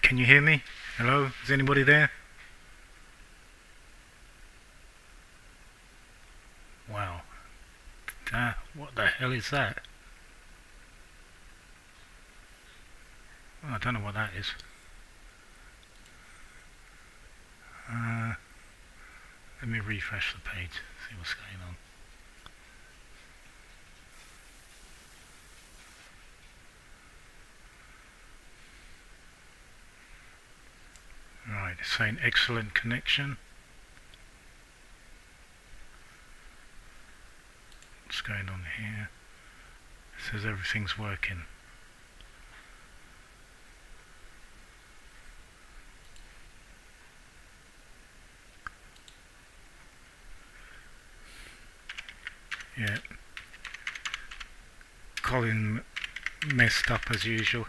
Can you hear me? Hello? Is anybody there? Wow. What the hell is that? Oh, I don't know what that is. Uh, Let me refresh the page, see what's going on. Right, it's saying excellent connection. What's going on here? It says everything's working. Yeah. Colin messed up as usual.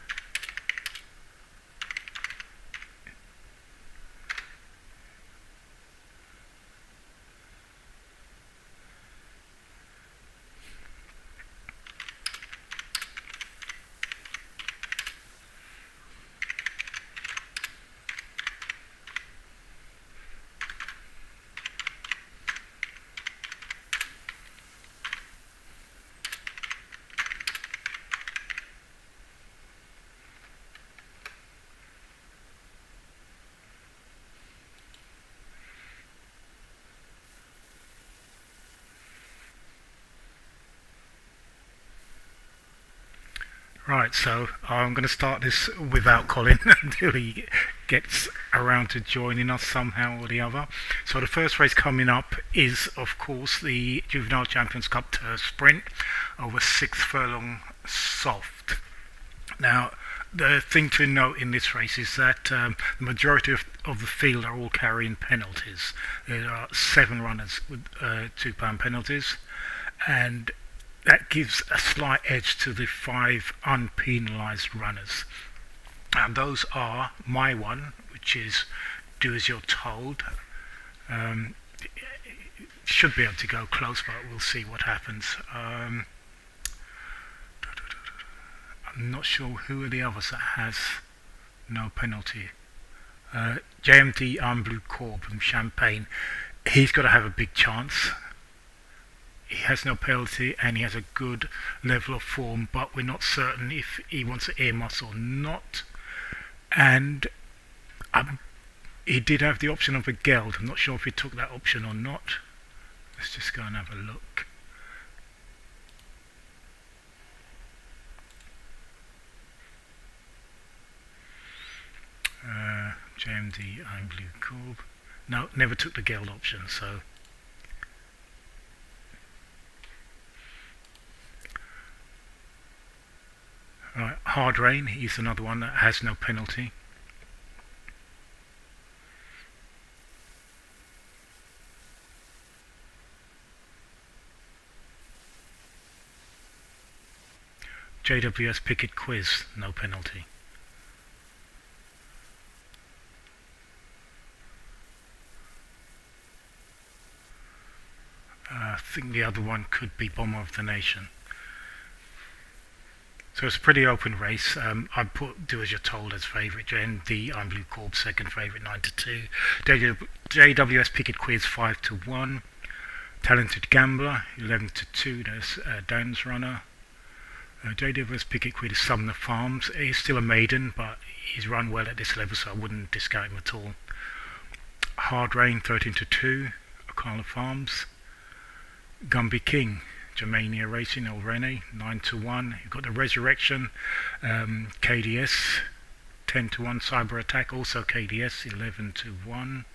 Right, so I'm going to start this without Colin until he gets around to joining us somehow or the other. So the first race coming up is, of course, the Juvenile Champions Cup Turf Sprint over 6 furlong soft. Now, the thing to note in this race is that the majority of the field are all carrying penalties. There are 7 runners with £2 penalties, and that gives a slight edge to the 5 unpenalised runners. And those are my one, which is Do As You're Told. Should be able to go close, but we'll see what happens. I'm not sure who are the others that has no penalty. JMD Blue Corp from Champagne. He's got to have a big chance. He has no penalty and he has a good level of form, but we're not certain if he wants an earmuffs or not. And he did have the option of a geld. I'm not sure if he took that option or not. Let's just go and have a look. JMD I'm Blue Corp. No, never took the geld option, so right, Hard Rain, he's another one that has no penalty. JWS Picket Quiz, no penalty. I think the other one could be Bomber of the Nation. So it's a pretty open race. I put Do As You're Told as favourite, and the I'm Blue Corp second favourite, 9-2. JWS Picket Quiz 5-1. Talented Gambler 11-2. There's Dan's runner. JWS Picket Quiz is Sumner Farms. He's still a maiden, but he's run well at this level, so I wouldn't discount him at all. Hard Rain 13-2. Ocala Farms. Gumby King, Germania Racing, El Rene, 9-1. You've got the Resurrection, KDS, 10-1. Cyber Attack, also KDS, 11-1.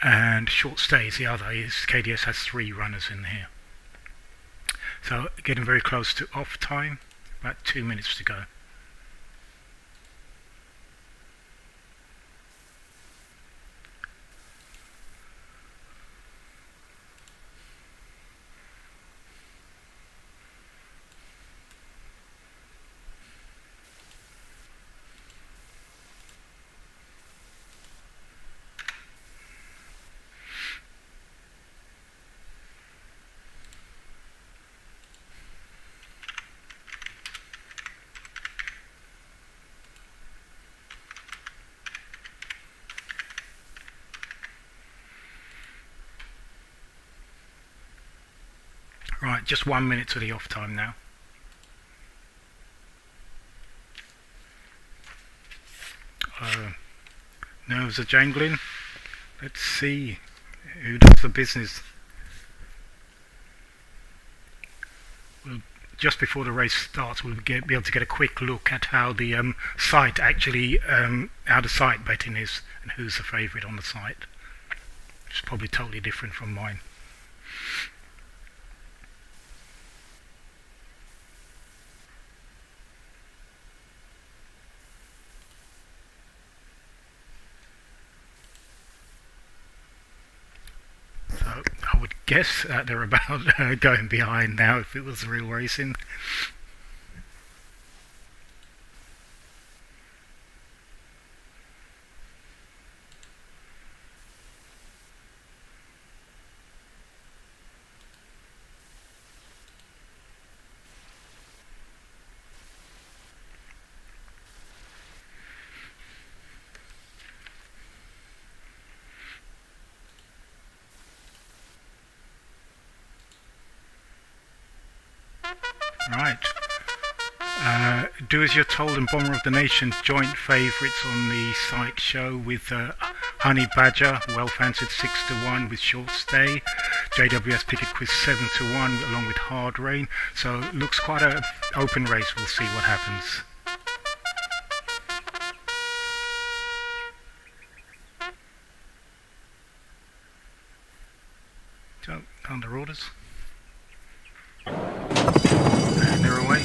And Short Stay is the other. KDS has 3 runners in here. So getting very close to off time, about 2 minutes to go. Right, just 1 minute to the off time now. Nerves are jangling. Let's see who does the business. Just before the race starts, we'll be able to get a quick look at how the site actually, how the site betting is and who's the favourite on the site. Which is probably totally different from mine. So I would guess they're about going behind now if it was real racing. Right. Do As You're Told and Bomber of the Nation joint favourites on the site show with Honey Badger, well fancied 6-1 with Short Stay. JWS Picket Quiz 7-1 along with Hard Rain. So looks quite an open race. We'll see what happens. So under orders. And they're away.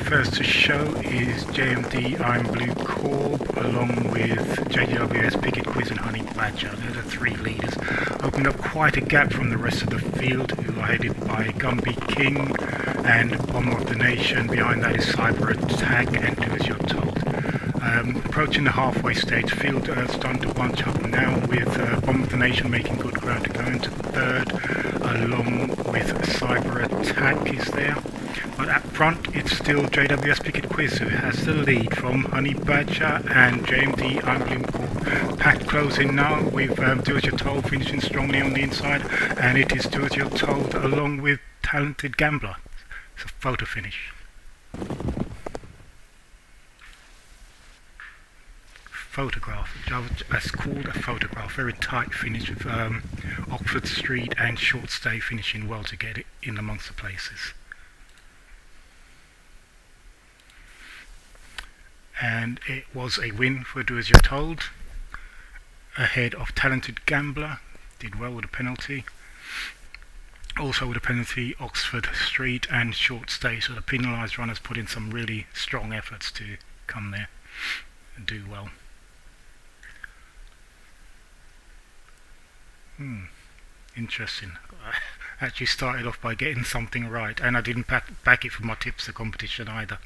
First to show is JMD I'm Blue Corb along with JWS Picket Quiz and Honey Badger. They're the three leaders. Opened up quite a gap from the rest of the field, who are headed by Gumby King and Bomber of the Nation. Behind that is Cyber Attack and Do As You're Told. Approaching the halfway stage, field starting to bunch up now with Bomber of the Nation making good ground to go into third, along with Cyber Attack is there. But up front, it's still JWS Picket Quiz who has the lead from Honey Badger and JMD I'm Blue Corp. Pack closing now with Do As You're Told finishing strongly on the inside, and it is Do As You're Told along with Talented Gambler. It's a photo finish. Photograph, that's called a photograph. Very tight finish with Oxford Street and Short Stay finishing well to get it in amongst the places. And it was a win for Do As You're Told, ahead of Talented Gambler, did well with a penalty. Also with a penalty, Oxford Street and Short Stay, so the penalised runners put in some really strong efforts to come there and do well. Interesting. I actually started off by getting something right, and I didn't back it for my tipster competition either.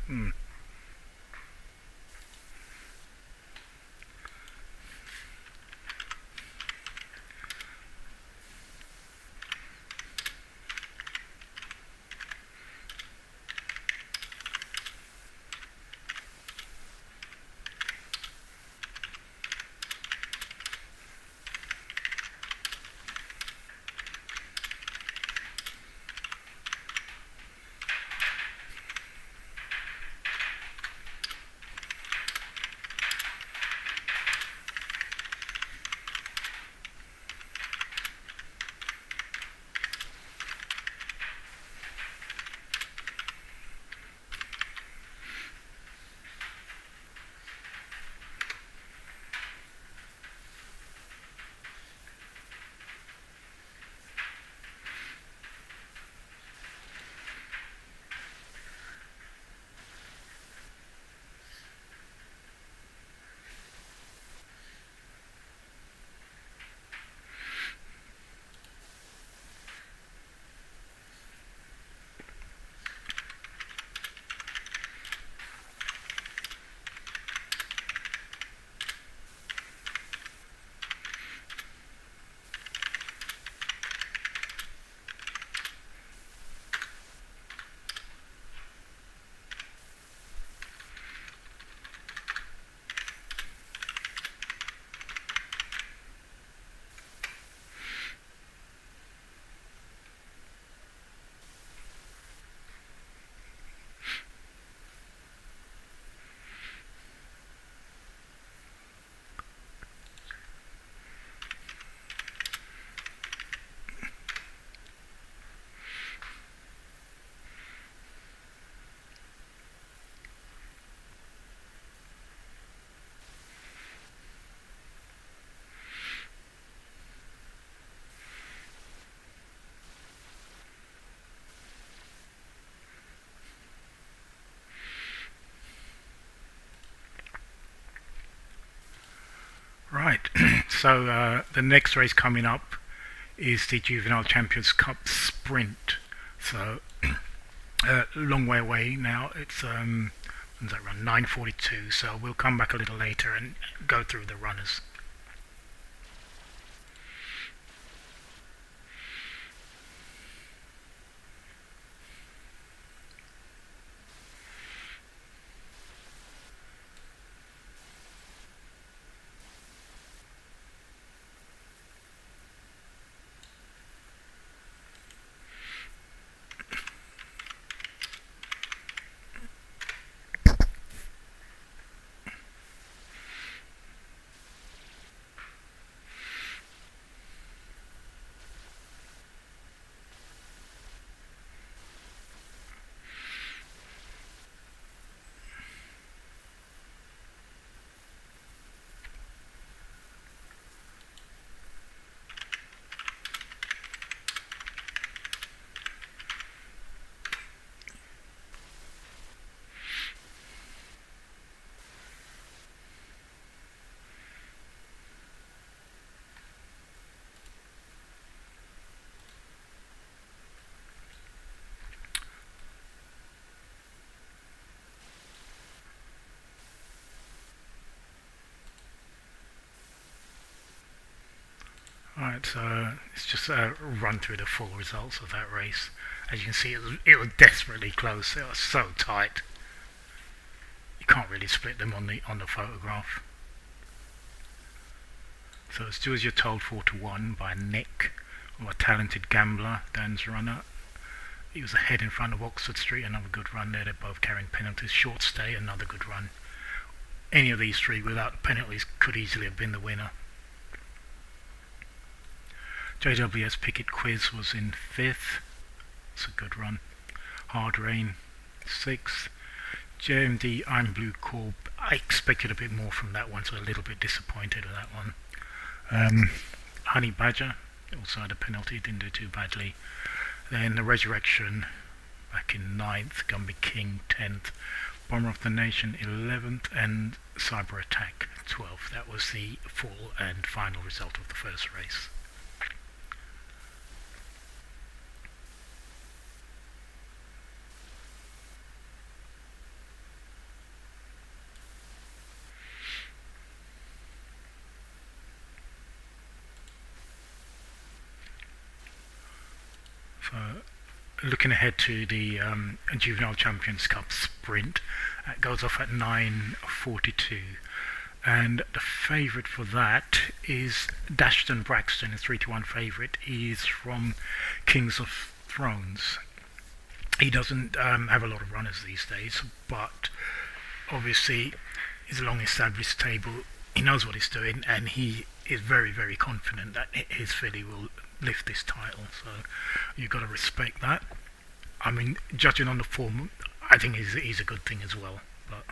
So the next race coming up is the Juvenile Champions Cup Sprint. So long way away now. It's when does that run? 9:42. So we'll come back a little later and go through the runners. Alright, so it's just a run through the full results of that race. As you can see, it was desperately close. It was so tight. You can't really split them on the photograph. So it's Do As You're Told 4-1 by Nick, or a talented gambler, Dan's runner. He was ahead in front of Oxford Street, another good run there. They're both carrying penalties. Short Stay, another good run. Any of these three without penalties could easily have been the winner. JWS Picket Quiz was in 5th. It's a good run. Hard Rain, 6th. JMD I'm Blue Corp. I expected a bit more from that one, so a little bit disappointed with that one. Honey Badger also had a penalty, didn't do too badly. Then the Resurrection back in 9th. Gumby King 10th. Bomber of the Nation 11th, and Cyber Attack 12th. That was the full and final result of the first race. So, looking ahead to the Juvenile Champions Cup Sprint, it goes off at 9:42, and the favourite for that is Dashton Braxton, a 3-1 favourite. He's from Kings of Thrones. He doesn't have a lot of runners these days, but obviously he's a long-established stable. He knows what he's doing, and he is very, very confident that his filly will lift this title. So you've got to respect that. I mean, judging on the form, I think he's a good thing as well, but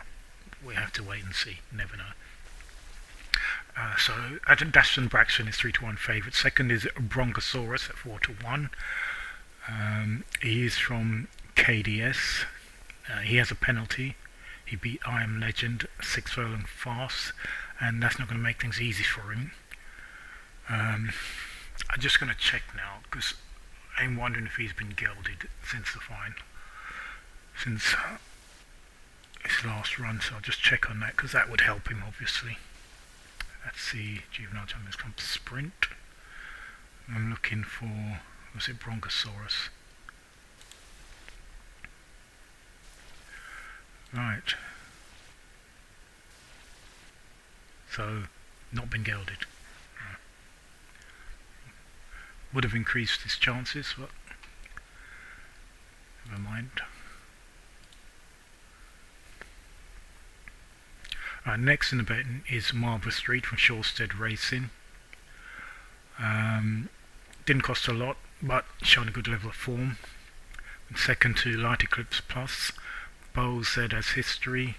we have to wait and see. You never know. So Dashton Braxton is 3-1 favourite. Second is Bronchosaurus at 4-1. He is from KDS. He has a penalty. He beat I Am Legend 6 furlong fast, and that's not going to make things easy for him. I'm just going to check now, because I'm wondering if he's been gelded since the final, since his last run, so I'll just check on that, because that would help him, obviously. That's the Juvenile Champions Cup Sprint. I'm looking for, was it Bronchosaurus? Right. So, not been gelded. Would have increased his chances, but never mind. Next in the betting is Marlborough Street from Shawstead Racing. Didn't cost a lot, but shown a good level of form. And second to Light Eclipse Plus, Bowles said as history,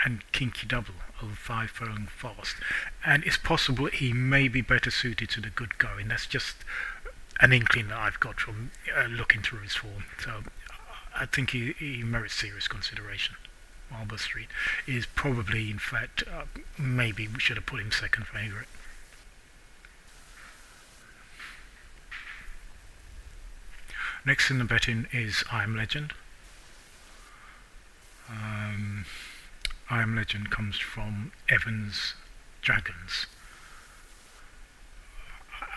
and Kinky Double over 5 furlong fast. And it's possible he may be better suited to the good going. That's just an inkling that I've got from looking through his form. So I think he merits serious consideration. Marlborough Street is probably, in fact, maybe we should have put him second favourite. Next in the betting is I Am Legend. Um, I Am Legend comes from Evans Dragons.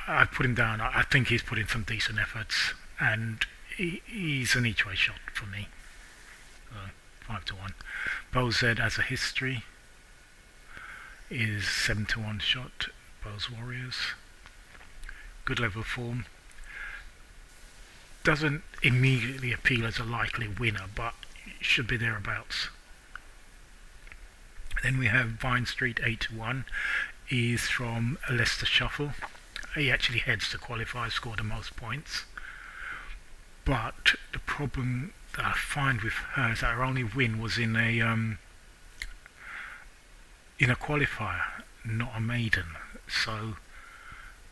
I've put him down. I think he's put in some decent efforts, and he's an each way shot for me. 5-1. Bowes as a history is 7-1 shot. Bowes Warriors. Good level of form. Doesn't immediately appeal as a likely winner, but should be thereabouts. Then we have Vine Street 8-1. Is from Leicester Shuffle. He actually heads to qualify, scored the most points. But the problem that I find with her is that her only win was in a qualifier, not a maiden. So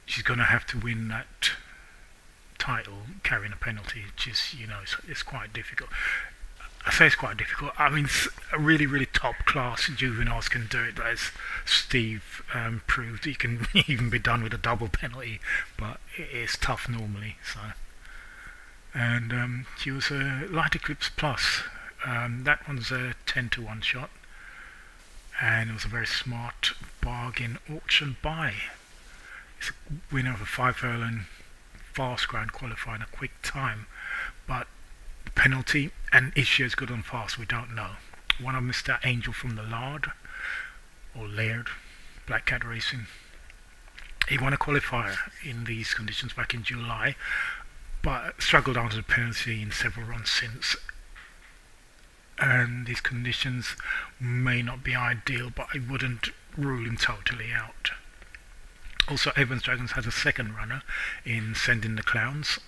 she's going to have to win that title carrying a penalty, which is, it's quite difficult. I say it's quite difficult. I mean, really, really top-class juveniles can do it, as Steve proved. He can even be done with a double penalty, but it's tough normally. So, and she was a Light Eclipse Plus. That one's a 10-1 shot, and it was a very smart bargain auction buy. It's a winner of a 5 furlong fast ground qualifying a quick time, but penalty, and is she as good on fast? We don't know. One of Mr. Angel from the Lard, or Laird, Black Cat Racing. He won a qualifier in these conditions back in July, but struggled under the penalty in several runs since. And these conditions may not be ideal, but I wouldn't rule him totally out. Also, Evans Dragons has a second runner in Sending the Clowns.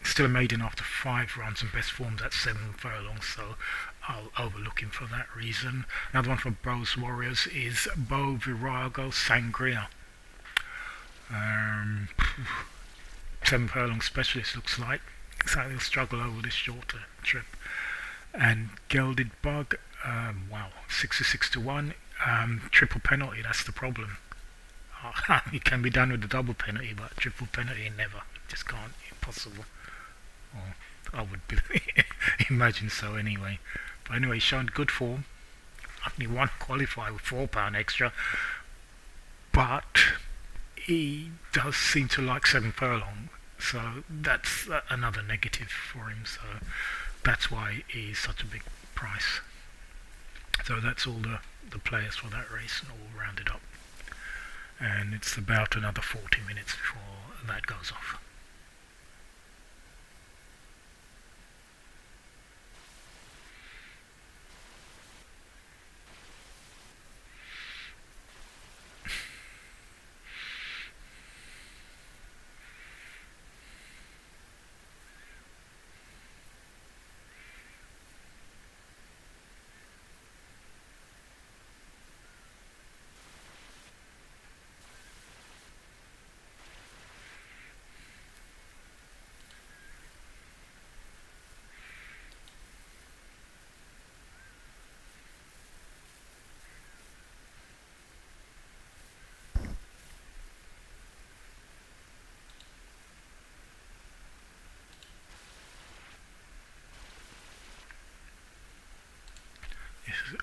Still a maiden after 5 runs and best forms at 7 furlongs, so I'll overlook him for that reason. Another one from Bowes Warriors is Bo Virago Sangria. 7 furlong specialist looks like, so he'll struggle over this shorter trip. And Gelded Bug, 66-1, triple penalty, that's the problem. It can be done with a double penalty, but triple penalty never. Just can't. Impossible. Or I would imagine so anyway. But anyway, he's shown good form. Only one qualifier with £4 extra. But he does seem to like 7 furlong. So that's another negative for him. So that's why he's such a big price. So that's all the players for that race, all rounded up. And it's about another 40 minutes before that goes off.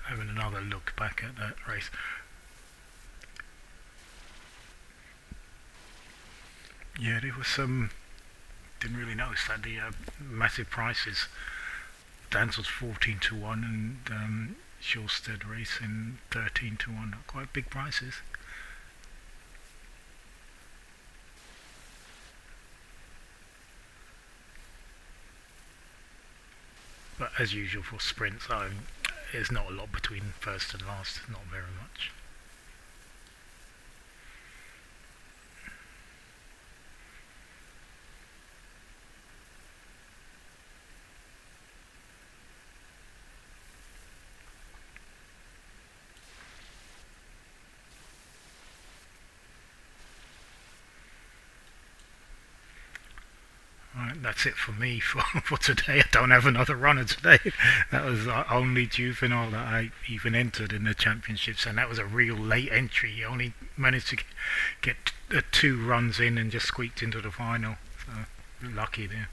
Having another look back at that race. Yeah, there was some. Didn't really notice that the massive prices. Dance was 14-1, and Shawstead Racing 13-1. Quite big prices. But as usual for sprints, there's not a lot between first and last, not very much. Right, that's it for me for today. I don't have another runner today. That was the only juvenile that I even entered in the championships, and that was a real late entry. He only managed to get 2 runs in and just squeaked into the final. So Lucky there.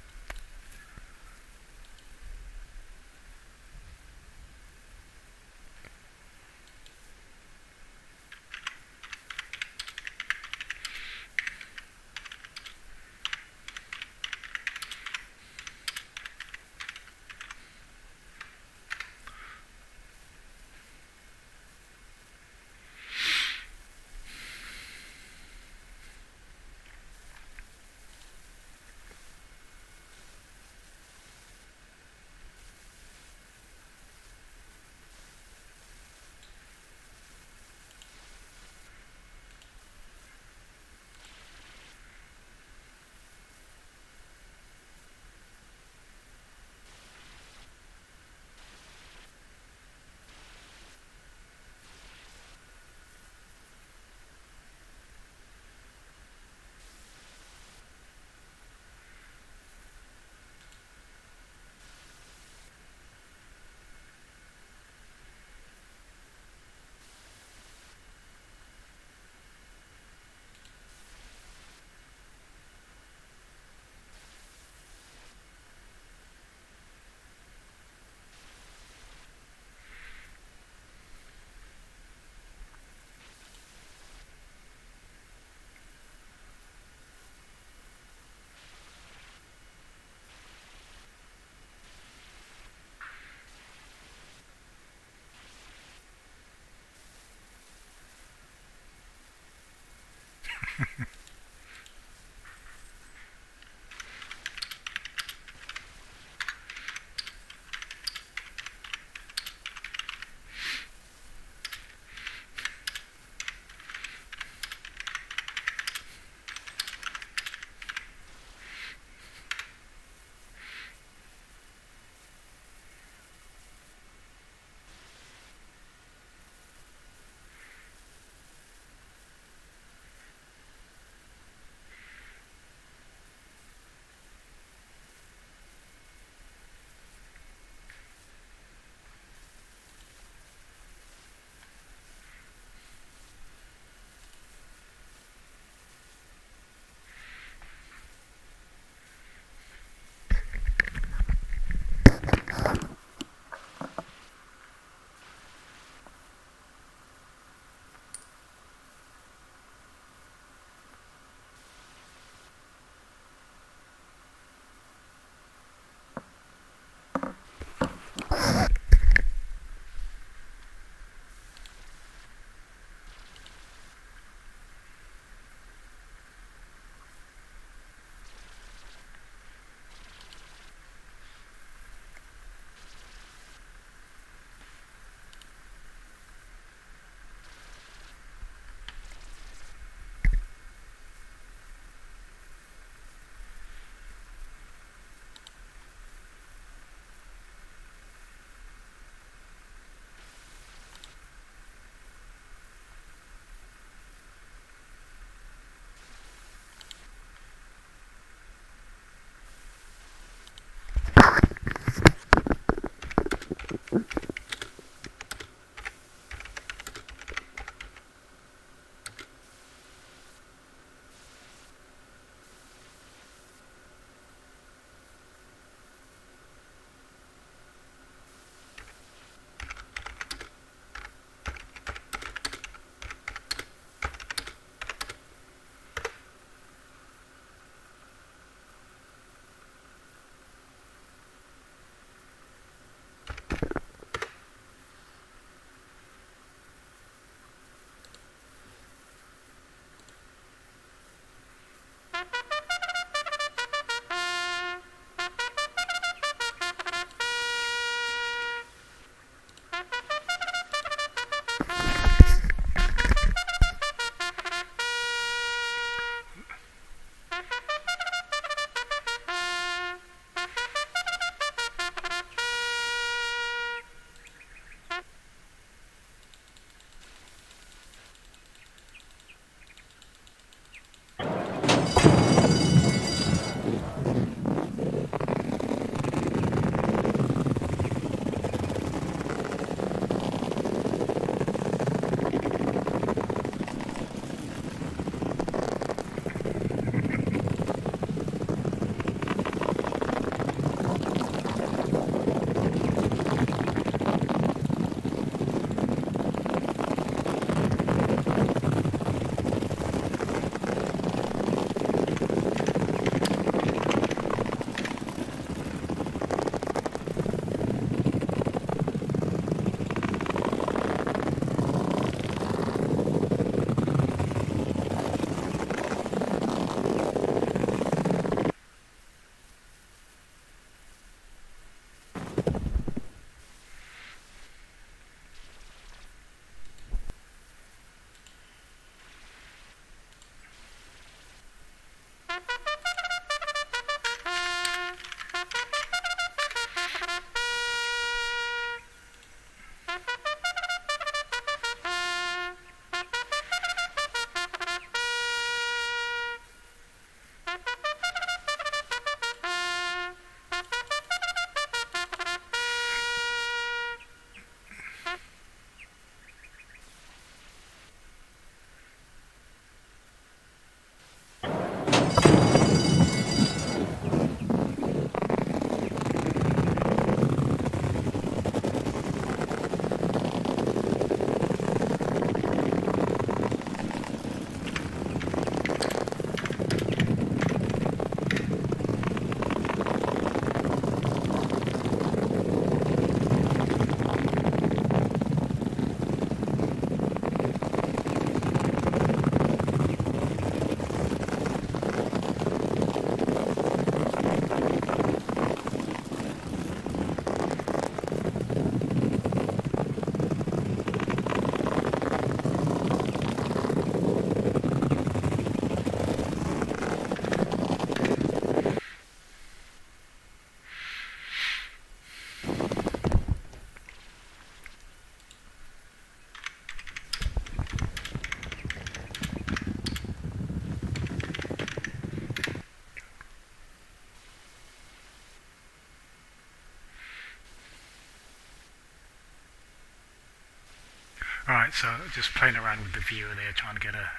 Alright, so just playing around with the viewer there, trying to get a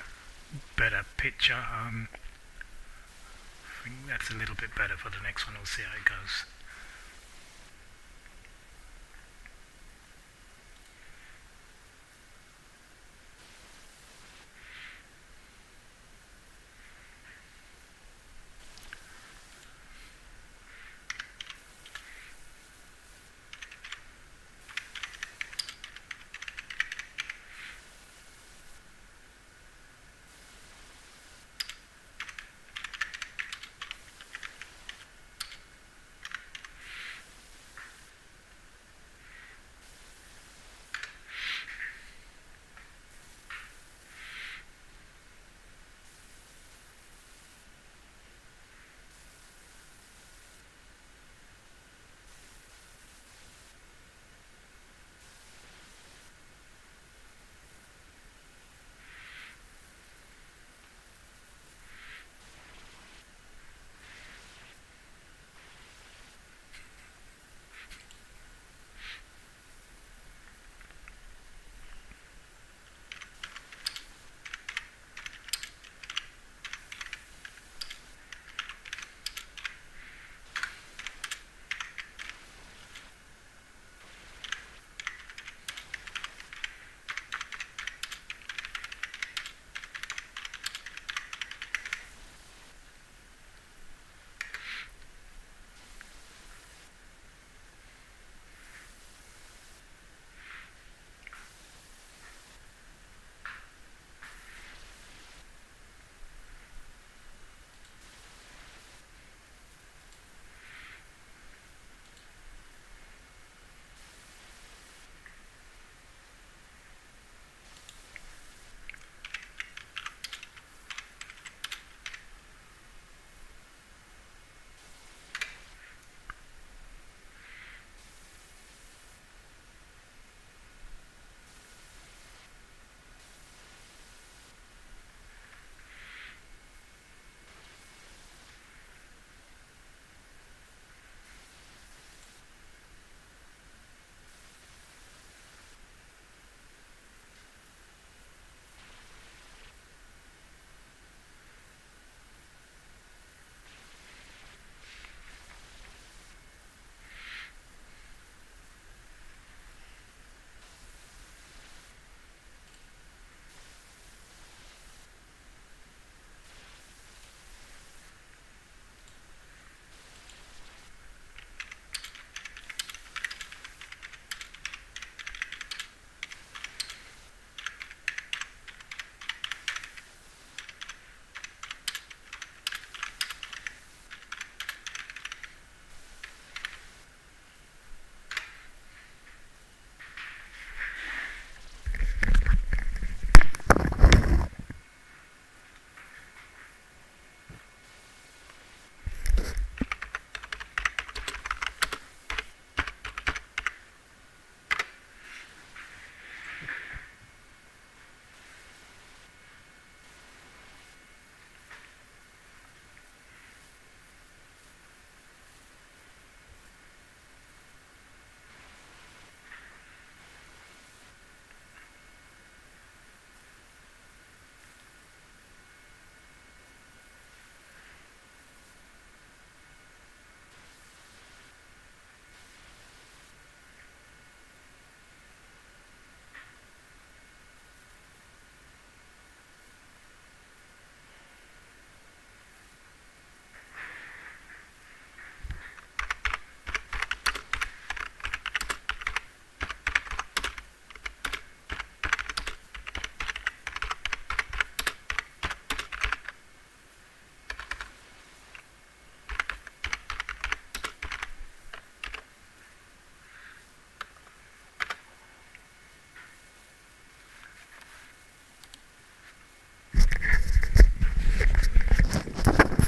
better picture. I think that's a little bit better for the next one. We'll see how it goes.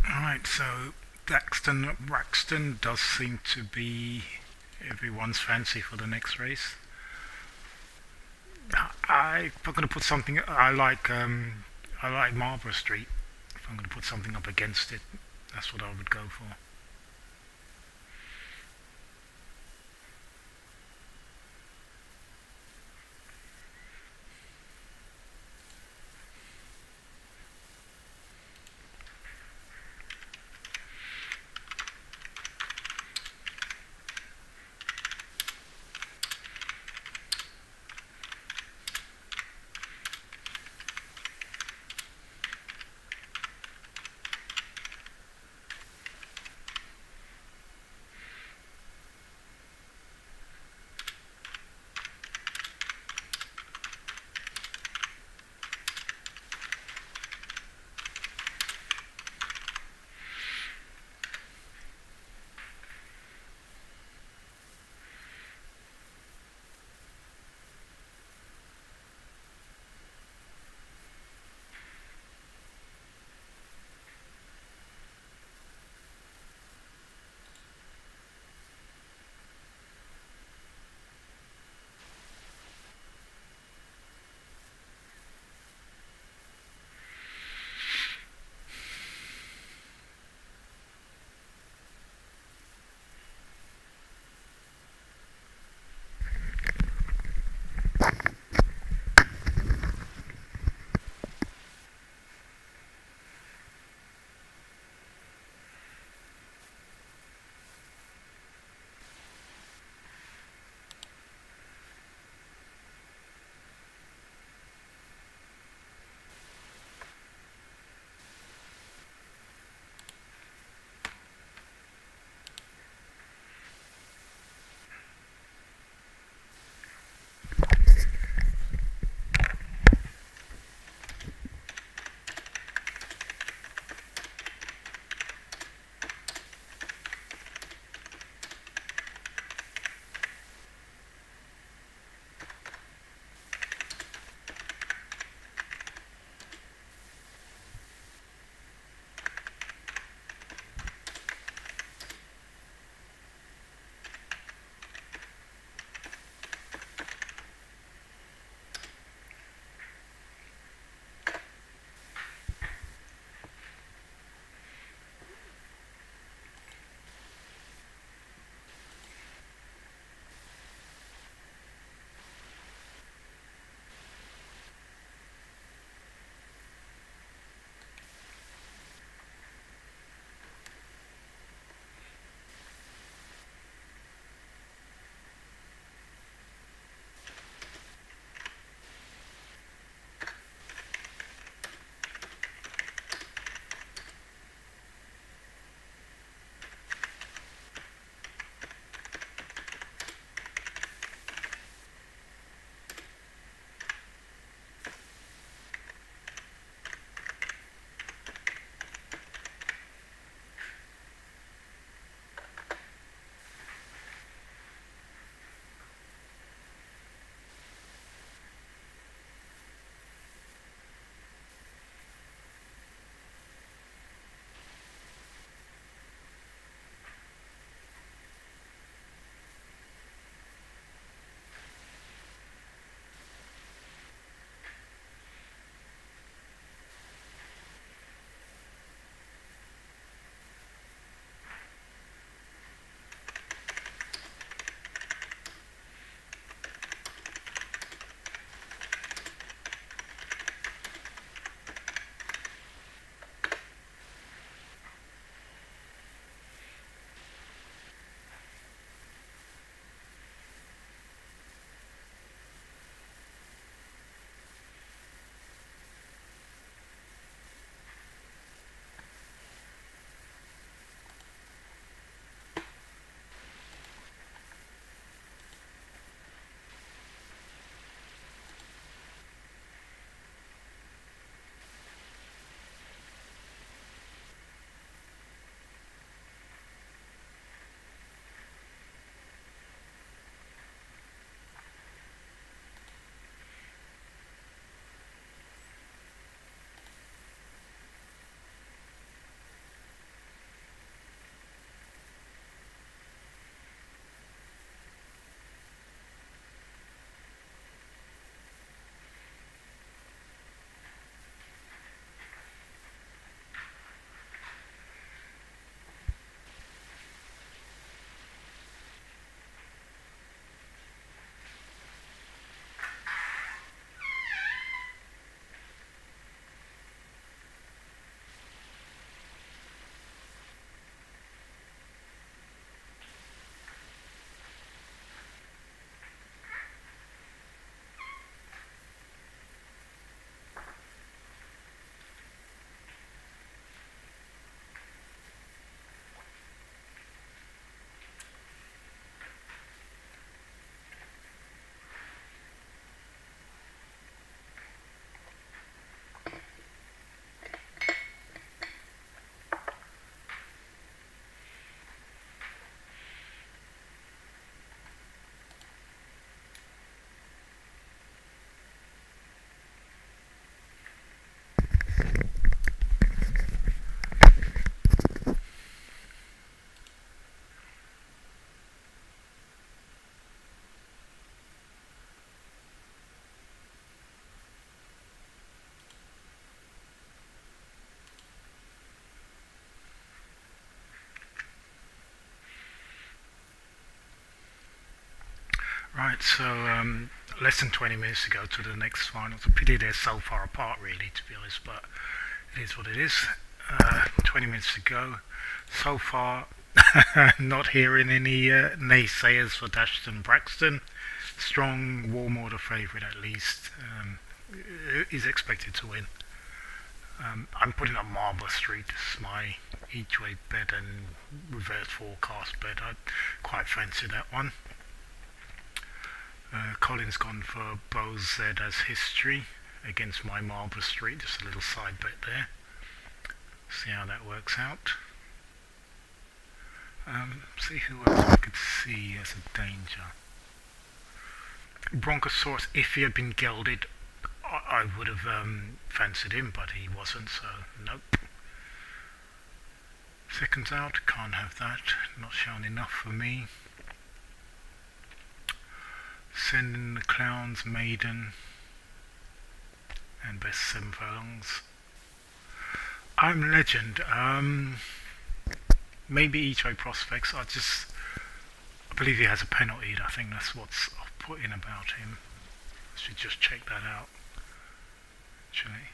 Alright, so Braxton does seem to be everyone's fancy for the next race. I'm going to put something. I like Marlborough Street. If I'm going to put something up against it, that's what I would go for. Right, so less than 20 minutes to go to the next final. It's a pity they're so far apart, really, to be honest, but it is what it is. 20 minutes to go. So far, not hearing any naysayers for Dashton Braxton. Strong warm order favourite at least. Is expected to win. I'm putting up Marble Street as my each way bet and reverse forecast bet. I quite fancy that one. Colin's gone for Bo Z as history against my Marble Street. Just a little side bet there. See how that works out. See who else I could see as a danger. Bronchosaurus, if he had been gelded, I would have fancied him, but he wasn't, so nope. Seconds out, can't have that. Not shown enough for me. Sending the Clowns, Maiden, and best 7 furlongs. I'm Legend. Maybe each way prospects. I believe he has a penalty. I think that's what's I've put in about him. I should just check that out. Actually.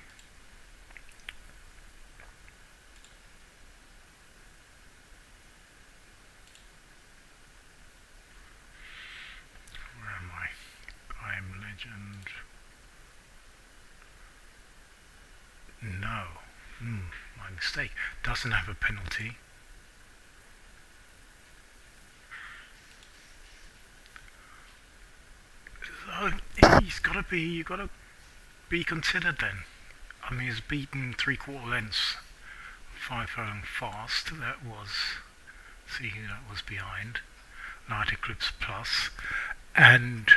Where am I? I am Legend. No. My mistake. Doesn't have a penalty. So he's got to be. You got to be considered then. I mean, he's beaten 3/4 lengths, 5 furlong fast. That was. See who that was behind. Light Eclipse Plus, and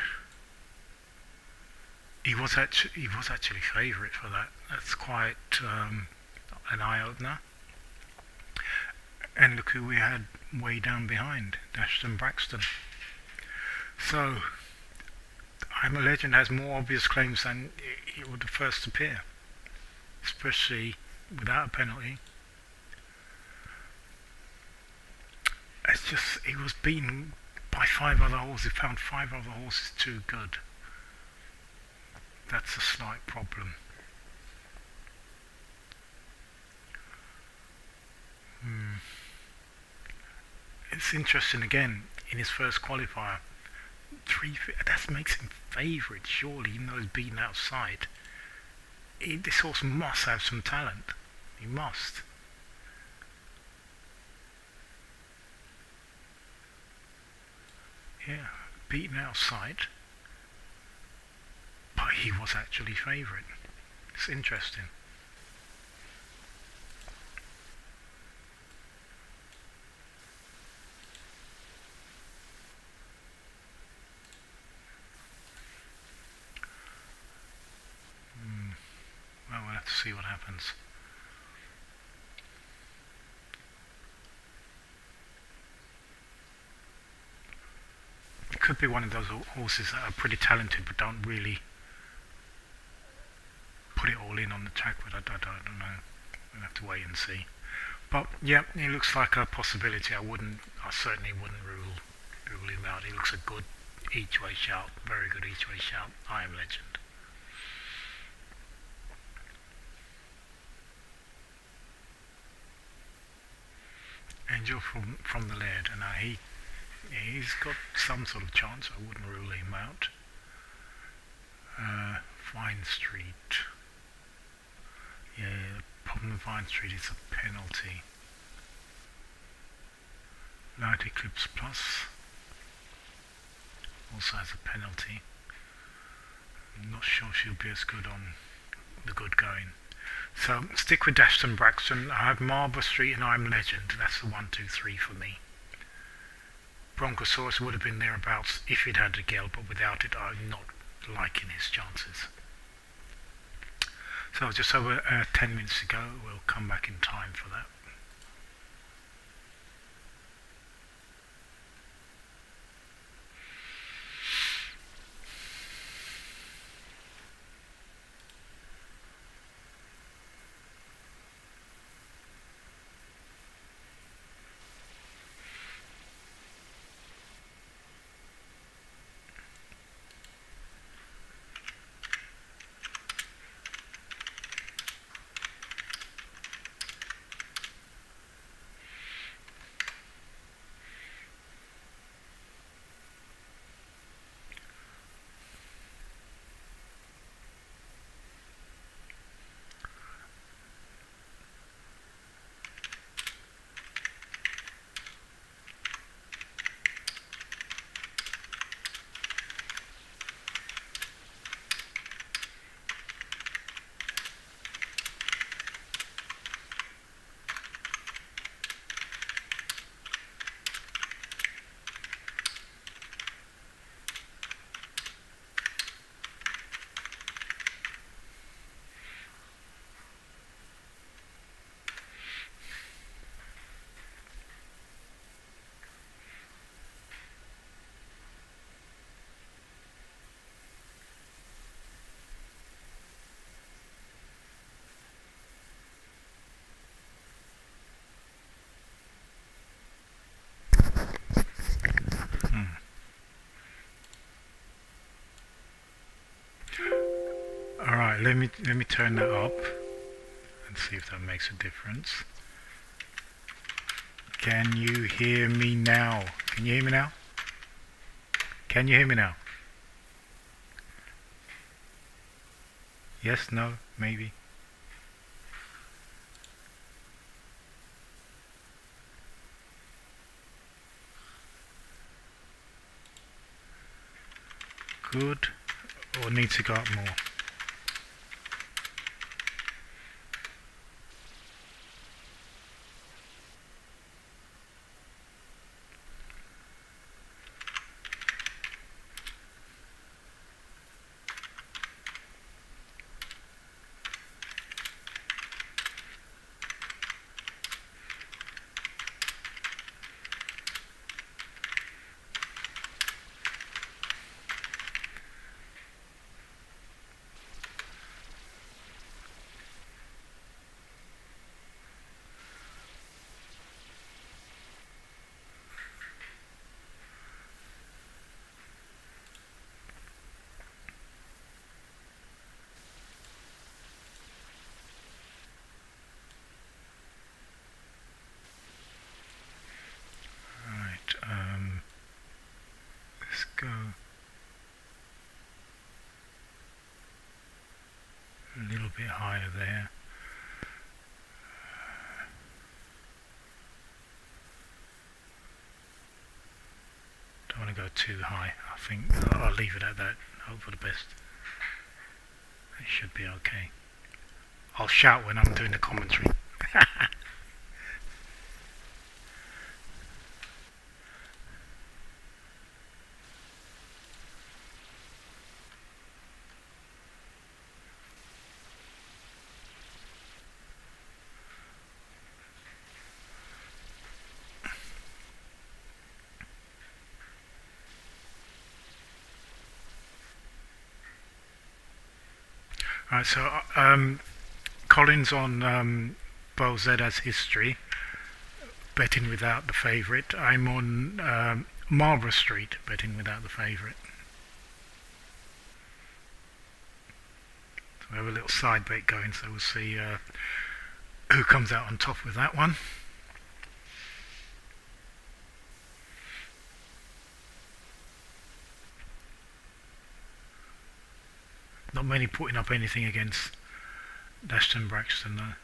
he was actually favourite for that. That's quite an eye opener. And look who we had way down behind, Dashton Braxton. So, I'm a Legend has more obvious claims than it would first appear, especially without a penalty. It's just, he was beaten by 5 other horses. He found 5 other horses too good. That's a slight problem. It's interesting again, in his first qualifier, that makes him favourite, surely, even though he's beaten outside. This horse must have some talent. He must. Yeah, beaten outside, but he was actually favourite. It's interesting. Well, we'll have to see what happens. It could be one of those horses that are pretty talented but don't really put it all in on the track, but I don't know. We'll have to wait and see. But yeah, he looks like a possibility. I certainly wouldn't rule him out. He looks a good each way shout, very good each way shout. I am Legend. Angel from the Laird, and he's got some sort of chance. I wouldn't rule him out. Vine Street. Yeah, the problem with Vine Street is a penalty. Light Eclipse Plus also has a penalty. I'm not sure she'll be as good on the good going. So stick with Dashton Braxton. I have Marble Street and I'm Legend. That's the 1, 2, 3 for me. Bronchosaurus would have been thereabouts if he'd had a gale, but without it I'm not liking his chances. So just over 10 minutes to go, we'll come back in time for that. Right, let me turn that up and see if that makes a difference. Can you hear me now? Can you hear me now? Can you hear me now? Yes, no, maybe. Good. Or need to go up more? Right, let's go a little bit higher there. Don't want to go too high. I think I'll leave it at that. Hope for the best. It should be okay. I'll shout when I'm doing the commentary. Right, so Collins on Bowl Z as history, betting without the favourite. I'm on Marlborough Street, betting without the favourite. So we have a little side bet going, so we'll see who comes out on top with that one. Not many putting up anything against Ashton Braxton though.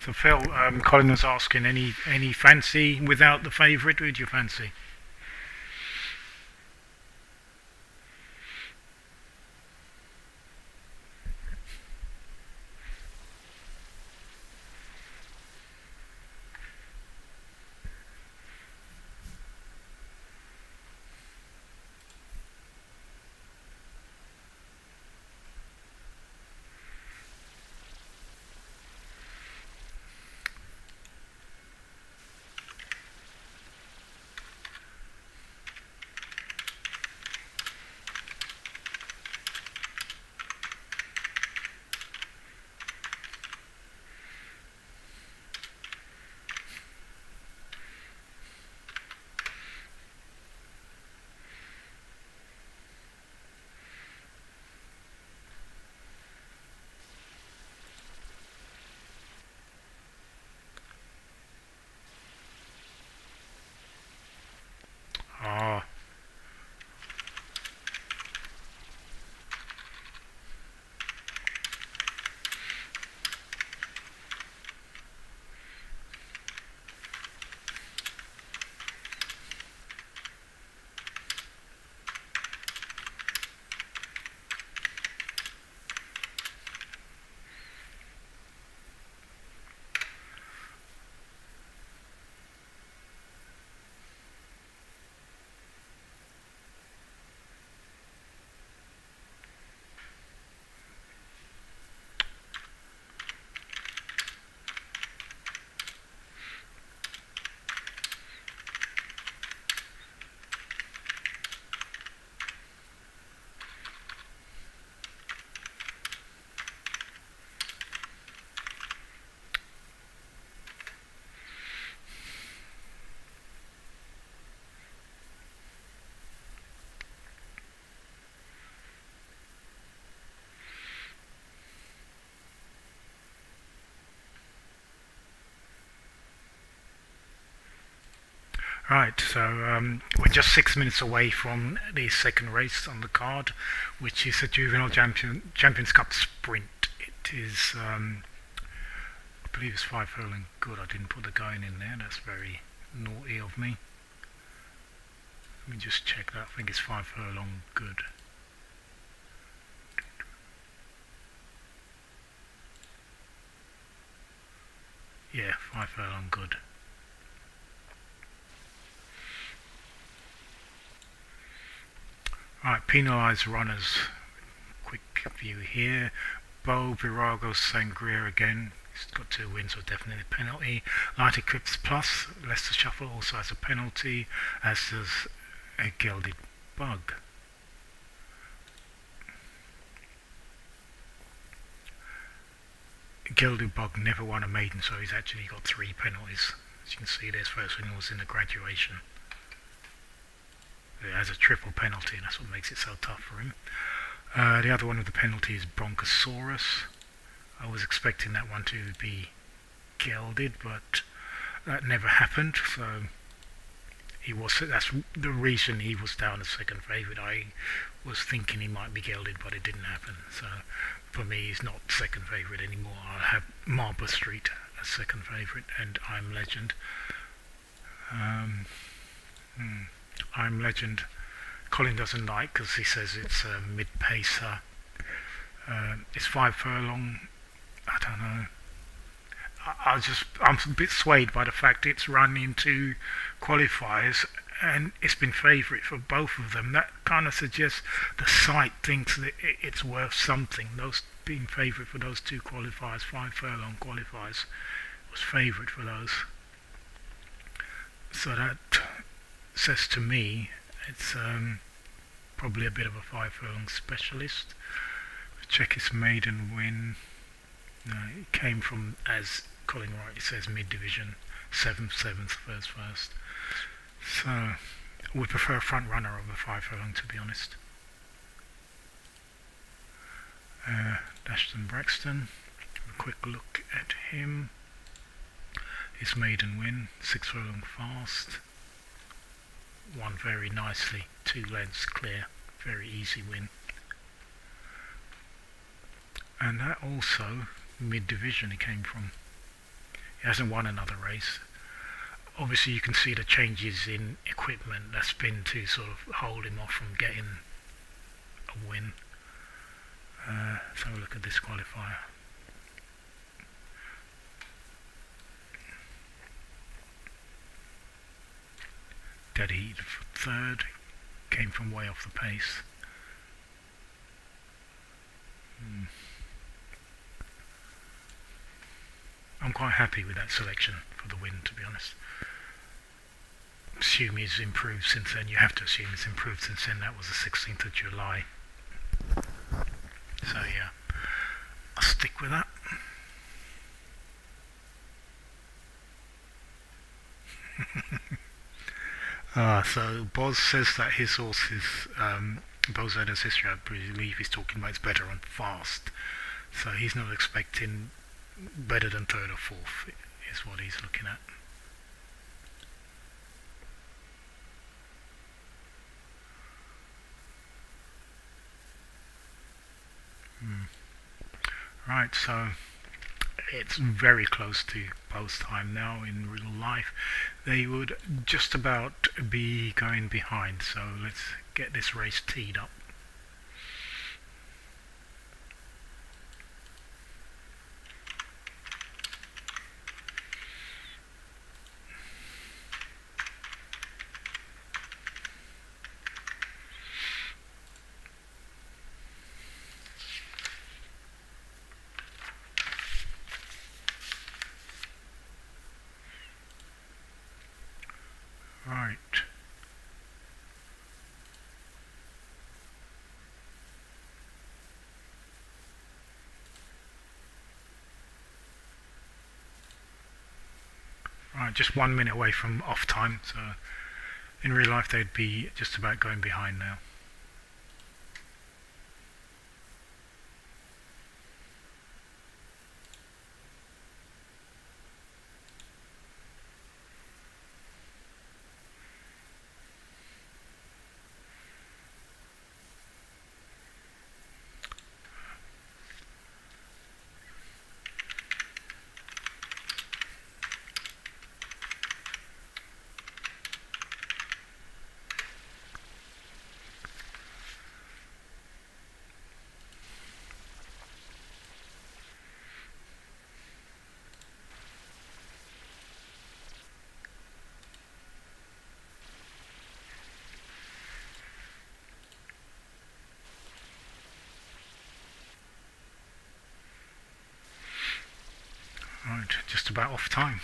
So Phil, Colin was asking, any fancy without the favourite? Who'd you fancy? Right, so we're just 6 minutes away from the second race on the card, which is a Juvenile Champions Cup Sprint. It is, I believe it's 5 furlong good. I didn't put the going in there. That's very naughty of me. Let me just check that. I think it's 5 furlong good. Yeah, 5 furlong good. Right, penalised runners. Quick view here. Bo Virago Sangria again. He's got 2 wins, so definitely a penalty. Light Eclipse Plus, Leicester Shuffle also has a penalty, as does a Gilded Bug. Gilded Bug never won a maiden, so he's actually got 3 penalties. As you can see, his first one was in the graduation. It has a triple penalty, and that's what makes it so tough for him. The other one with the penalty is Bronchosaurus. I was expecting that one to be gelded, but that never happened. So that's the reason he was down as second favourite. I was thinking he might be gelded, but it didn't happen. So for me, he's not second favourite anymore. I'll have Marlborough Street as second favourite, and I'm Legend. I'm Legend. Colin doesn't like because he says it's a mid-pacer. It's 5 furlong. I don't know. I'm a bit swayed by the fact it's run into qualifiers and it's been favourite for both of them. That kind of suggests the site thinks that it's worth something. Those being favourite for those 2 qualifiers, 5 furlong qualifiers, was favourite for those. So that says to me it's probably a bit of a 5 furlong specialist. Check his maiden win. No, it came from, as Colin rightly says, mid-division, 7th, first. So we prefer a front runner over 5 furlong, to be honest. Ashton Braxton, have a quick look at him. His maiden win, 6 furlong fast. Won very nicely, 2 lengths clear, very easy win. And that also mid-division he came from. He hasn't won another race. Obviously you can see the changes in equipment that's been to sort of hold him off from getting a win. Let's have a look at this qualifier. Dead heat for 3rd, came from way off the pace. I'm quite happy with that selection for the win, to be honest. Assume he's improved since then. You have to assume he's improved since then. That was the 16th of July. So yeah, I'll stick with that. So Boz says that his horse is Boz Edda's history, I believe he's talking about, it's better on fast. So he's not expecting better than 3rd or 4th is what he's looking at. Right, so it's very close to post time now. In real life they would just about be going behind, so let's get this race teed up. Right. Right, just 1 minute away from off time, so in real life they'd be just about going behind now. about off time.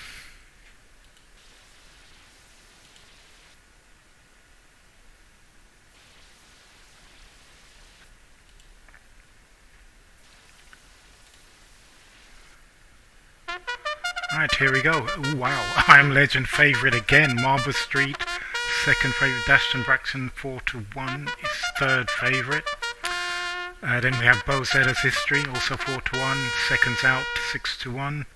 Right, here we go. Ooh, wow, I Am Legend favourite again. Marble Street, second favourite. Dashton Braxton 4-1 is third favourite. Then we have Bo Zedder's History, also 4-1. Seconds Out 6-1.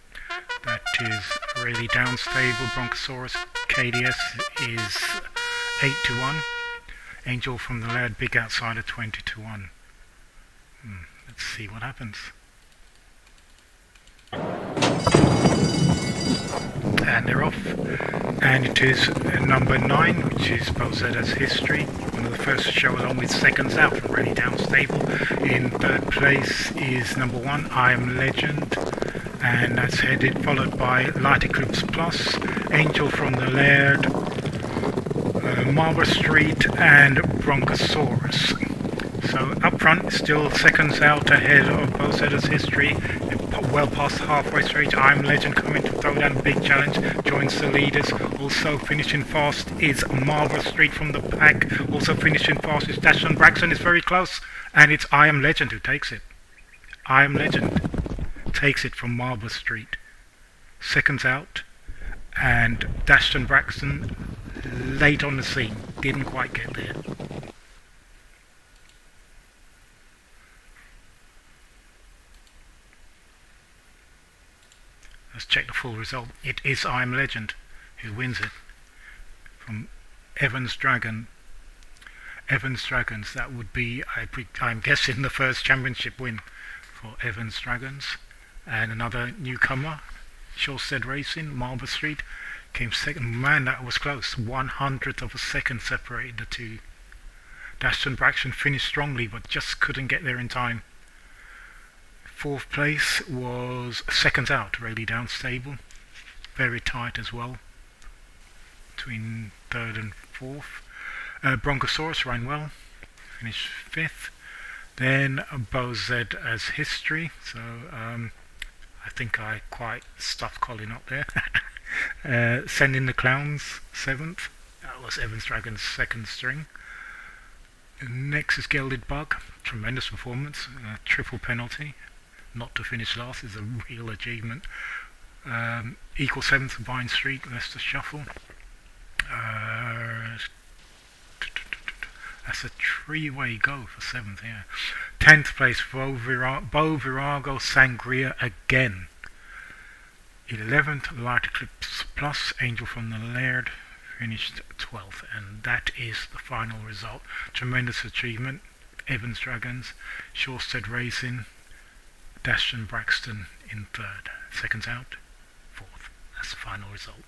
That is really down stable. Bronchosaurus KDS is 8-1. Angel from the Laird, Big Outsider 20-1. Let's see what happens. And they're off. And it is number 9, which is Bo Zedder's History. One of the first to show, along with Seconds Out from really down stable. In third place is number 1, I Am Legend. And that's headed, followed by Light Eclipse Plus, Angel from the Laird, Marble Street, and Bronchosaurus. So up front, still Seconds Out ahead of Bo Zedder's History. Well past the halfway stage, I Am Legend coming to throw down a big challenge, joins the leaders. Also finishing fast is Marble Street from the pack. Also finishing fast is Dashton Braxton, is very close, and it's I Am Legend who takes it. I Am Legend takes it from Marble Street. Seconds Out and Dashton Braxton late on the scene, didn't quite get there. Let's check the full result. It is I Am Legend who wins it from Evans Dragon. Evans Dragons, that would be, I'm guessing, the first championship win for Evans Dragons. And another newcomer, Shawstead Racing, Marble Street, came second. Man, that was close. 100th of a second separated the two. Dashton Braxton finished strongly, but just couldn't get there in time. Fourth place was Seconds Out, really down stable. Very tight as well, between third and fourth. Bronchosaurus ran well, finished fifth. Then Bo Zedder's History, so I think I quite stuffed Colin up there. Sending the Clowns, 7th. That was Evans Dragon's second string. Next is Gelded Bug. Tremendous performance. Triple penalty. Not to finish last is a real achievement. Equal 7th, Vine Street, Leicester Shuffle. That's a three-way go for 7th, yeah. 10th place, Bo Virago Sangria again. 11th, Light Eclipse Plus, Angel from the Laird, finished 12th. And that is the final result. Tremendous achievement. Evans Dragons, Shawstead Racing, Dashton Braxton in third. Seconds Out, 4th. That's the final result.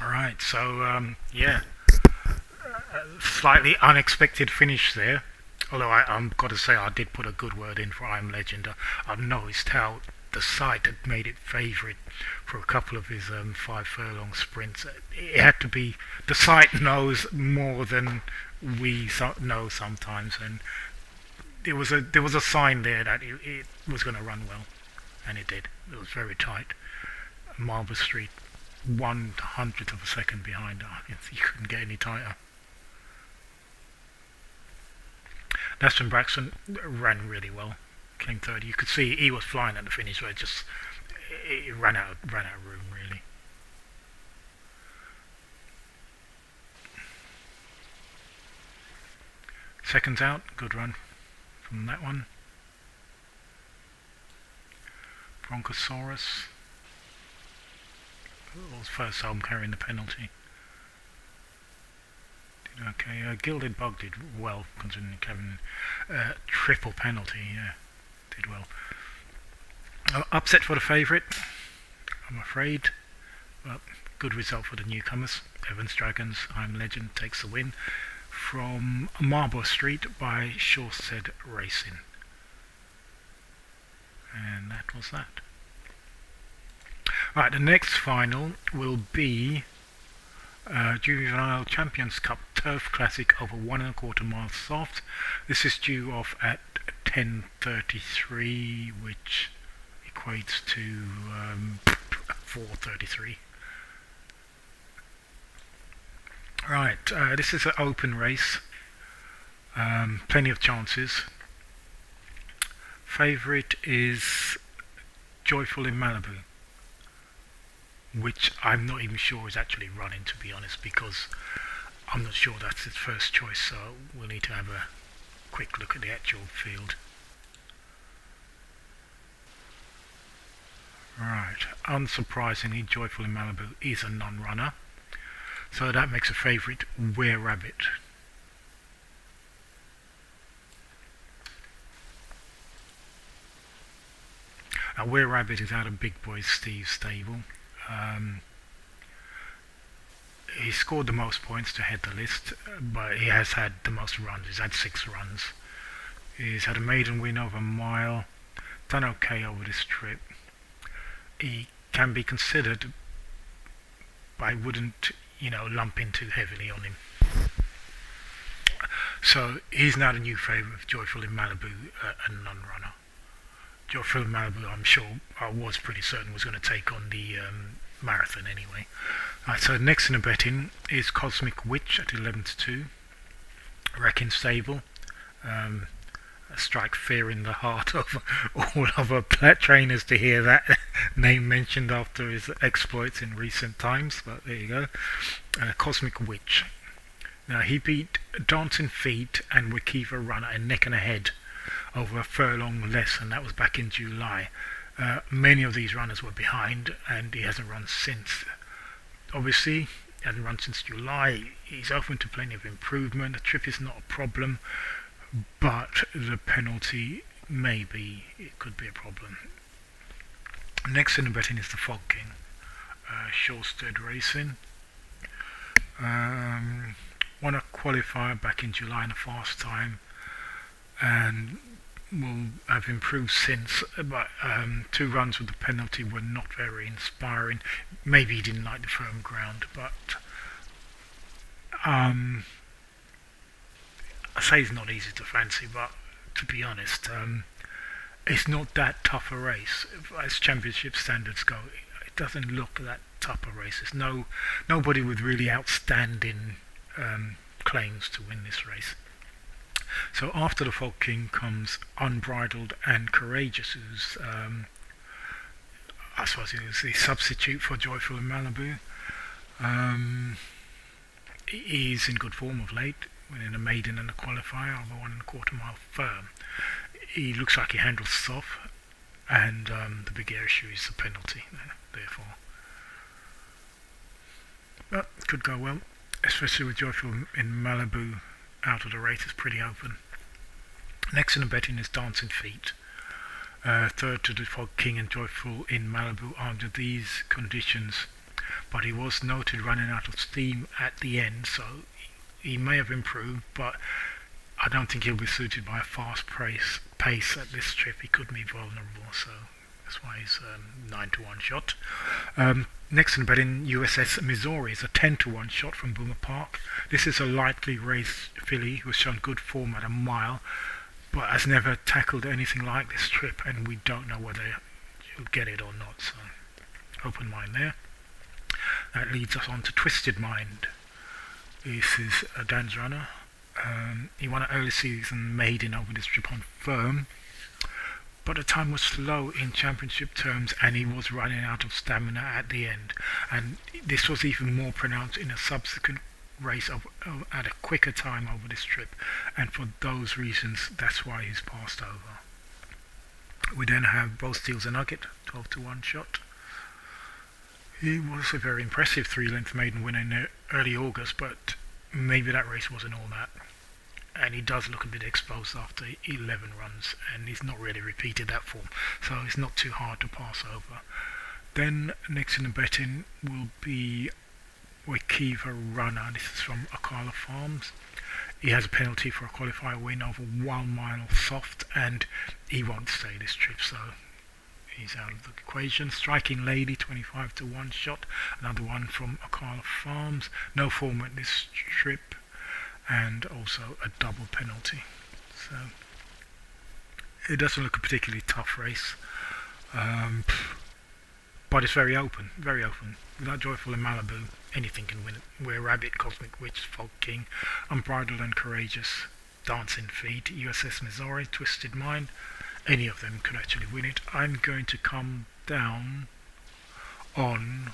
Alright, so yeah, slightly unexpected finish there. Although I'm got to say I did put a good word in for I Am Legend. I've noticed how the site had made it favourite for a couple of his 5 furlong sprints. It had to be, the site knows more than we know sometimes, and there was a sign there that it was going to run well, and it did. It was very tight. Marlborough Street, 1/100th of a second behind her. You couldn't get any tighter. Aston Braxton ran really well. Came third. You could see he was flying at the finish, where it ran out of room really. Seconds out, good run from that one. Bronchosaurus. Was first home carrying the penalty. Did okay. Gilded Bug did well considering Kevin triple penalty. Yeah, did well. Upset for the favourite, I'm afraid. But good result for the newcomers. Evans Dragons, I'm Legend takes the win from Marlborough Street by Shoresaid Racing. And that was that. Right, the next final will be Juvenile Champions Cup Turf Classic over 1¼ miles soft. This is due off at 10:33, which equates to 4:33. Right, this is an open race. Plenty of chances. Favourite is Joyful in Malibu, which I'm not even sure is actually running, to be honest, because I'm not sure that's its first choice, so we'll need to have a quick look at the actual field. Right, unsurprisingly, Joyful in Malibu is a non-runner, so that makes a favourite Were Rabbit. Now, Were Rabbit is out of Big Boy Steve's stable. He scored the most points to head the list, but he has had the most runs. He's had 6 runs. He's had a maiden win over a mile, done okay over this trip. He can be considered, but I wouldn't, lump in too heavily on him. So he's now the new favourite of Joyful in Malibu, a non-runner. Joyful in Malibu, I'm sure, I was pretty certain was going to take on the marathon anyway. So next in the betting is Cosmic Witch at 11:2. Wrecking Stable. Strike fear in the heart of all other trainers to hear that name mentioned after his exploits in recent times, but there you go. Cosmic Witch. Now, he beat Dancing Feet and Wikiva Runner a neck and a head over a furlong less, and that was back in July. Many of these runners were behind, and he hasn't run since. Obviously, he hasn't run since July. He's open to plenty of improvement. The trip is not a problem, but the penalty, maybe it could be a problem. Next in the betting is the Fog King, Shoresaid Racing. Won a qualifier back in July in a fast time, and will have improved since, but 2 runs with the penalty were not very inspiring. Maybe he didn't like the firm ground, but I say it's not easy to fancy, but to be honest, it's not that tough a race. As championship standards go, it doesn't look that tough a race. There's nobody with really outstanding claims to win this race. So after the Fog King comes Unbridled and Courageous, who's I suppose he was the substitute for Joyful in Malibu. He's in good form of late, winning a maiden and a qualifier over 1¼ mile firm. He looks like he handles soft, and the big issue is the penalty, therefore. But could go well, especially with Joyful in Malibu out of the race. Is pretty open. Next in the betting is Dancing Feet. Third to the Fog King and Joyful in Malibu under these conditions, but he was noted running out of steam at the end, so he may have improved, but I don't think he'll be suited by a fast pace at this trip. He could be vulnerable, so That's why he's 9-1 shot. Next in betting, USS Missouri is a 10-1 shot from Boomer Park. This is a lightly raced filly who has shown good form at a mile, but has never tackled anything like this trip, and we don't know whether she'll get it or not. So, open mind there. That leads us on to Twisted Mind. This is Dan's runner. He won an early season maiden over this trip on firm, but the time was slow in championship terms and he was running out of stamina at the end, and this was even more pronounced in a subsequent race at a quicker time over this trip, and for those reasons that's why he's passed over. We then have Both Steals a Nugget, 12-1 shot. He was a very impressive 3-length maiden winner in early August, but maybe that race wasn't all that. And he does look a bit exposed after 11 runs, and he's not really repeated that form, so it's not too hard to pass over. Then next in the betting will be Wakiva Runner. This is from Akala Farms. He has a penalty for a qualifier win over 1 mile soft, and he won't stay this trip, so he's out of the equation. Striking Lady, 25-1 shot. Another one from Akala Farms. No form at this trip, and also a double penalty. So it doesn't look a particularly tough race, but it's very open, very open. Without Joyful in Malibu, anything can win it. Where Rabbit, Cosmic Witch, Folk King, Unbridled and Courageous, Dancing Feet, USS Missouri, Twisted Mind, any of them could actually win it. I'm going to come down on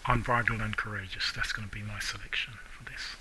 Unbridled and Courageous. That's going to be my selection for this.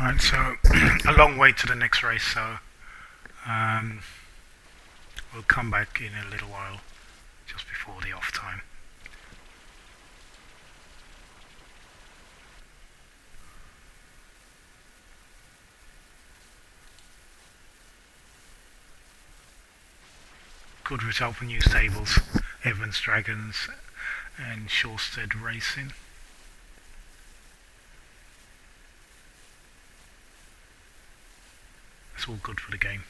Right, so a long way to the next race, so um, we'll come back in a little while, just before the off time. Good result for new stables, Evans Dragons and Shawstead Racing. It's all good for the game.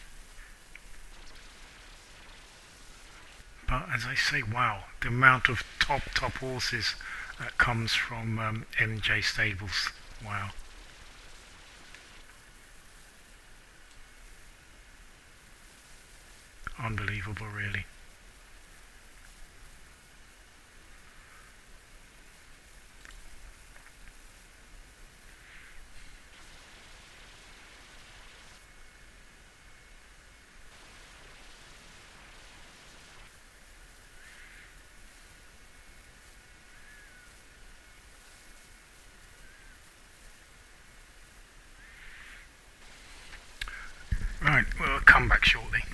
But as I say, wow, the amount of top horses that comes from MJ Stables, wow. Unbelievable, really. Right, we'll come back shortly.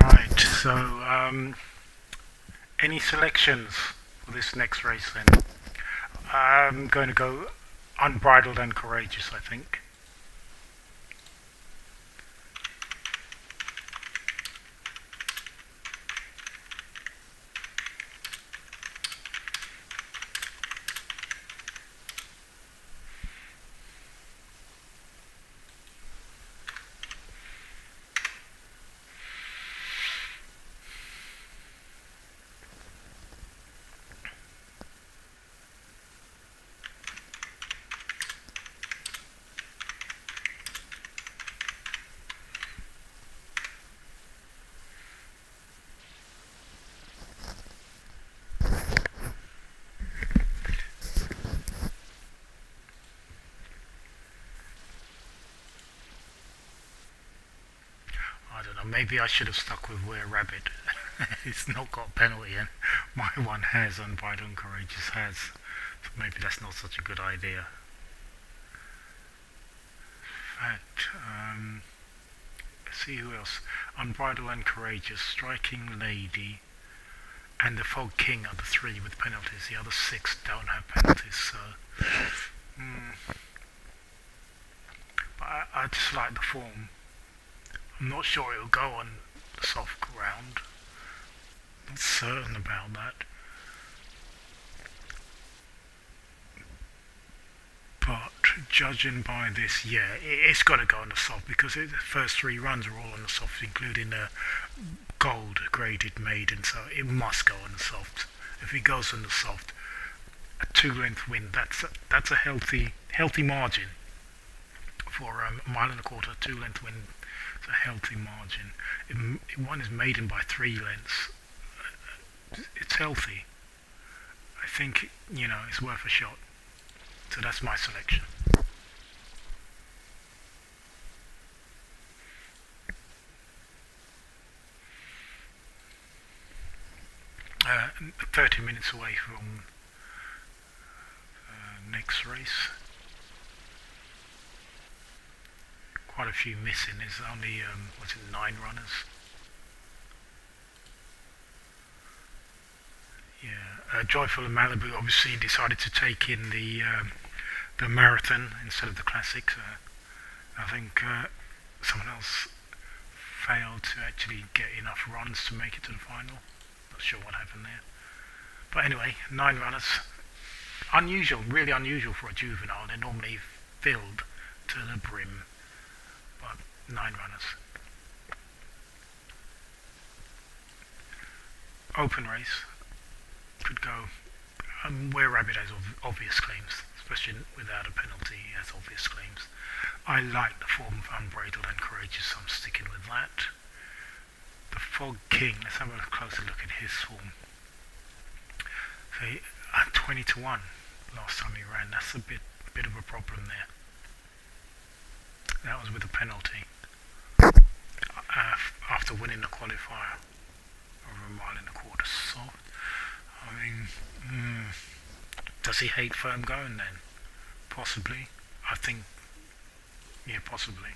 Right, so any selections for this next race then? I'm going to go Unbridled and Courageous, I think. know, maybe I should have stuck with Were Rabbit. It's not got a penalty, and my one has, Unbridled and Courageous has. So maybe that's not such a good idea. In fact, let's see who else. Unbridled and Courageous, Striking Lady, and the Fog King are the three with penalties. The other six don't have penalties, so. But I just like the form. I'm not sure it'll go on the soft ground. Not certain about that. But judging by this, yeah, it's got to go on the soft because the first three runs are all on the soft, including the gold graded maiden, so it must go on the soft. If it goes on the soft, a 2-length win, that's a healthy margin for a mile and a quarter. 2-length win, it's a healthy margin. If one is maiden by 3 lengths, it's healthy. I think, it's worth a shot. So that's my selection. Uh, 30 minutes away from next race. Quite a few missing. There's only 9 runners. Yeah, Joyful and Malibu obviously decided to take in the marathon instead of the classic. I think someone else failed to actually get enough runs to make it to the final. Not sure what happened there. But anyway, 9 runners. Unusual, really unusual for a juvenile. They're normally filled to the brim. But 9 runners. Open race. Could go. Were Rabbit has obvious claims, especially without a penalty. He has obvious claims. I like the form of Unbridled and Courageous, so I'm sticking with that. The Fog King, let's have a closer look at his form. So 20 to 1 last time he ran. That's a bit of a problem there. That was with a penalty after winning the qualifier over a mile and a quarter. So, I mean, does he hate firm going then? Possibly. I think, yeah, possibly.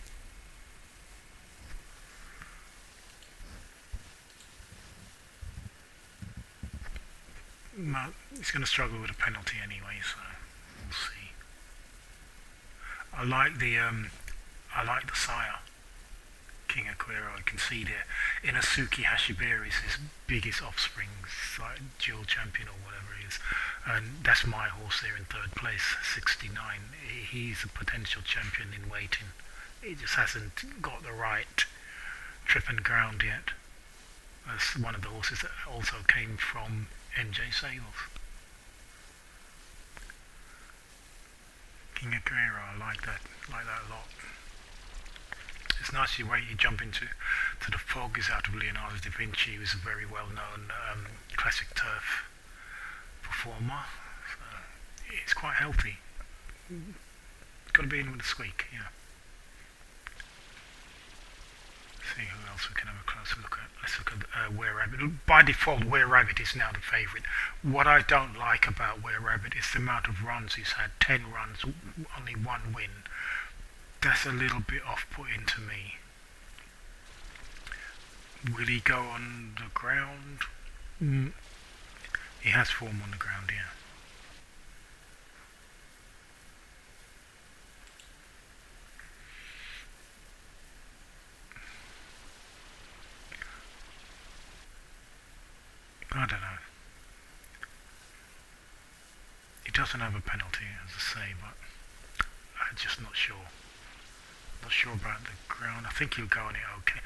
But he's going to struggle with a penalty anyway, so we'll see. I like the sire, King Aquero. I can see there. Inosuke Hashiberi is his biggest offspring, like dual champion or whatever it is, and that's my horse there in 3rd place, 69. He's a potential champion in waiting. He just hasn't got the right trip and ground yet. That's one of the horses that also came from MJ Sales. King Aquero, I like that a lot. It's nice you jump into the Fog is out of Leonardo da Vinci, who's a very well-known classic turf performer. So it's quite healthy. Got to be in with a squeak, yeah. See who else we can have a closer look at. Let's look at Were Rabbit. By default, Were Rabbit is now the favourite. What I don't like about Were Rabbit is the amount of runs he's had. 10 runs, only 1 win. That's a little bit off-putting to me. Will he go on the ground? He has form on the ground, yeah. I don't know. He doesn't have a penalty, as I say, but I'm just not sure. Not sure about the ground. I think he'll go on it okay.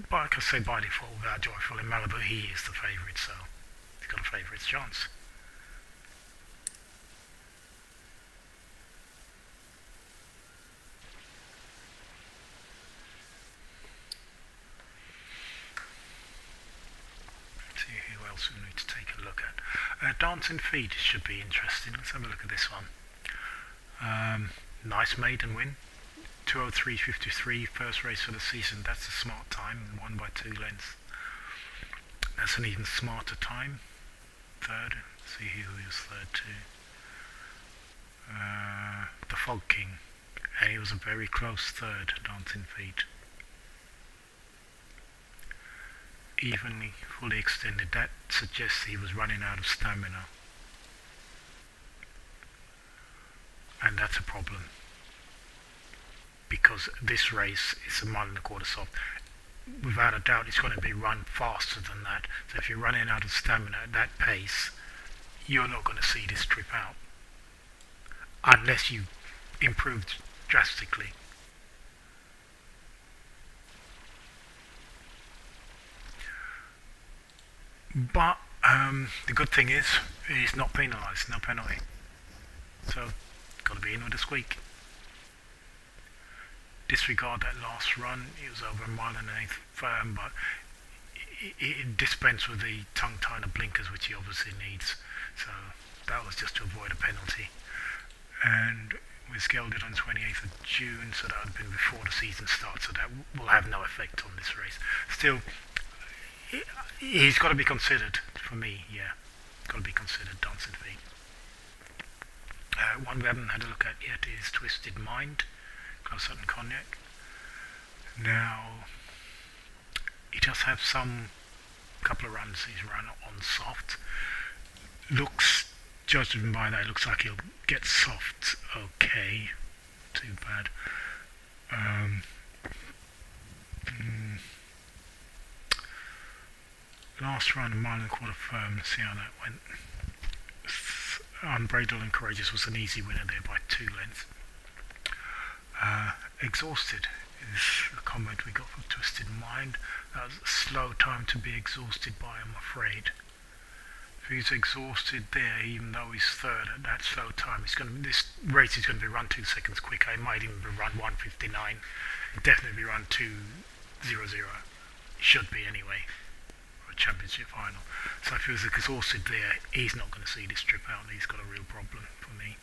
But like I say, by default, without Joyful in Malibu, he is the favourite, so he's got a favourite's chance. See who else we need to take a look at. Dancing Feet should be interesting. Let's have a look at this one. Nice maiden win. 2:03.53, first race for the season. That's a smart time, won by 2 lengths. That's an even smarter time. Third, see who he was third to. The Fog King, and he was a very close third, Dancing Feet. Evenly, fully extended, that suggests he was running out of stamina. And that's a problem. Because this race is a 1.25 soft. Without a doubt, it's going to be run faster than that. So if you're running out of stamina at that pace, you're not going to see this trip out. Unless you improved drastically. But the good thing is, he's not penalised, no penalty. So, got to be in with a squeak. Disregard that last run, it was over 1.125 firm, but it dispensed with the tongue tiner blinkers, which he obviously needs. So, that was just to avoid a penalty. And we scaled it on 28th of June, so that would have been before the season starts, so that will have no effect on this race. Still, he's got to be considered, for me, yeah. Got to be considered, Dancing Feet. One we haven't had a look at yet is Twisted Mind, Close Sutton Cognac. Now, he does have some couple of runs he's run on soft. Looks, judging by that, it looks like he'll get soft okay. Too bad. Last run, 1.25 firm, let's see how that went. Unbridled and Courageous was an easy winner there by 2 lengths. Exhausted is a comment we got from Twisted Mind. That was a slow time to be exhausted by, I'm afraid. If he's exhausted there, even though he's third at that slow time, this race is going to be run 2 seconds quicker. It might even be run 1:59. Definitely be run 2:00. It should be anyway. Championship final. So if he was exhausted there, he's not going to see this trip out. He's got a real problem for me.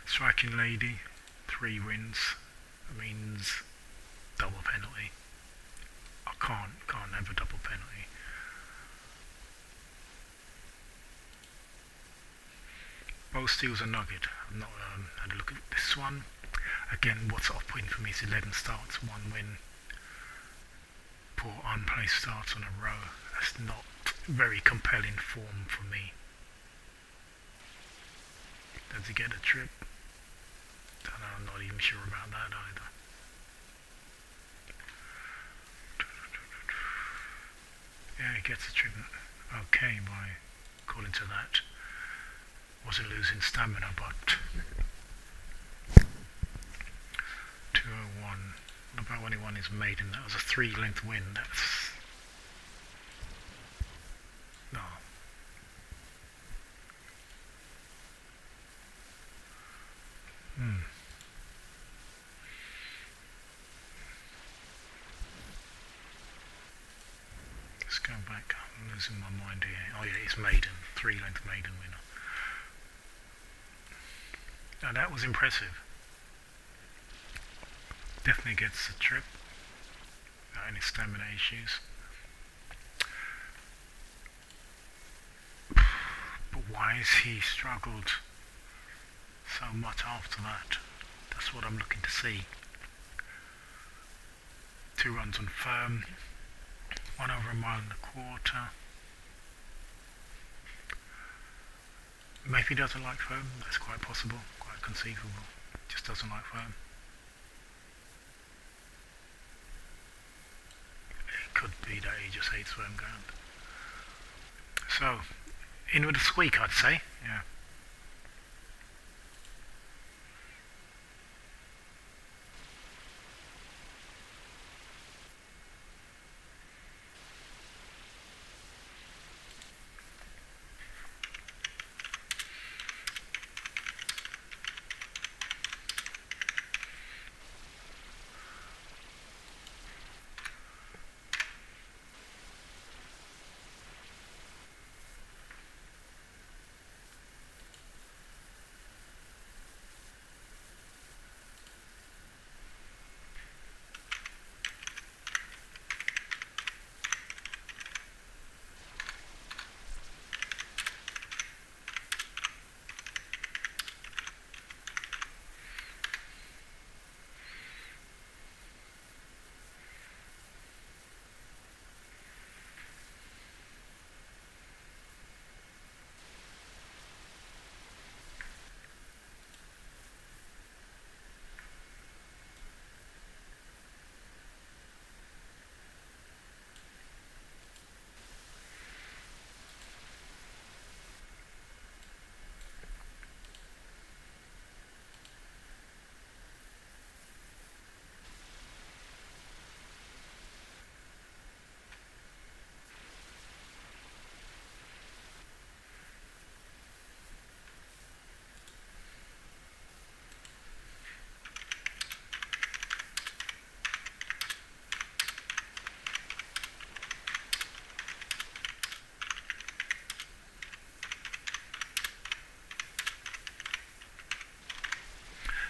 Striking Lady, 3 wins. That means double penalty. I can't have a double penalty. Both Steals a Nugget. I've not had a look at this one. Again, what's off-putting for me is 11 starts, 1 win. Poor unplaced starts on a row. That's not very compelling form for me. Does he get a trip? Don't know, I'm not even sure about that either. Yeah, he gets a trip. Okay, by according to that. Wasn't losing stamina, but 2:01. About when he won his maiden, that was a 3-length win. That's no. Let's go back. I'm losing my mind here. Oh yeah, it's maiden, 3-length maiden winner. Now that was impressive. Definitely gets a trip without any stamina issues. But why has he struggled so much after that? That's what I'm looking to see. 2 runs on firm, 1 over 1.25 miles. Maybe he doesn't like firm, that's quite possible, quite conceivable. Just doesn't like firm. Could be that he just hates firm ground. So, in with a squeak, I'd say. Yeah.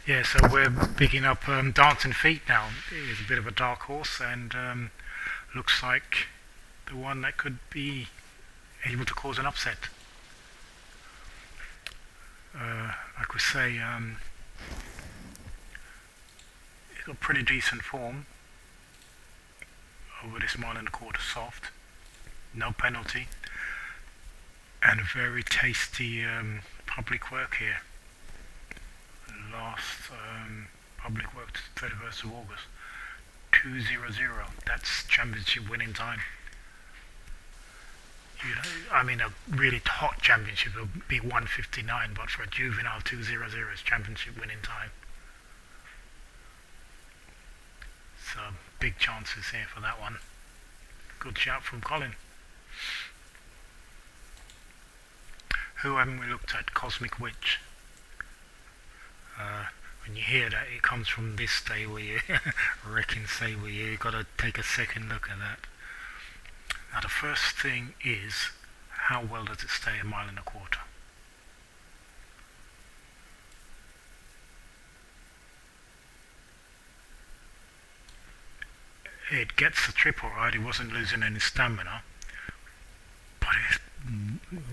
Yeah, so we're picking up Dancing Feet now. It's a bit of a dark horse, and looks like the one that could be able to cause an upset. I could say he's got pretty decent form over this mile and a quarter soft, no penalty, and a very tasty public work here. Last public work, 31st of August, 2:00. That's championship winning time. You know, I mean, a really hot championship would be 1:59, but for a juvenile, 2:00 is championship winning time. So big chances here for that one. Good shout from Colin. Who haven't we looked at? Cosmic Witch. When you hear that, it comes from this stable here, Wrecking Stable here. You've got to take a second look at that. Now the first thing is, how well does it stay a mile and a quarter? It gets the trip alright, it wasn't losing any stamina, but it's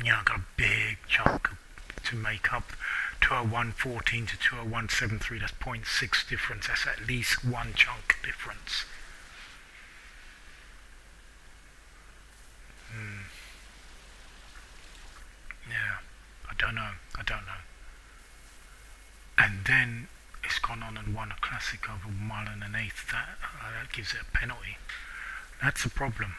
got a big chunk to make up. 201.14 to 201.73, that's 0.6 difference, that's at least one chunk difference. Yeah, I don't know. And then it's gone on and won a classic over a mile and an eighth. That gives it a penalty. That's a problem.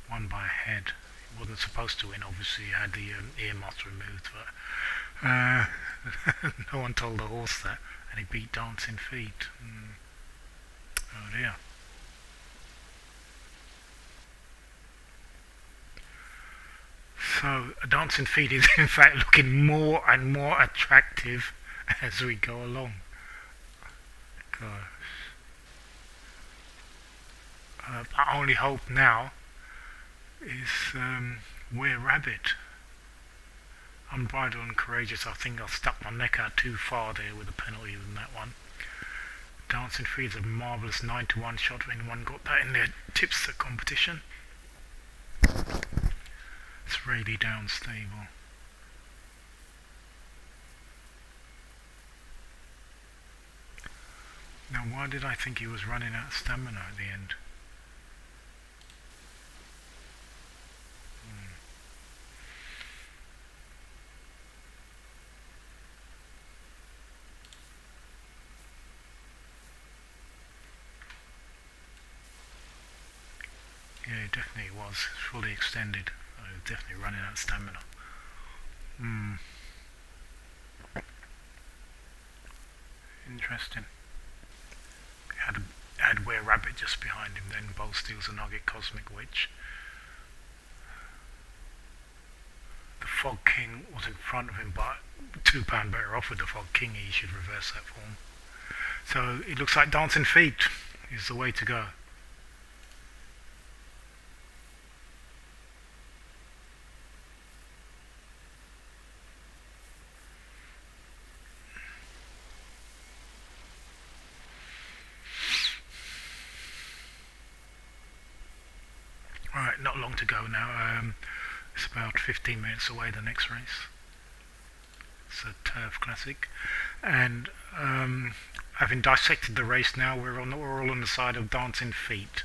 Won by a head. He wasn't supposed to win, obviously. He had the earmuffs removed, but no one told the horse that. And he beat Dancing Feet. Oh dear. So Dancing Feet is in fact looking more and more attractive as we go along. Gosh. Our only hope now is We're Rabbit. Unbridled and Courageous. I think I stuck my neck out too far there with the penalty in that one. Dancing Feet is a marvellous 9-1 shot. If anyone got that in their tipster competition. It's really down stable. Now why did I think he was running out of stamina at the end? Yeah, it definitely was. Fully extended. I was definitely running out of stamina. Interesting. Had Were Rabbit just behind him, then Bold Steals a Nugget, Cosmic Witch. The Fog King was in front of him, but £2 better off with the Fog King. He should reverse that form. So it looks like Dancing Feet is the way to go. Right, not long to go now. It's about 15 minutes away, the next race. It's a turf classic. And having dissected the race now, we're all on the side of Dancing Feet.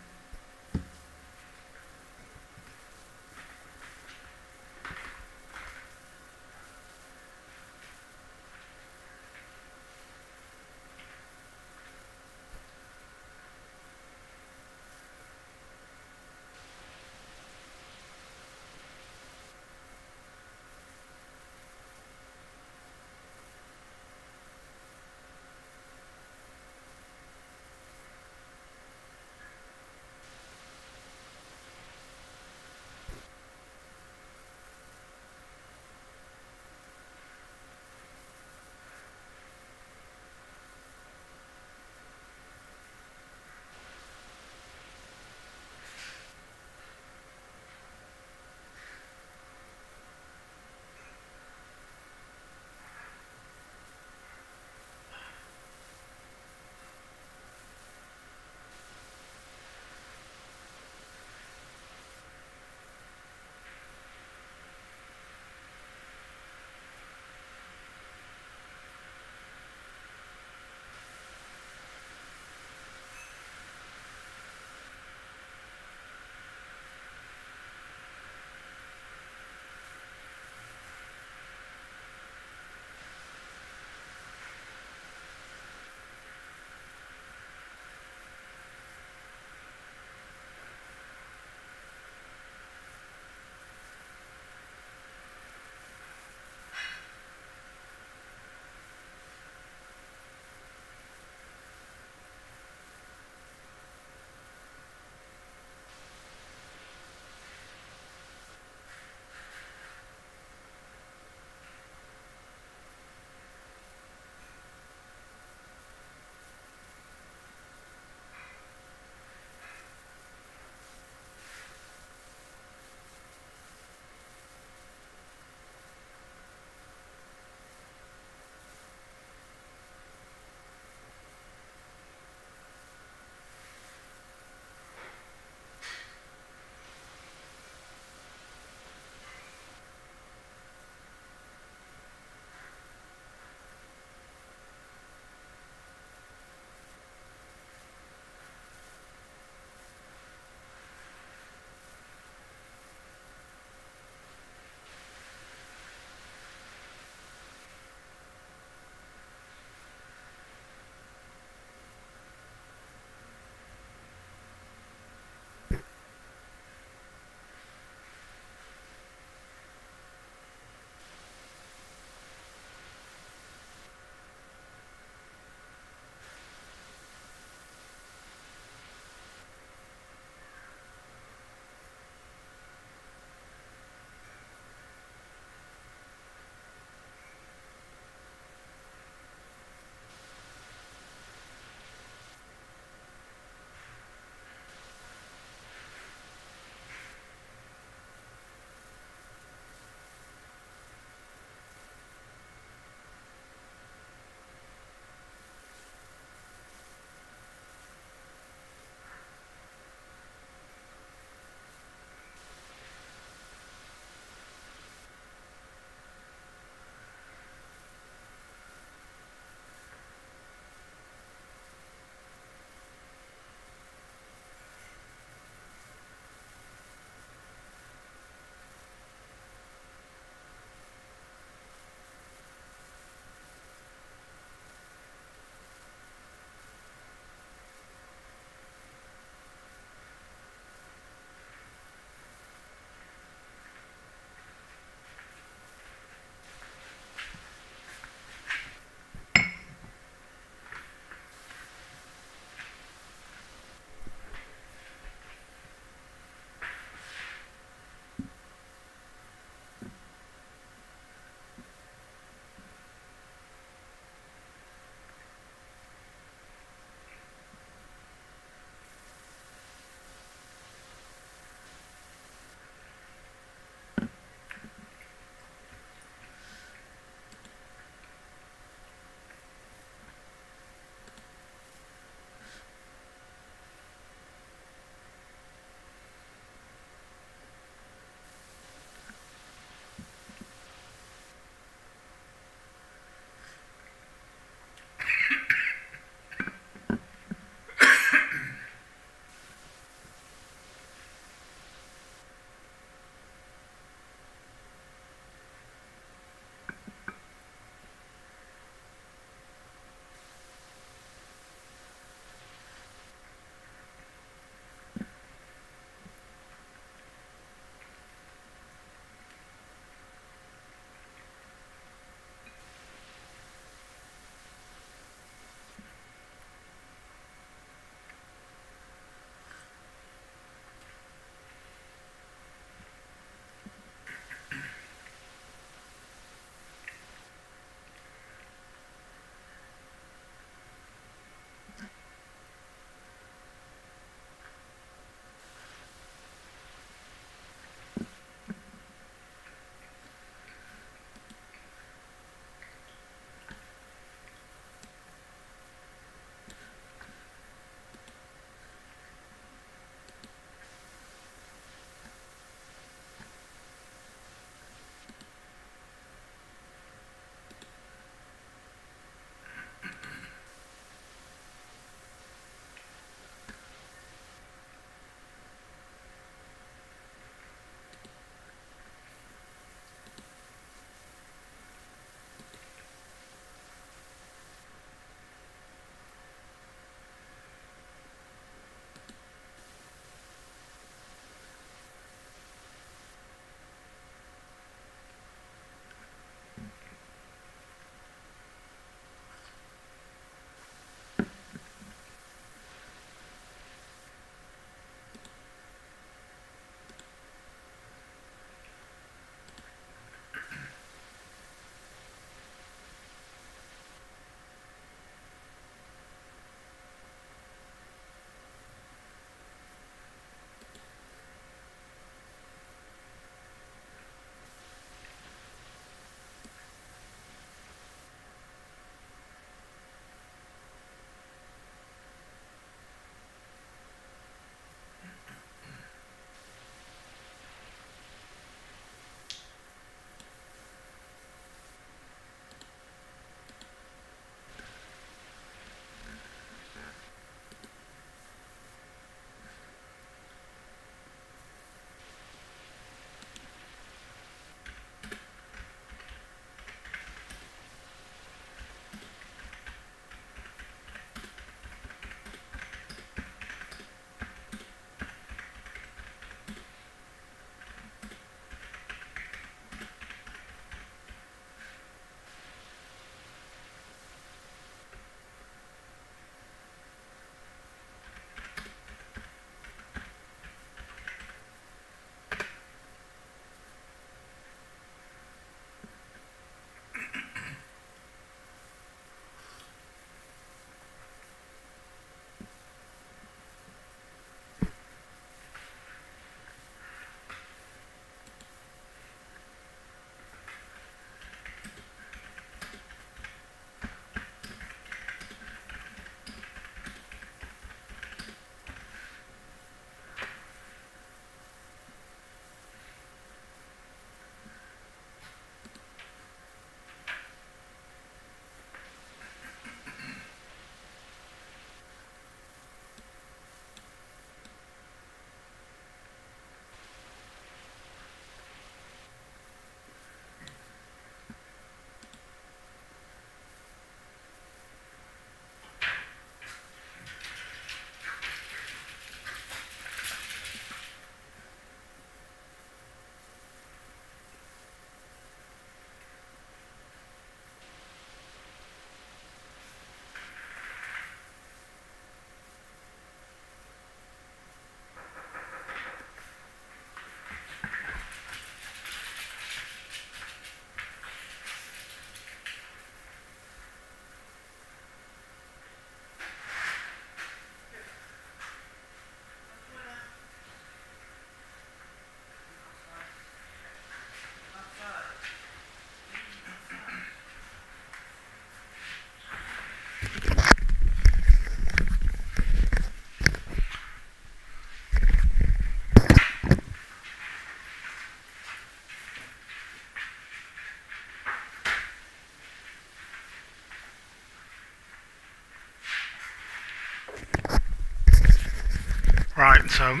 Right, so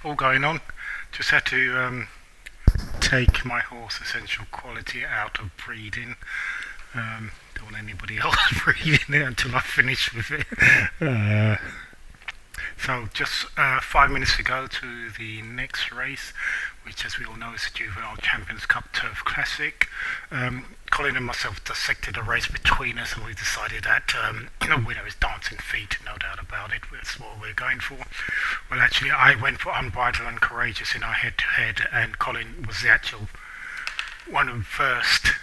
all going on. Just had to take my horse Essential Quality out of breeding. Don't want anybody else breeding it until I finish with it. So just 5 minutes to go to the next race, which as we all know is the Juvenile Champions Cup Turf Classic. Colin and myself dissected a race between us and we decided that the winner is Dancing Feet, no doubt about it. That's what we're going for. Well, actually I went for Unbridled and Courageous in our head-to-head, and Colin was the actual one who first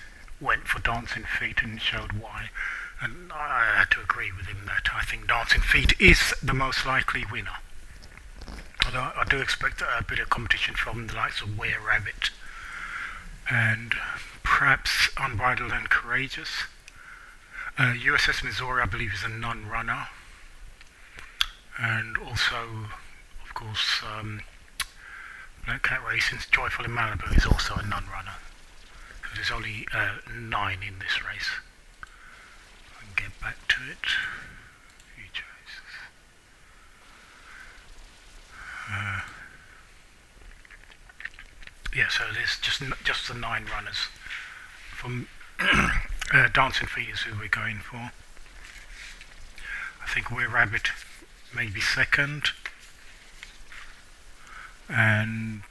went for Dancing Feet and showed why. And I had to agree with him that I think Dancing Feet is the most likely winner. Although I do expect a bit of competition from the likes of Were Rabbit and perhaps Unbridled and Courageous. USS Missouri, I believe, is a non-runner. And also, of course, Black Cat Racing's Joyful in Malibu is also a non-runner. So there's only 9 in this race. Get back to it. Few choices. Yeah, so there's just the 9 runners. From Dancing Feet is who we're going for. I think Were Rabbit maybe second, and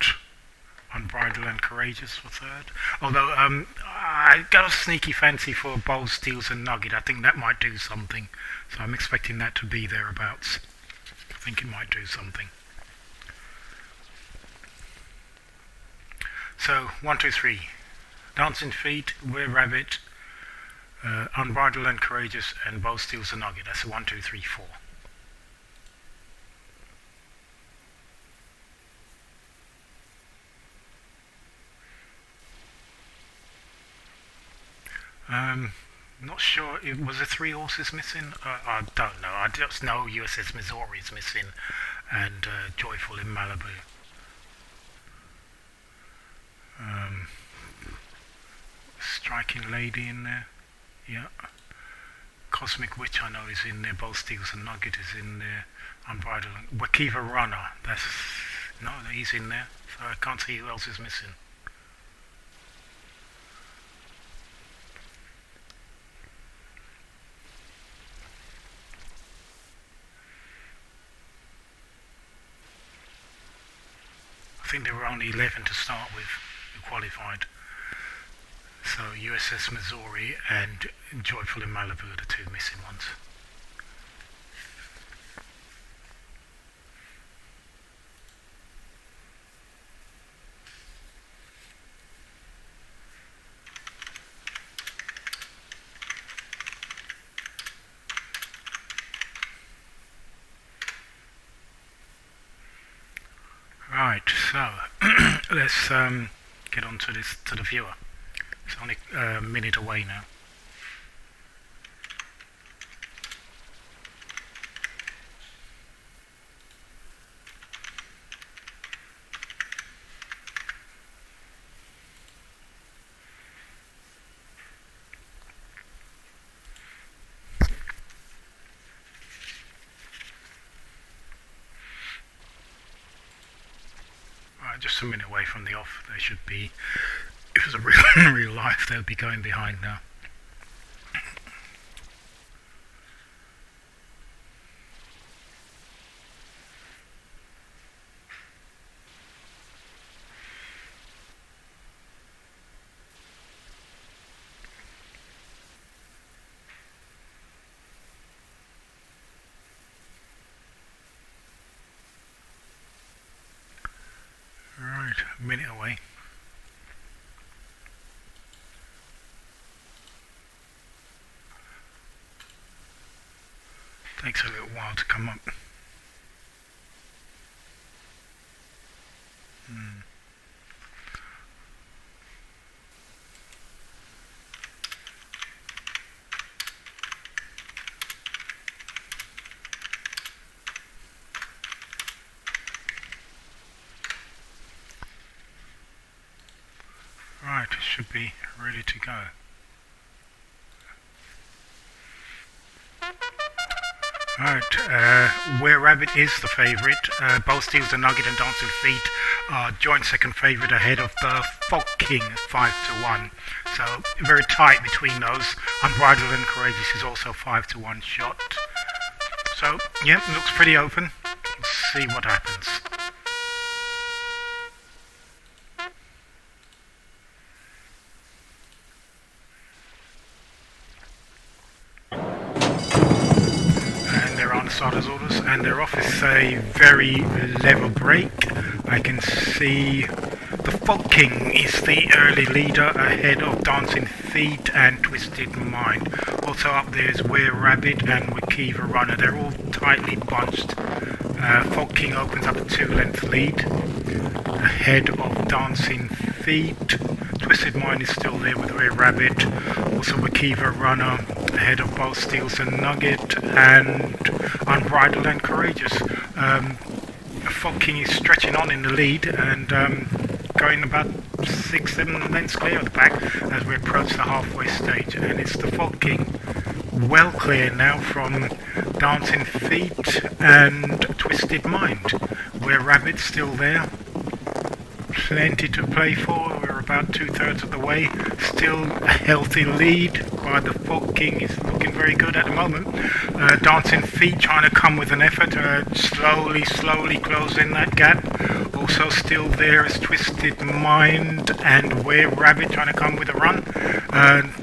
Unbridled and Courageous for third. Although I got a sneaky fancy for Bold Steels and Nugget. I think that might do something. So I'm expecting that to be thereabouts. I think it might do something. So 1, 2, 3. Dancing Feet, Were Rabbit, Unbridled and Courageous, and Bold Steels and Nugget. That's a 1, 2, 3, 4. Not sure. Was there 3 horses missing? I don't know. I just know USS Missouri is missing, and Joyful in Malibu. Striking Lady in there. Yeah. Cosmic Witch I know is in there. Bold Steels and Nugget is in there. Unbridled. Wakiva Runner. No, he's in there. So I can't see who else is missing. I think there were only 11 to start with who qualified. So USS Missouri and Joyful in Malibu are the 2 missing ones. Right, so let's get on to the viewer. It's only a minute away now. Just a minute away from the off. They should be, if it was a real life, they'll be going behind now. Right, a minute away. Takes a little while to come up. Right, should be ready to go. Alright, Where Rabbit is the favourite. Both Steals the Nugget and Dancing Feet are joint second favourite ahead of the Fog King 5-1. So very tight between those. Unbridled and Courageous is also 5-1 shot. So yeah, looks pretty open. Let's see what happens. Starters orders, and their off is a very level break. I can see the Fog King is the early leader ahead of Dancing Feet and Twisted Mind. Also up there is Were Rabbit and Wikiva Runner. They're all tightly bunched. Fog King opens up a 2-length lead ahead of Dancing Feet. Twisted Mind is still there with Were Rabbit. Also Wikiva Runner ahead of both Steals and Nugget and Unbridled and Courageous. Fog King is stretching on in the lead and going about 6-7 lengths clear of the pack as we approach the halfway stage, and it's the Fog King well clear now from Dancing Feet and Twisted Mind. Where Rabbit's still there. Plenty to play for. We're about 2/3 of the way. Still a healthy lead by the Fog King. Is looking very good at the moment. Dancing Feet trying to come with an effort. Slowly closing that gap. Also still there is Twisted Mind and Were Rabbit trying to come with a run.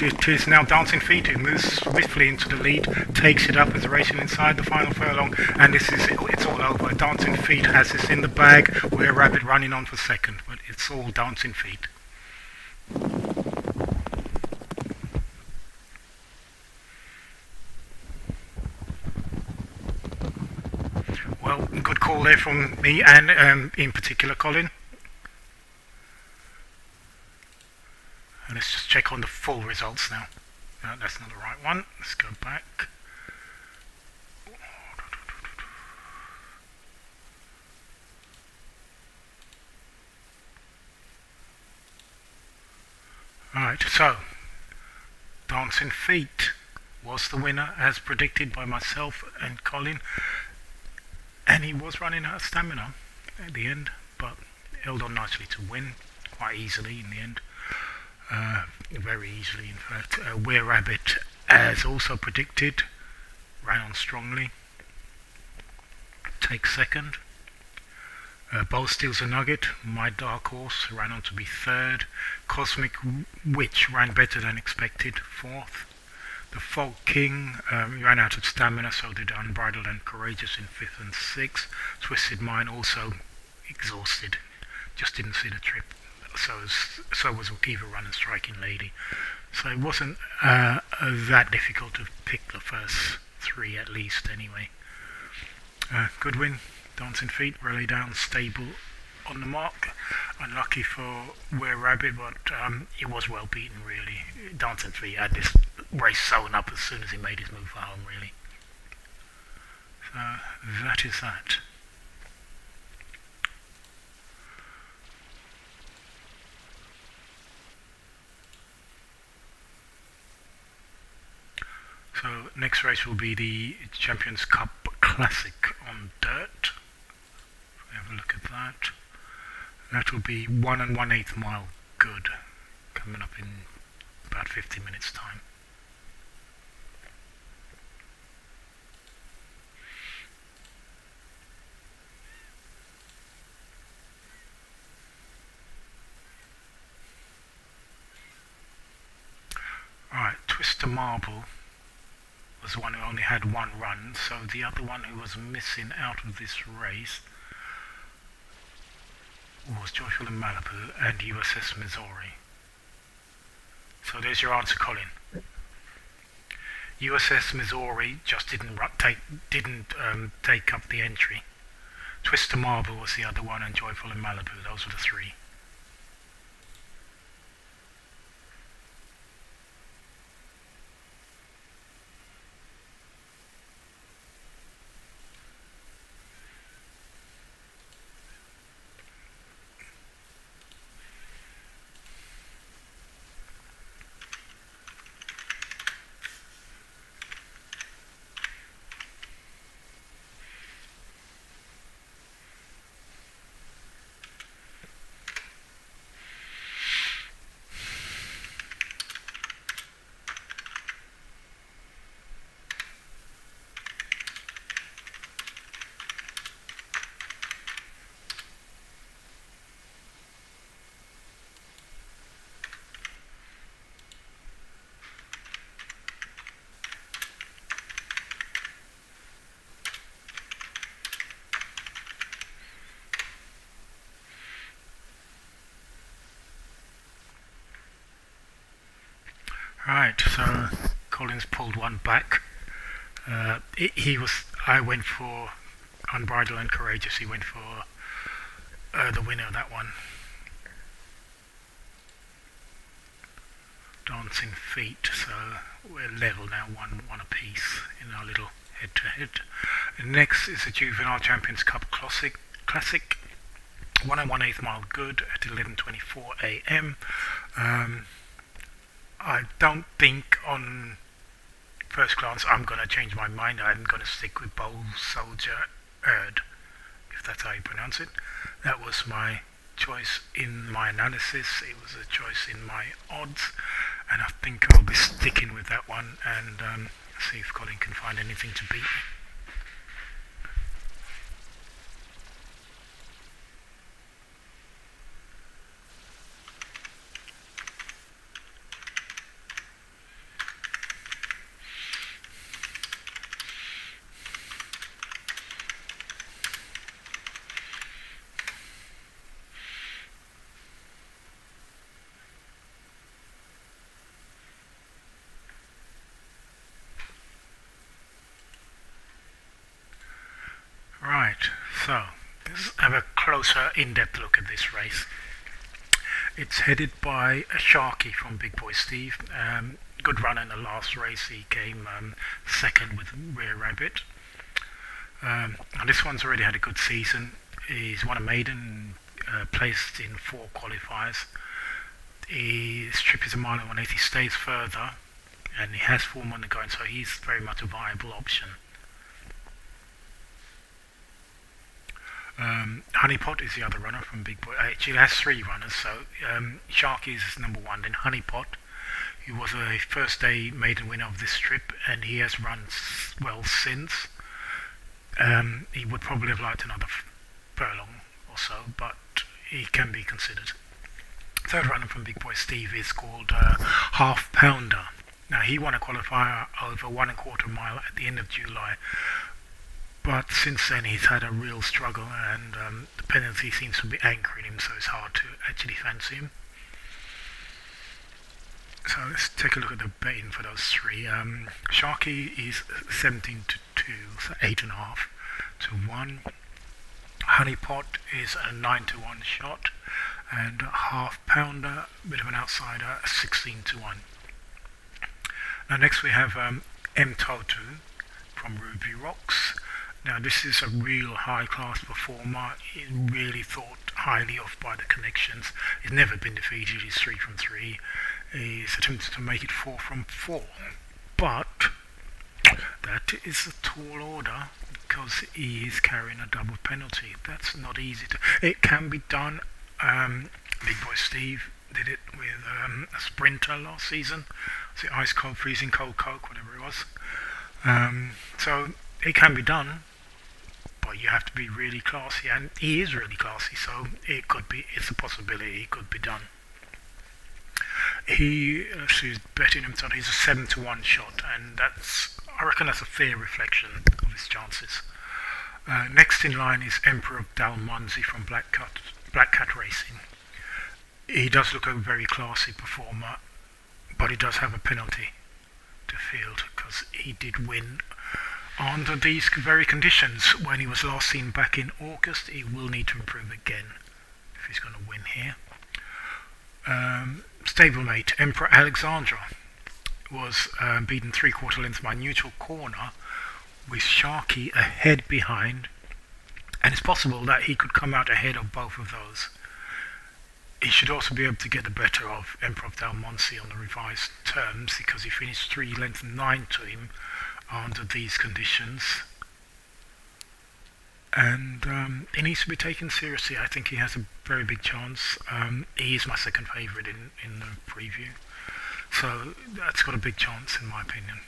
It is now Dancing Feet who moves swiftly into the lead, takes it up as racing inside the final furlong, and it's all over. Dancing Feet has this in the bag. Were Rabbit running on for second, but it's all Dancing Feet. Well, good call there from me and in particular Colin. And let's just check on the full results now. No, that's not the right one. Let's go back. Alright, so Dancing Feet was the winner as predicted by myself and Colin, and he was running out of stamina at the end, but held on nicely to win quite easily in the end. Very easily in fact. Were Rabbit, as also predicted, ran on strongly, takes second. Both Steals a Nugget, my dark horse, ran on to be third. Cosmic Witch ran better than expected, fourth. The Fog King ran out of stamina, so did Unbridled and Courageous in fifth and sixth. Twisted Mind also exhausted, just didn't see the trip. So was Wikiva Runner, Striking Lady. So it wasn't that difficult to pick the first three at least anyway. Good win. Dancing Feet, really down, stable on the mark. Unlucky for Were Rabbit, but it was well beaten really. Dancing Feet had this race sewn up as soon as he made his move for home really. So that is that. So next race will be the Champions Cup Classic on dirt. Have a look at that. That will be 1 1/8 mile good, coming up in about 50 minutes time. Alright, Twister Marble was the one who only had one run, so the other one who was missing out of this race was Joyful in Malibu and USS Missouri. So there's your answer, Colin. USS Missouri just didn't take up the entry. Twister Marble was the other one, and Joyful in Malibu. Those were the three. Right, so Collins pulled one back. I went for Unbridled and Courageous. He went for the winner of that one. Dancing Feet. So we're level now, one apiece in our little head-to-head. Next is the Juvenile Champions Cup Classic. 1 1/8 mile good at 11:24 a.m. I don't think on first glance I'm going to change my mind. I'm going to stick with Bold Soldier Erd, if that's how you pronounce it. That was my choice in my analysis. It was a choice in my odds, and I think I'll be sticking with that one and see if Colin can find anything to beat me. Right, so let's have a closer, in-depth look at this race. It's headed by a Sharky from Big Boy Steve. Good run in the last race. He came second with Rear Rabbit. And this one's already had a good season. He's won a maiden, placed in 4 qualifiers. His trip is a mile and 180. He stays further, and he has form on the going, so he's very much a viable option. Honeypot is the other runner from Big Boy. Actually, has 3 runners, so Sharky is number 1. Then Honeypot, who was a first day maiden winner of this trip, and he has run well since. He would probably have liked another furlong or so, but he can be considered. Third runner from Big Boy Steve is called Half Pounder. Now, he won a qualifier over 1 1/4 mile at the end of July, but since then he's had a real struggle, and the penalty seems to be anchoring him, so it's hard to actually fancy him. So let's take a look at the betting for those 3. Sharky is 17-2, so 8.5 to 1. Honeypot is a 9-1 shot, and Half Pounder, a bit of an outsider, 16 to 1. Now next we have M Totu from Ruby Rocks. Now this is a real high class performer. He's really thought highly of by the connections. He's never been defeated. He's 3 from 3. He's attempted to make it 4 from 4, but that is a tall order because he is carrying a double penalty. That's not easy to. It can be done. Big Boy Steve did it with a sprinter last season. Was it ice cold, freezing cold Coke, whatever it was. So it can be done, but you have to be really classy, and he is really classy. So it could be. It's a possibility. It could be done. She's betting himself. He's a 7-1 shot, and I reckon that's a fair reflection of his chances. Next in line is Emperor of Dalmanzi from Black Cat Racing. He does look a very classy performer, but he does have a penalty to field because he did win under these very conditions when he was last seen back in August. He will need to improve again if he's going to win here. Stablemate Emperor Alexandra was beaten 3/4 lengths by Neutral Corner, with Sharky ahead behind, and it's possible that he could come out ahead of both of those. He should also be able to get the better of Emperor of Dalmanzi on the revised terms because he finished 3 lengths 9 to him under these conditions. And he needs to be taken seriously. I think he has a very big chance. He is my second favourite in the preview, so that's got a big chance in my opinion.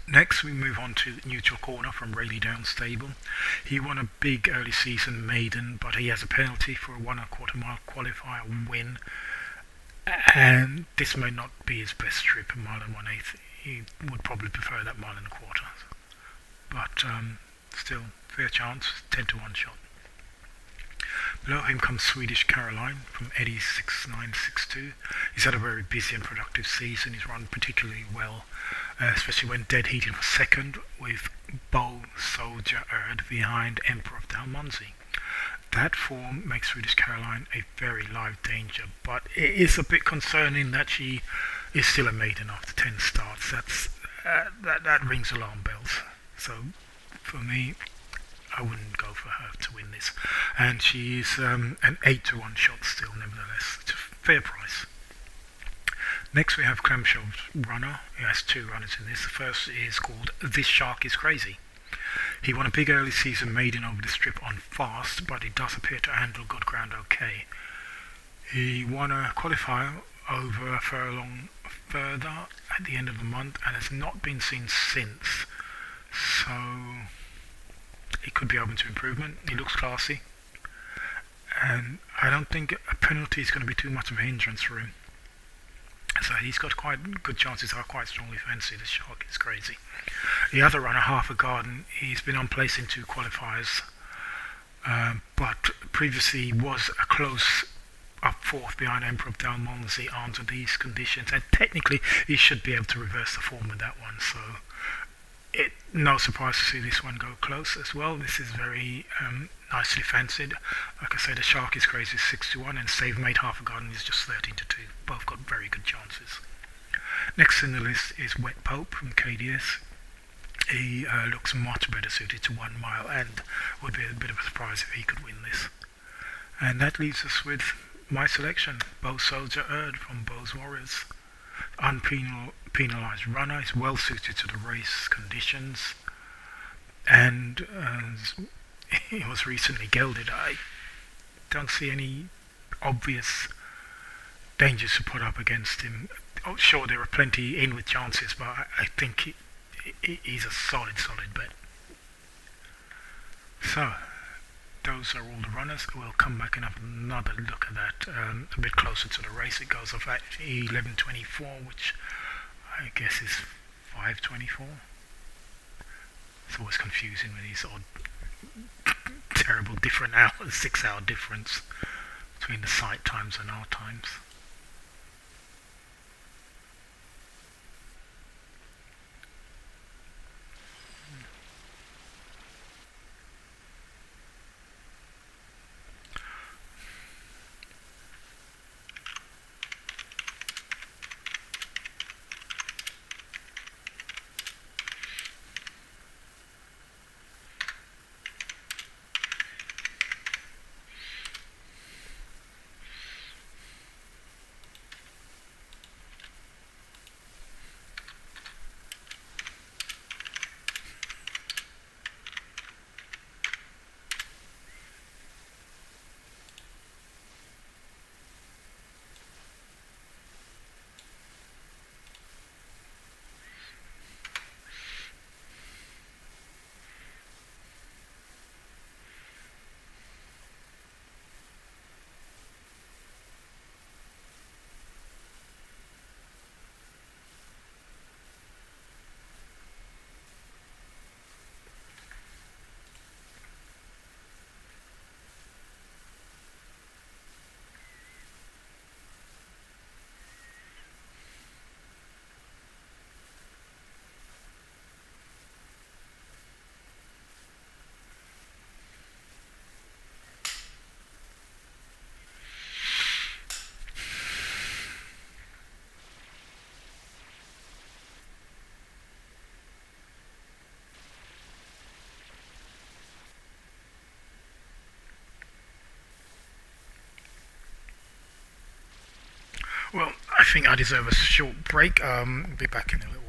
Next we move on to Neutral Corner from Rayleigh Down Stable. He won a big early season maiden, but he has a penalty for a 1 1/4 mile qualifier win, and this may not be his best trip, a mile and 1/8. He would probably prefer that 1 1/4, but still fair chance, 10-1 shot. Below him comes Swedish Caroline from Eddie 6962. He's had a very busy and productive season. He's run particularly well, especially when dead heating for second with Bo Soldier Erd behind Emperor of Dalmonzi. That form makes Swedish Caroline a very live danger, but it is a bit concerning that she is still a maiden after 10 starts. That rings alarm bells. So for me, I wouldn't go for her to win this. And she's an 8-1 shot still, nevertheless. It's a fair price. Next we have Clamshell Runner. He has two runners in this. The first is called This Shark is Crazy. He won a big early season maiden over the strip on fast, but he does appear to handle good ground okay. He won a qualifier over a furlong further at the end of the month and has not been seen since. So he could be open to improvement. He looks classy, and I don't think a penalty is going to be too much of a hindrance for him. So he's got quite good chances. Are quite strongly fancy. The Shark is Crazy. The other runner, Half a Garden, he's been on place in 2 qualifiers, but previously was a close up fourth behind Emperor of Dalmonzi under these conditions, and technically he should be able to reverse the form with that one. So no surprise to see this one go close as well. This is very nicely fancied. Like I say, the Shark is Crazy 6-1, and Save Mate Half a Garden is just 13-2. Both got very good chances. Next in the list is Wet Pope from KDS. He looks much better suited to 1 mile and would be a bit of a surprise if he could win this. And that leaves us with my selection, Bo Soldier Erd from Bo's Warriors. Unpenalised runner, is well suited to the race conditions, and he was recently gelded. I don't see any obvious dangers to put up against him. Oh, sure, there are plenty in with chances, but I think he's a solid bet. So, those are all the runners. We'll come back and have another look at that a bit closer to the race. It goes off at 11:24, which I guess is 5:24. It's always confusing with these odd, terrible different hours, 6-hour difference between the site times and our times. Well, I think I deserve a short break. Be back in a little while.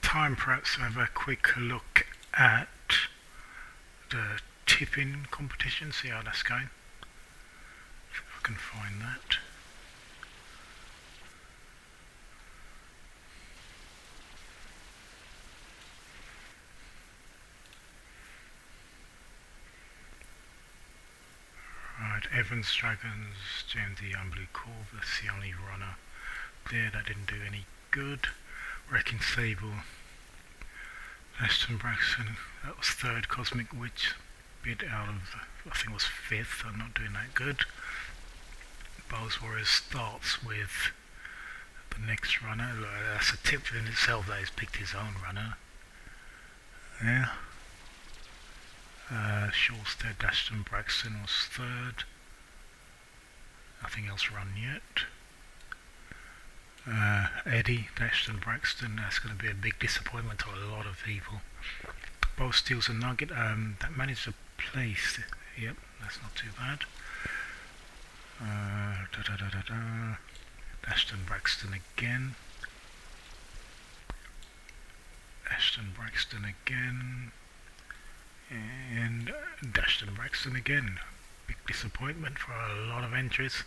Time perhaps to have a quick look at the tipping competition, see how that's going. If I can find that. Right, Evans Dragons, GMD Unblue Corp, that's the only runner there that didn't do any good. Wrecking Sable, Ashton Braxton, that was third. Cosmic Witch, bid out of, I think it was fifth, I'm not doing that good. Bowls Warriors starts with the next runner. That's a tip in itself that he's picked his own runner. Yeah. Shawstead, Ashton Braxton was third. Nothing else run yet. Eddie, Ashton Braxton, that's going to be a big disappointment to a lot of people. Both steals a nugget, that managed to place. Yep, that's not too bad. Ashton Braxton again. Ashton Braxton again. And Ashton Braxton again. Big disappointment for a lot of entries.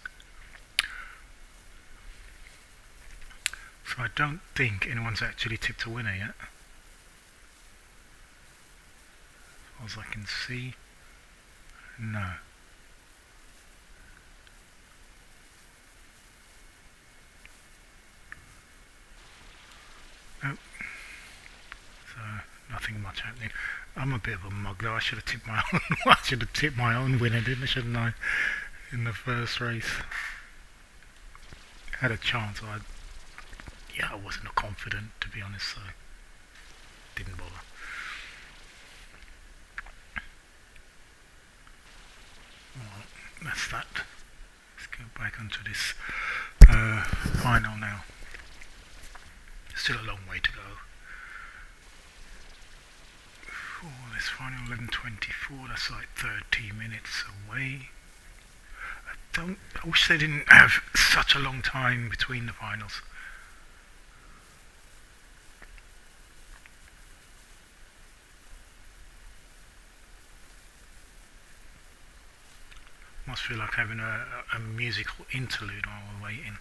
So I don't think anyone's actually tipped a winner yet. As far as I can see, no. Nope. So nothing much happening. I'm a bit of a mug though. I should have tipped my own. I should have tipped my own winner, shouldn't I? In the first race, had a chance. I wasn't confident, to be honest, so didn't bother. Alright, that's that. Let's go back onto this final now. Still a long way to go. For this final 11:24, that's like 30 minutes away. I wish they didn't have such a long time between the finals. Must feel like having a musical interlude while we're waiting.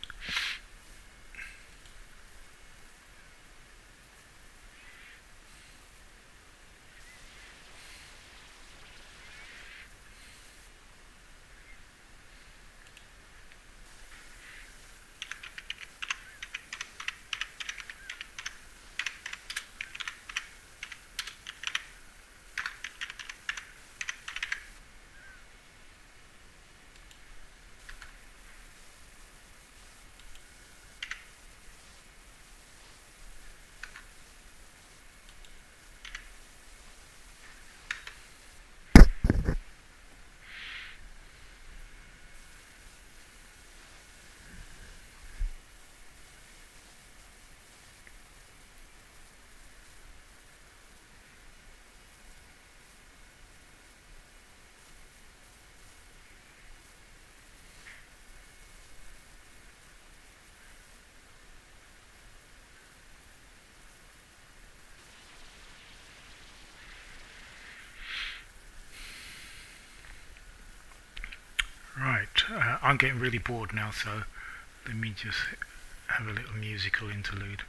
Right, I'm getting really bored now, so let me just have a little musical interlude.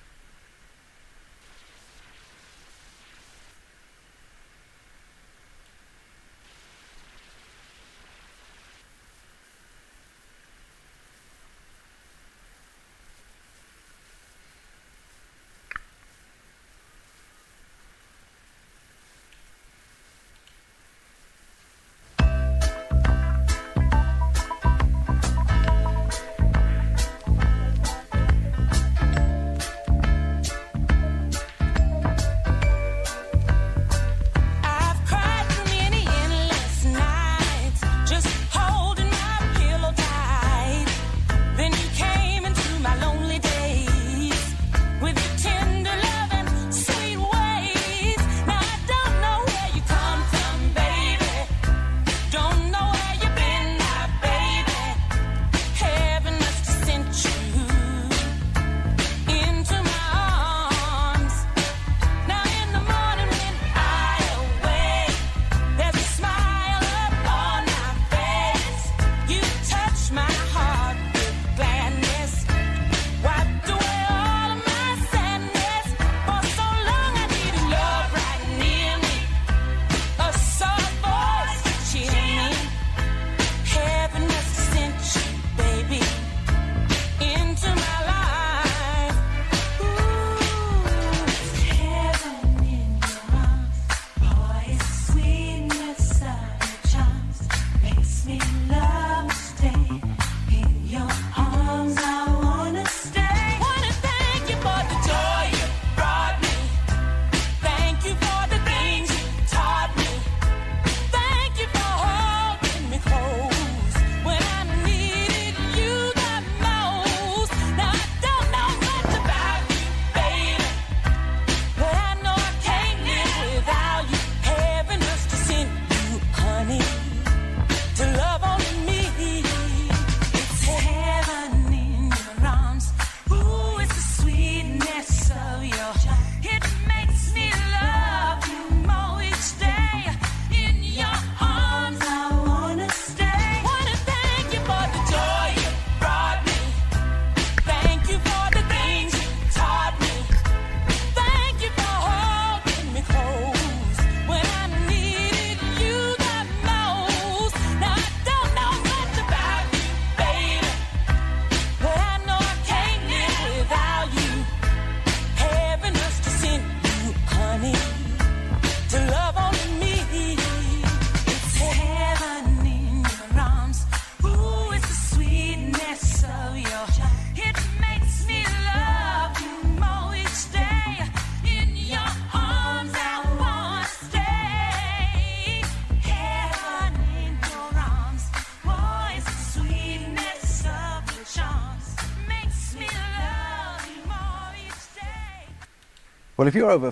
Well, if you're over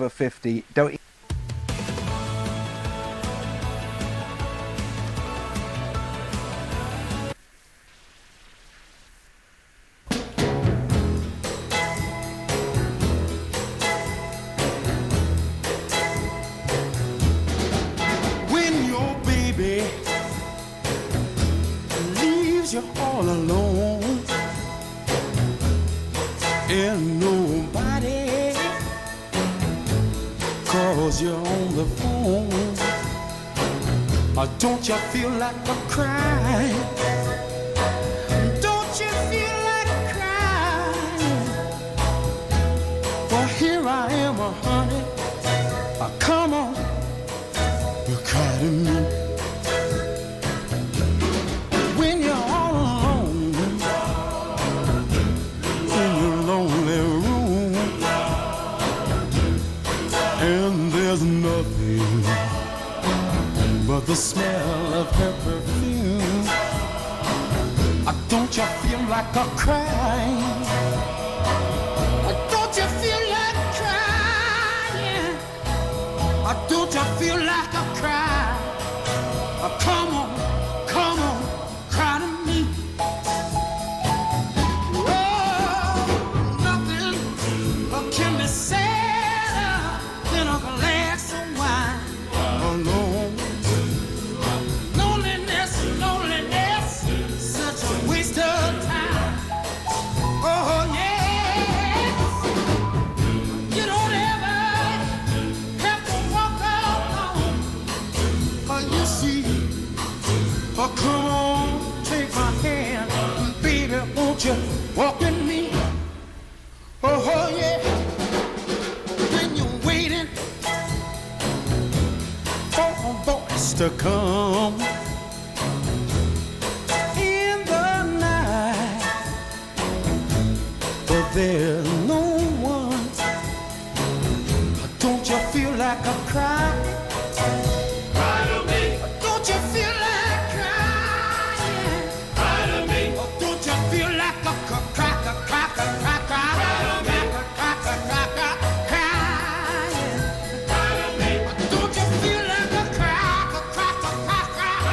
50, don't. When your baby leaves you all alone and nobody calls you on the phone, don't you feel like a crying? Don't you feel like crying? Well, here I am, honey. Come on, you cry to me. When you're all alone in your lonely room and there's nothing but the smell of her perfume, don't you feel like a crying? Don't you feel like crying? Don't you feel like a cry? Come on, cry to me. Oh, nothing can be sadder than a glass of wine alone. Loneliness, such a waste of time. Oh yeah, you don't ever have to walk alone. You see, come on, take my hand, baby, won't you walk with me? Oh yeah, when you're waiting for a voice to come in the night, but there's no one. Don't you feel like a cry? Don't you feel like crying? Don't you feel like a cracker, crying? Don't you feel like a cracker?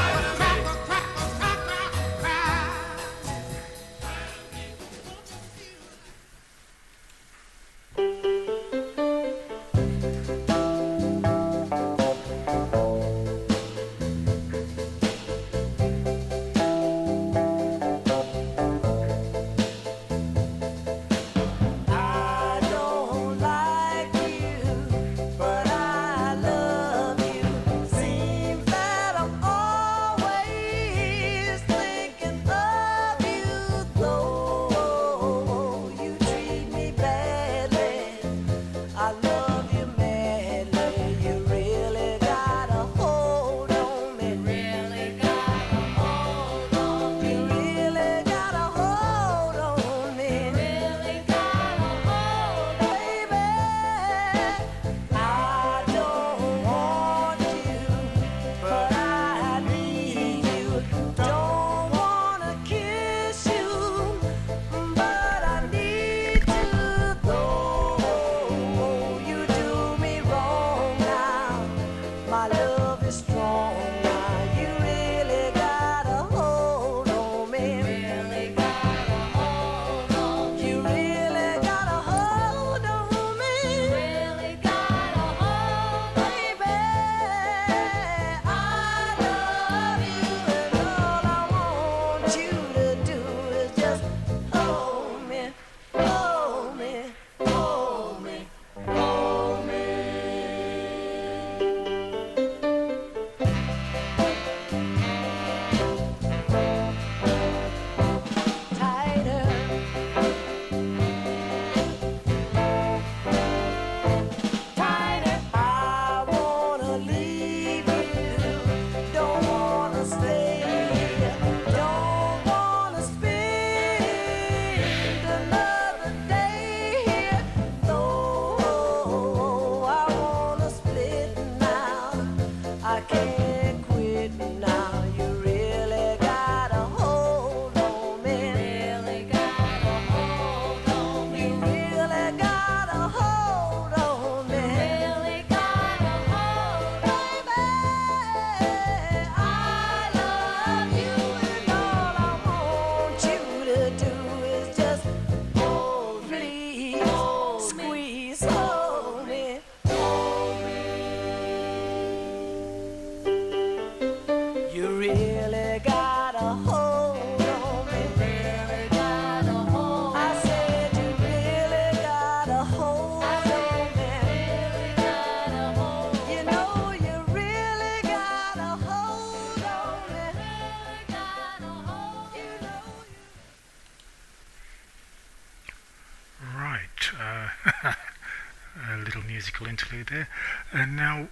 A little musical interlude there. And now,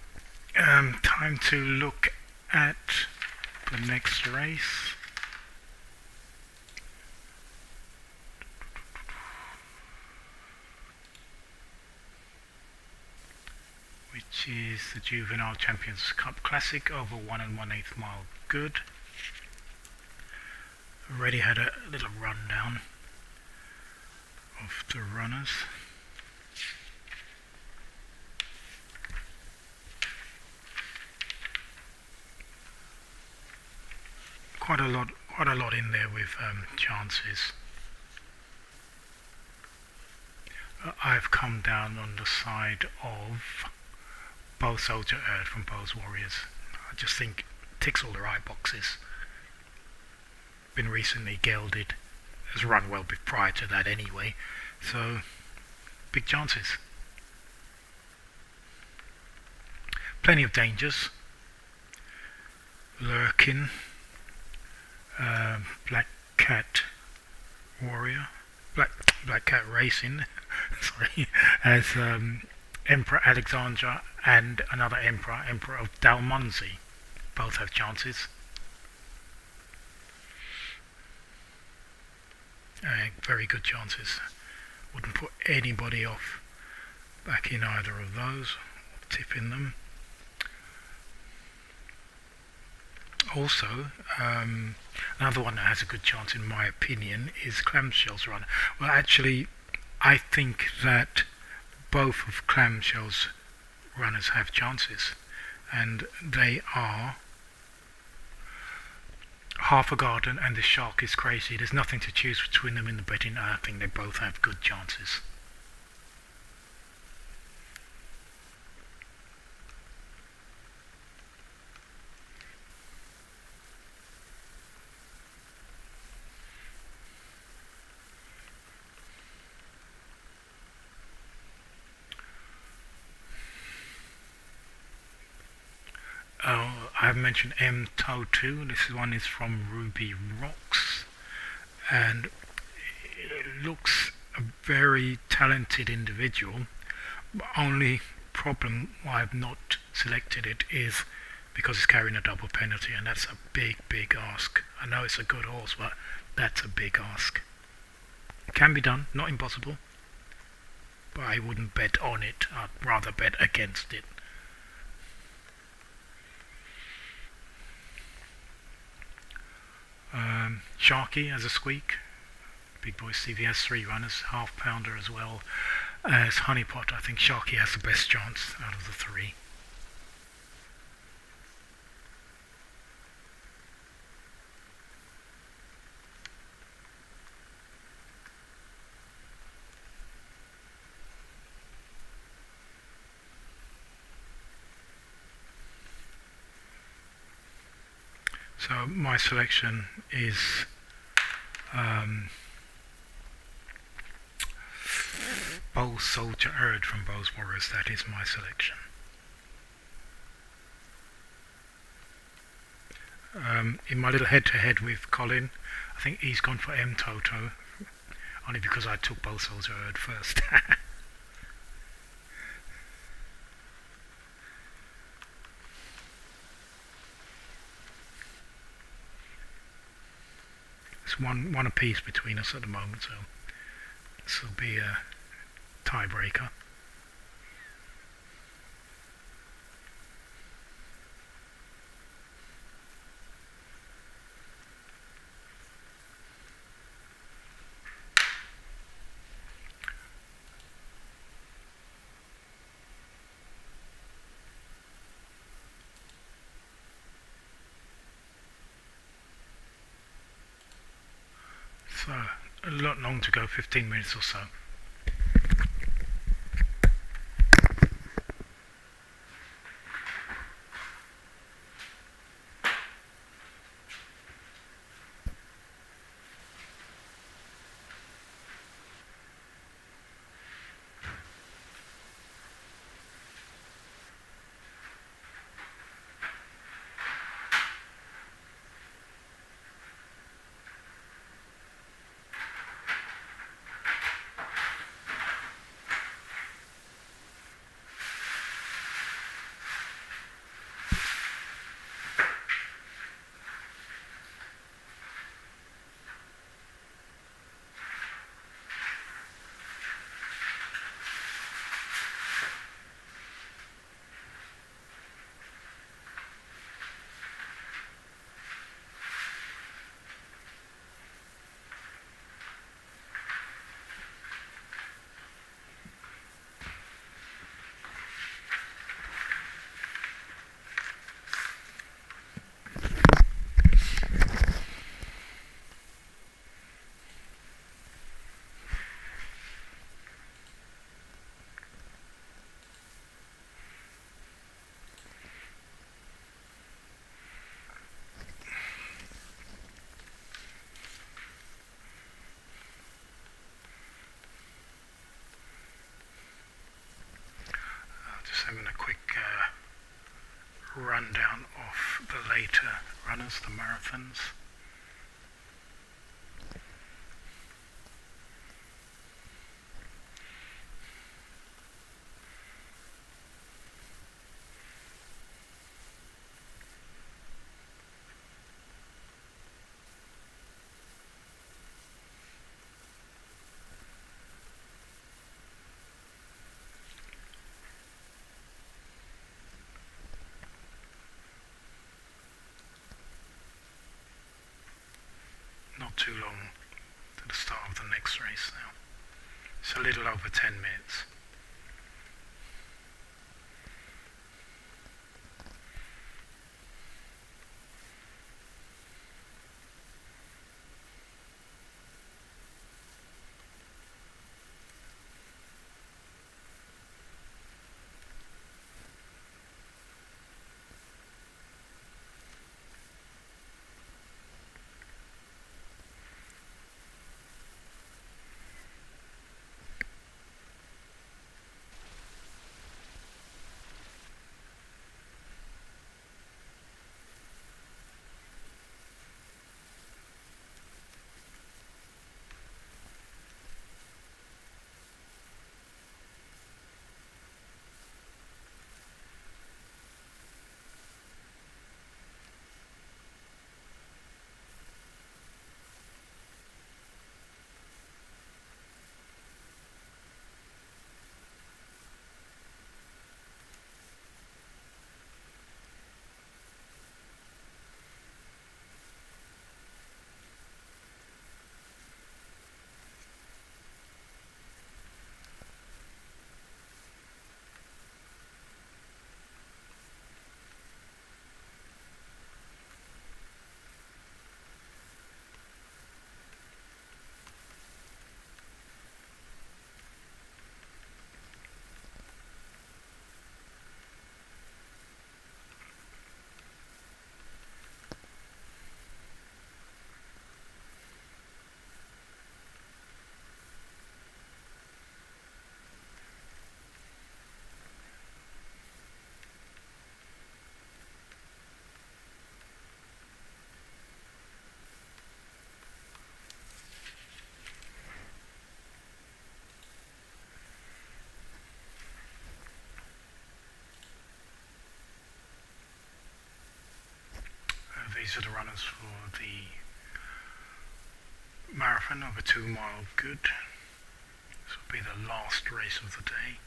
time to look at the next race. Which is the Juvenile Champions Cup Classic over 1 1/8 mile good. Already had a little rundown of the runners. Quite a lot in there with chances. I've come down on the side of Bow Soldier Earth from Bow's Warriors. I just think ticks all the right boxes. Been recently gelded, has run well prior to that anyway, so big chances. Plenty of dangers lurking. Black Cat Warrior, Black Cat Racing, sorry, as Emperor Alexandra and another Emperor of Dalmunzi. Both have chances. Very good chances. Wouldn't put anybody off back in either of those, tipping them. Also, another one that has a good chance in my opinion is Clamshell's run. Well, actually, I think that both of Clamshell's runners have chances, and they are Half a Garden and The Shark is Crazy. There's nothing to choose between them in the betting. I think they both have good chances. I've mentioned M Toto. This one is from Ruby Rocks, and it looks a very talented individual. Only problem why I've not selected it is because it's carrying a double penalty, and that's a big ask. I know it's a good horse, but that's a big ask. It can be done, not impossible, but I wouldn't bet on it. I'd rather bet against it. Sharky as a squeak. Big Boy Stevie has 3 runners, half pounder as well as Honeypot. I think Sharky has the best chance out of the 3. So my selection is Bow Soldier Erd from Bow's Warriors. That is my selection. In my little head-to-head with Colin, I think he's gone for M Toto, only because I took Bow Soldier Erd first. It's one apiece between us at the moment, so this will be a tiebreaker. So, a lot long to go, 15 minutes or so. rundown of the later runners, the marathons. Not too long to the start of the next race now. It's a little over 10 minutes. These are the runners for the marathon over 2 mile good. This will be the last race of the day.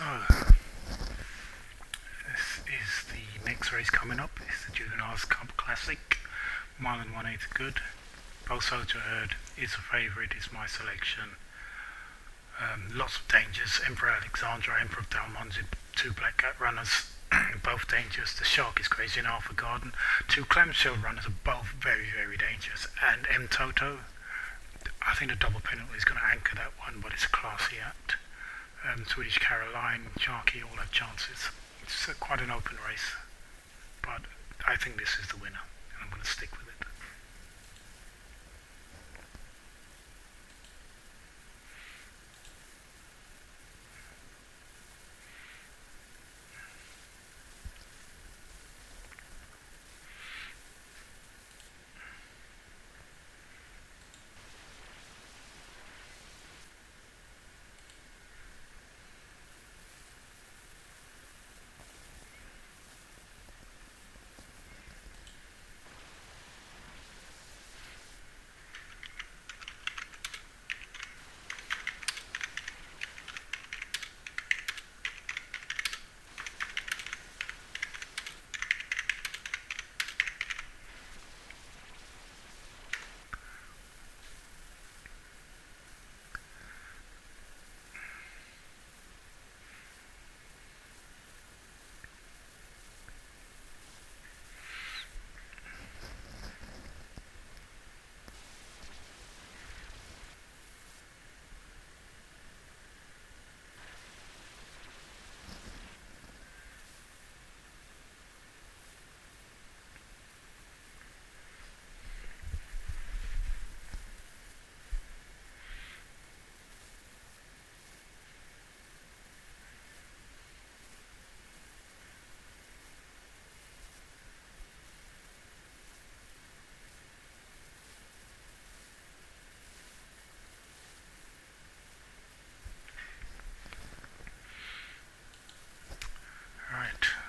So, this is the next race coming up. It's the Juveniles Cup Classic. Mile and 1/8 good. Both Soldier Herd is a favourite, is my selection. Lots of dangers. Emperor Alexandra, Emperor of Dalmonzi, two Black Cat runners, both dangerous. The Shark is crazy in Alpha Garden. Two Clamshell runners are both very, very dangerous. And M Toto, I think the double penalty is going to anchor that one, but it's a classy act. Swedish Caroline, Sharky all have chances. It's quite an open race, but I think this is the winner, and I'm going to stick with it.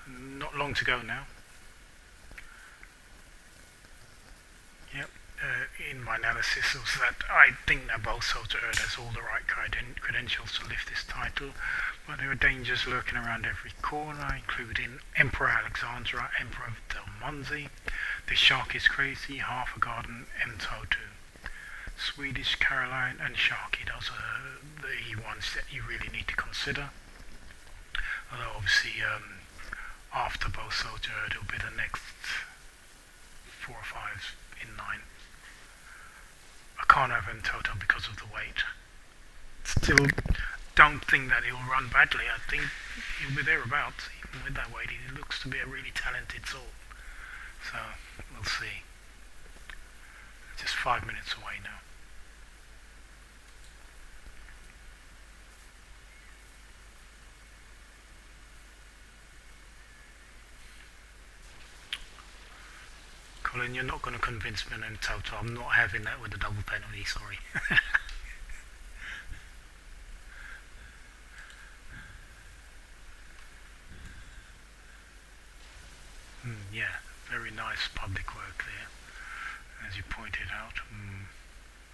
Not long to go now. Yep. In my analysis was that I think that both Soldier Herd has all the right credentials to lift this title, but there are dangers lurking around every corner, including Emperor Alexandra, Emperor of Dalmonzi, The Shark is Crazy, Half a Garden, M Toto. Swedish Caroline and Sharky, those are the ones that you really need to consider. Although obviously after both Soldier Herd it'll be the next 4 or 5 in 9. I can't have him total because of the weight. Still don't think that he'll run badly. I think he'll be thereabouts. Even with that weight, he looks to be a really talented soul. So we'll see. Just 5 minutes away now. Colin, you're not going to convince me on Toto. I'm not having that with a double penalty, sorry. Yeah, very nice public work there, as you pointed out.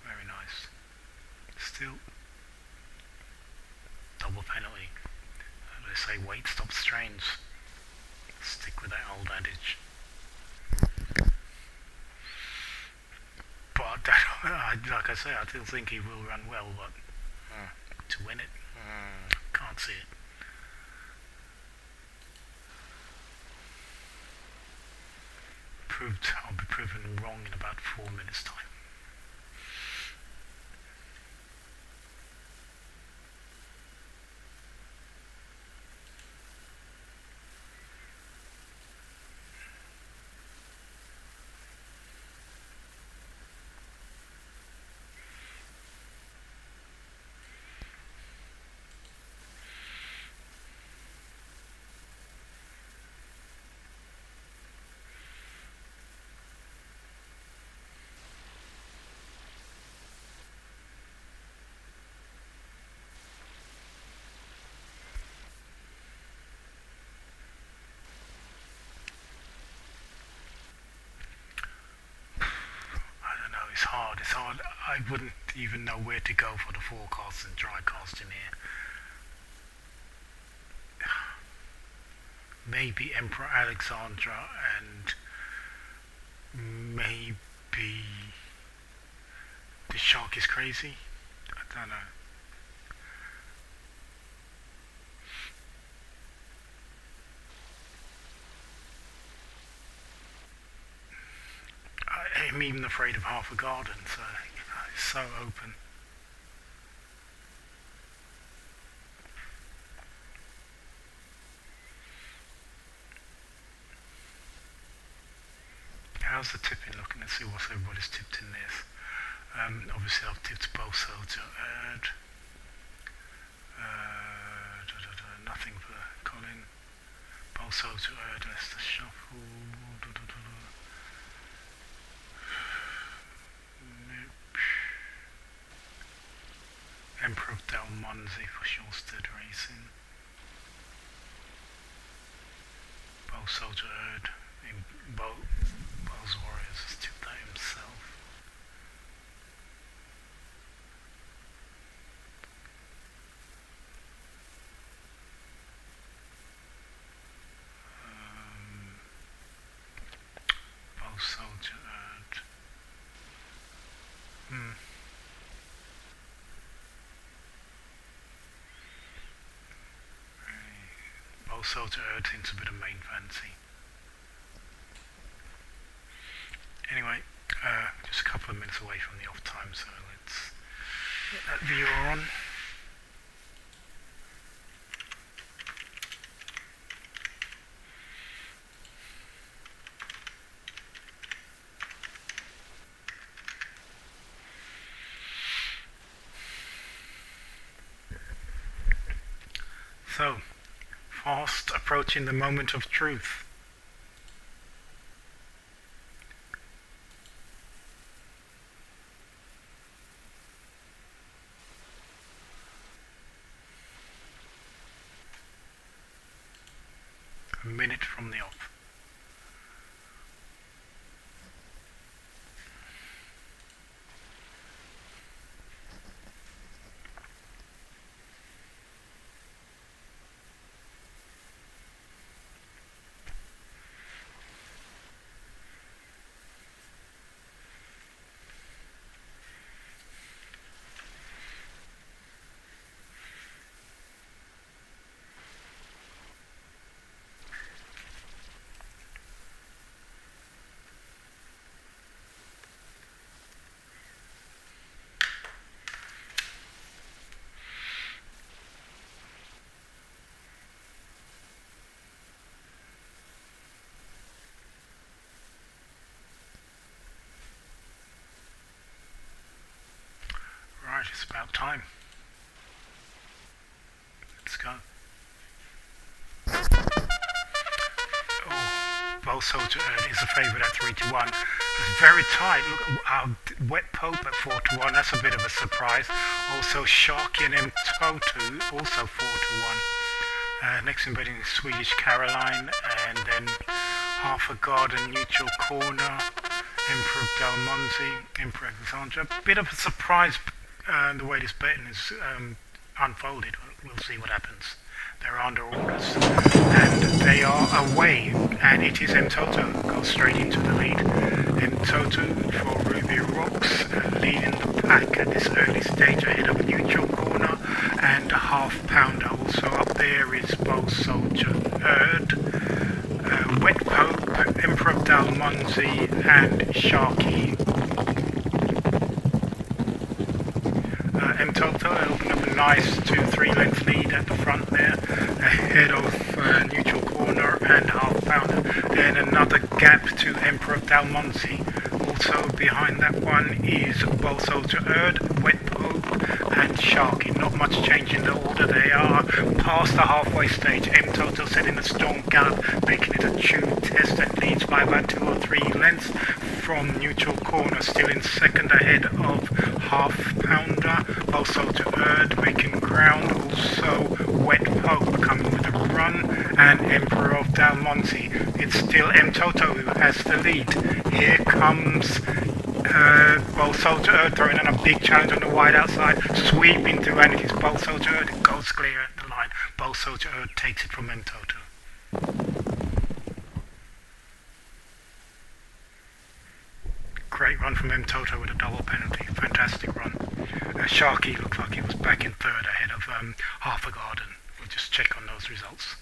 Very nice. Still, double penalty. They say weight stops strains. Stick with that old adage. But like I say, I still think he will run well, but to win it, can't see it. I'll be proven wrong in about 4 minutes' time. It's hard. I wouldn't even know where to go for the forecast and dry cast in here. maybe Emperor Alexandra, and maybe the Shark is Crazy. I don't know. I'm even afraid of Half a Garden, so it's so open. How's the tipping looking? Let's see what everybody's tipped in this. Obviously I've tipped both Soldier Erd. Nothing for Colin. Both Soldier Erd, let's just shuffle. Emperor of Dalmonzi for Shorstead Racing. Bow Soldier Erd in Bow's Warriors has tipped that himself. Bow Soldier Erd. Soldier Erd seems a bit of main fancy. Anyway, just a couple of minutes away from the off time, so let's get that viewer on. So, fast approaching the moment of truth. A minute from the off. Right, it's about time. Let's go. Oh, Bow Soldier Erd is a favourite at 3-1. It's very tight. Look, Wet Pope at 4-1. That's a bit of a surprise. Also, Sharky and M Totu also 4-1. Next in betting is Swedish Caroline, and then Half a Garden, Neutral Corner, Emperor of Dalmonzi, Emperor Alexandra. Bit of a surprise. The way this betting is unfolded, we'll see what happens. They're under orders, and they are away, and it is M Toto who goes straight into the lead. M Toto for Ruby Rocks, leading the pack at this early stage ahead of Neutral Corner and Half Pounder. Also up there is Bow Soldier Erd, Wet Pope, Emperor of Dalmonzi, and Sharky. M Toto opened up a nice 2-3 length lead at the front there, ahead of Neutral Corner and Half Pounder. Then another gap to Emperor of Dalmonzi. Also behind that one is Bow Soldier Erd, Wet Pope and Sharky. Not much change in the order. They are past the halfway stage. M Toto setting a strong gallop, making it a true test that leads by about 2 or 3 lengths from Neutral Corner, still in second ahead of Half Pounder. Bow Soldier Erd making ground, also Wet Pope coming with a run, and Emperor of Dalmonzi. It's still M Toto who has the lead. Here comes Bow Soldier Erd throwing in a big challenge on the wide outside, sweeping through, and it is Bow Soldier Erd. It goes clear at the line. Bow Soldier Erd takes it from M Toto. great run from M Toto with a double penalty. Fantastic run. Sharky looked like he was back in third ahead of Half a Garden. We'll just check on those results.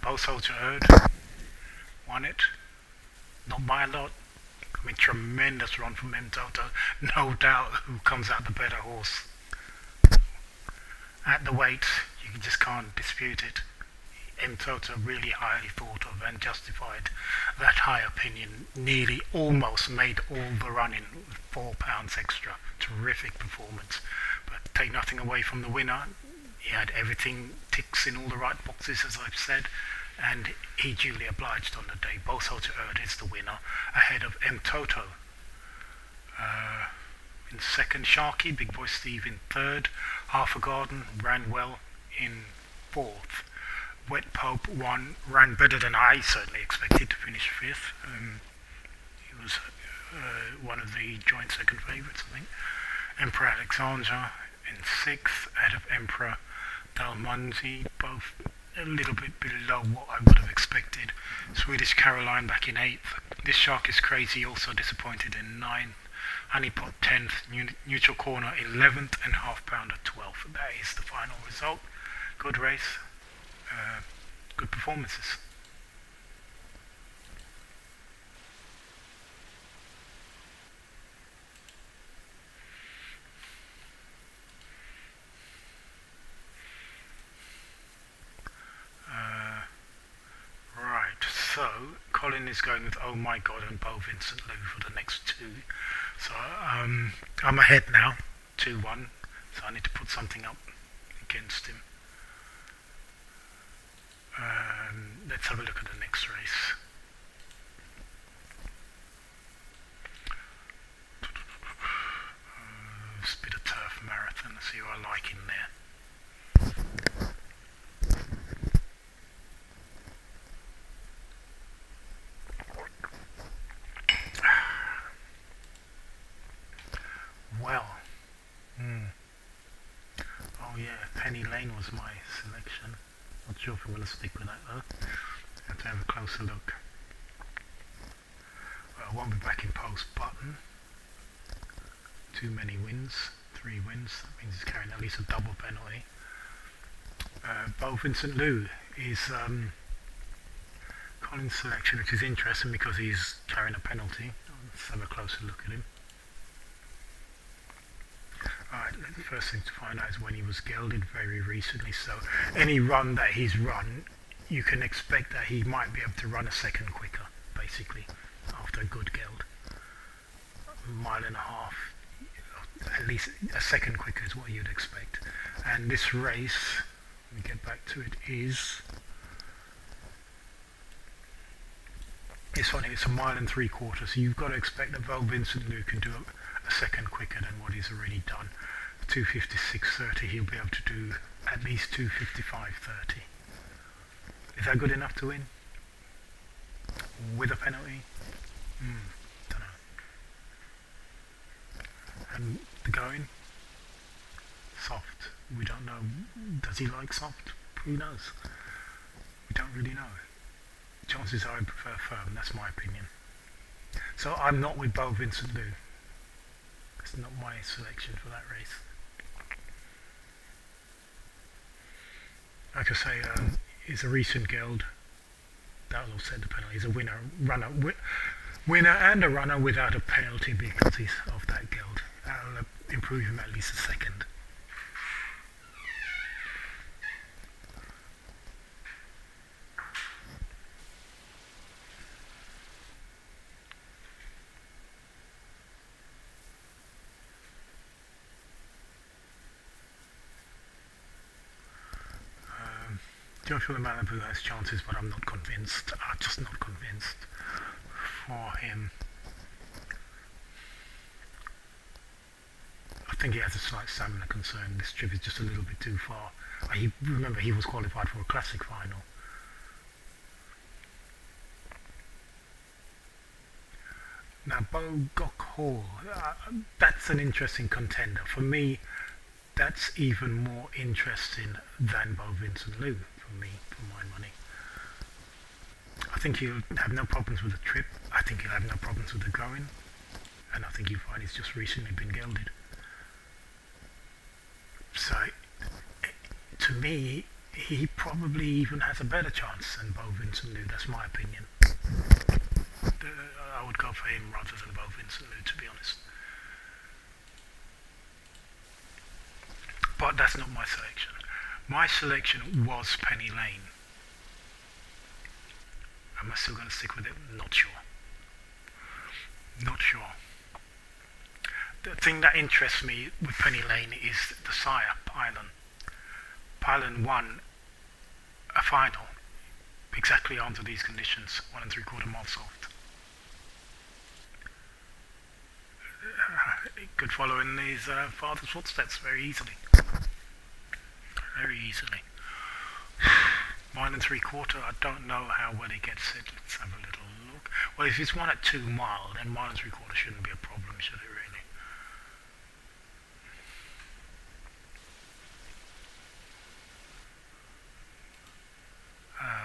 Both Soldier Erd won it. Not by a lot. I mean, tremendous run from M Toto. No doubt who comes out the better horse. At the weight, you just can't dispute it. M Toto really highly thought of and justified that high opinion. Nearly almost made all the running with £4 extra. Terrific performance. But take nothing away from the winner. He had everything ticks in all the right boxes, as I've said, and he duly obliged on the day. Both Soldier Erd is the winner, ahead of M Toto. In second, Sharky, Big Boy Steve in third. Half a Garden ran well in fourth. Wet Pope won, ran better than I certainly expected to finish fifth. He was one of the joint second favourites, I think. Emperor Alexandra in sixth, ahead of Emperor Dalmanzi, both a little bit below what I would have expected. Swedish Caroline back in eighth. This Shark is Crazy also disappointed in ninth. Honeypot 10th, Neutral Corner 11th, and Half Pounder 12th. That is the final result. Good race, good performances. Right, so Colin is going with Oh My God and Bo Vincent Lou for the next two. So I'm ahead now, 2-1, so I need to put something up against him. Let's have a look at the next race. Spit a Turf Marathon, let's see who I like in there. Well, oh yeah, Penny Lane was my selection. Not sure if I'm going to stick with that though. I have to have a closer look. Well, I won't be back in post button. Too many wins, 3 wins. That means he's carrying at least a double penalty. Bo Vincent Lou is Colin's selection, which is interesting because he's carrying a penalty. Let's have a closer look at him. Alright, the first thing to find out is when he was gelded very recently, so any run that he's run, you can expect that he might be able to run a second quicker, basically, after a good geld. A mile and a half, at least a second quicker is what you'd expect. And this race, let me get back to it, is this one, it's a mile and 3/4, so you've got to expect that Val Vincent Lou can do a second quicker than what he's already done. 2:56.30, he'll be able to do at least 2:55.30. Is that good enough to win? With a penalty? Don't know. And the going? Soft. We don't know. Does he like soft? Who knows? We don't really know. Chances are I prefer firm, that's my opinion. So I'm not with Bo Vincent Lou. It's not my selection for that race. Like I say, it's a recent geld. That'll offset the penalty. He's a winner and a runner without a penalty because he's of that geld. That'll improve him at least a second. Joshua Malibu has chances, but I'm not convinced. I'm just not convinced for him. I think he has a slight stamina concern. This trip is just a little bit too far. Remember, he was qualified for a classic final. Now, Bo Gok Hall, that's an interesting contender. For me, that's even more interesting than Bo Vincent Lou, for me, for my money. I think he'll have no problems with the trip. I think he'll have no problems with the going. And I think you'll find he's just recently been gelded. So, to me, he probably even has a better chance than Bo Vincent Liu. That's my opinion. I would go for him rather than Bo Vincent Liu, to be honest. But that's not my selection. My selection was Penny Lane. Am I still going to stick with it? Not sure. Not sure. The thing that interests me with Penny Lane is the sire, Pylon. Pylon won a final exactly under these conditions, 1 3/4 mile soft. He could follow in his father's footsteps very easily. Very easily. 1 3/4, I don't know how well he gets it. Let's have a little look. Well, if it's 1 at 2 mile, then 1 3/4 shouldn't be a problem, should it really?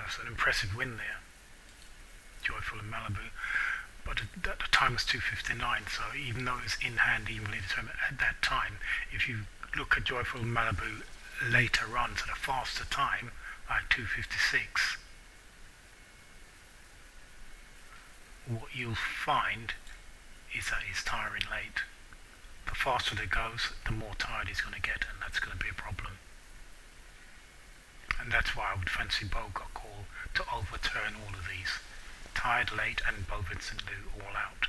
It's an impressive win there. Joyful in Malibu. But the time was 2:59, so even though it was in hand evenly determined at that time, if you look at Joyful in Malibu later on at a faster time, like 2:56, what you'll find is that he's tiring late. The faster it goes, the more tired he's going to get, and that's going to be a problem. And that's why I would fancy Bo got called to overturn all of these. Tired late and Bo Vincent Liu all out.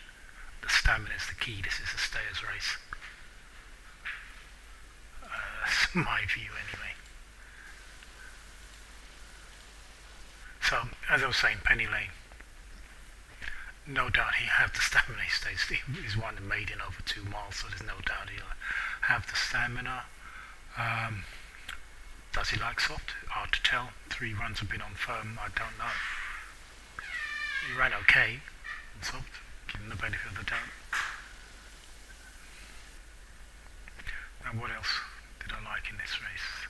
The stamina is the key. This is a stayers race. That's my view anyway. So, as I was saying, Penny Lane. No doubt he'll have the stamina. He's one that made in over 2 miles, so there's no doubt he'll have the stamina. Does he like soft? Hard to tell. 3 runs have been on firm. I don't know. He ran okay on soft, give him the benefit of the doubt. Now what else did I like in this race?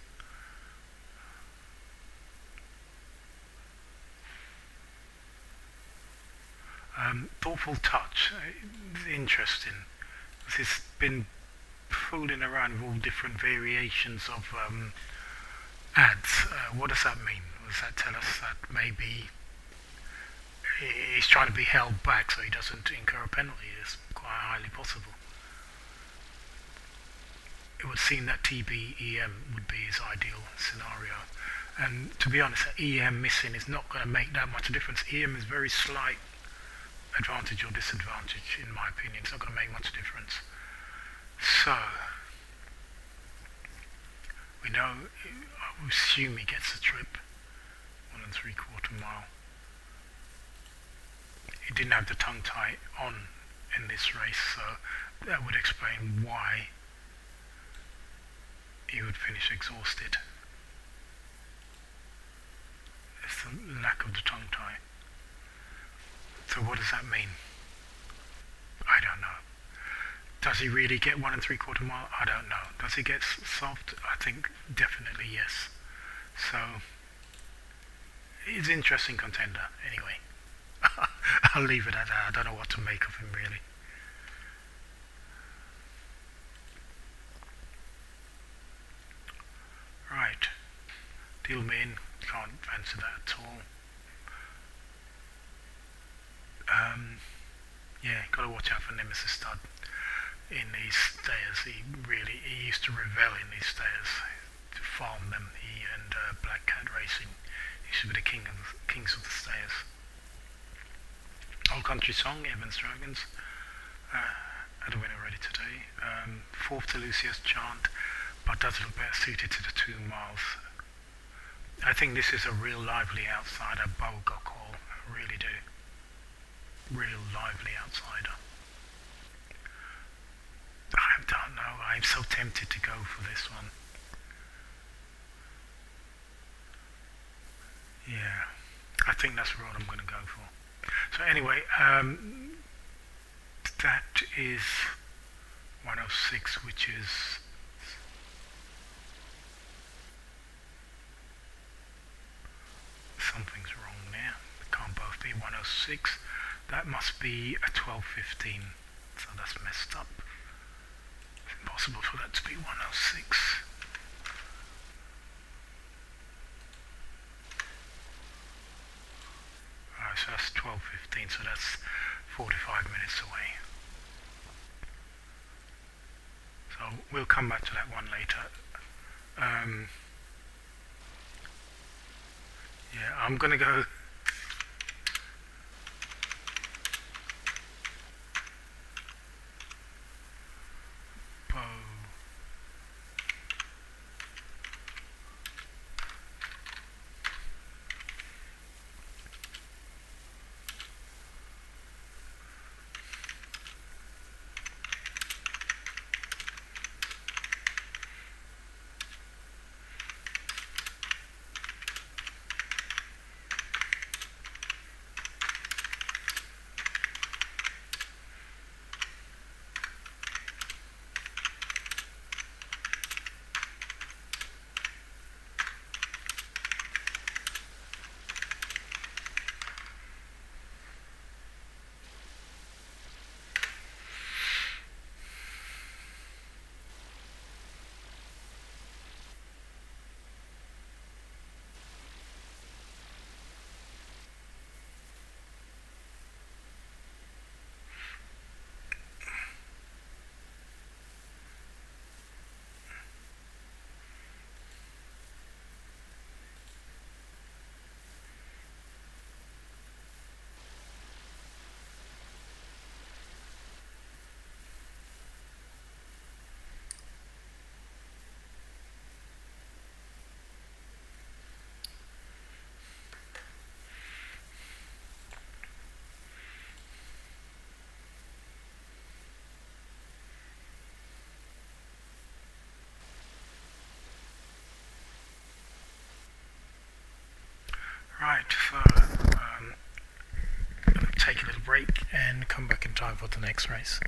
Thoughtful Touch. It's interesting. It's been fooling around with all different variations of ads. What does that mean? Does that tell us that maybe he's trying to be held back so he doesn't incur a penalty? It's quite highly possible. It would seem that TBEM would be his ideal scenario. And to be honest, EM missing is not going to make that much difference. EM is very slight advantage or disadvantage, in my opinion. It's not going to make much difference. So, we know, I assume he gets the trip, 1 3/4 mile. He didn't have the tongue tie on in this race, so that would explain why he would finish exhausted. It's the lack of the tongue tie. So what does that mean? I don't know. Does he really get 1 3/4 mile? I don't know. Does he get soft? I think definitely yes. So he's an interesting contender anyway. I'll leave it at that. I don't know what to make of him really. Right. Deal me in. Can't fancy that at all. Yeah, gotta watch out for Nemesis Stud in these stayers. He used to revel in these stayers, to farm them. He and Black Cat Racing used to be the kings of the stayers. Old Country Song, Evans Dragons, had a winner already today. 4th to Lucius Chant, but does look better suited to the 2 miles. I think this is a real lively outsider. Bo got call, I really do. Real lively outsider. I don't know. I'm so tempted to go for this one. Yeah, I think that's what I'm going to go for. So anyway, that is 106, which is That must be a 12:15, so that's messed up. It's impossible for that to be 106. Alright, so that's 12:15, so that's 45 minutes away. So we'll come back to that one later. Yeah, I'm gonna go. Bow. Right, so take a little break and come back in time for the next race.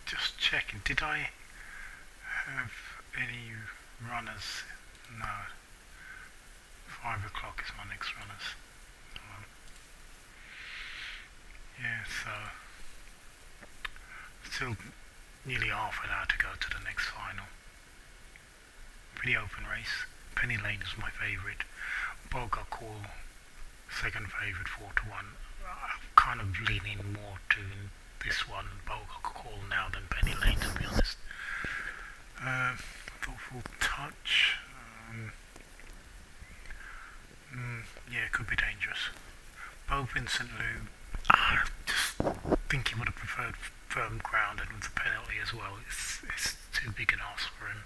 Just checking. Did I have any runners? No. 5 o'clock is my next runners. Yeah, so still nearly half an hour to go to the next final. Pretty open race. Penny Lane is my favourite. Bulgar Call, second favourite, 4-1. I'm kind of leaning more to this one, Bulgar Call, now than Penny Lane, to be honest. Thoughtful Touch. Yeah, it could be dangerous. Bo Vincent Lou, I just think he would have preferred firm ground, and with the penalty as well, it's too big an ask for him.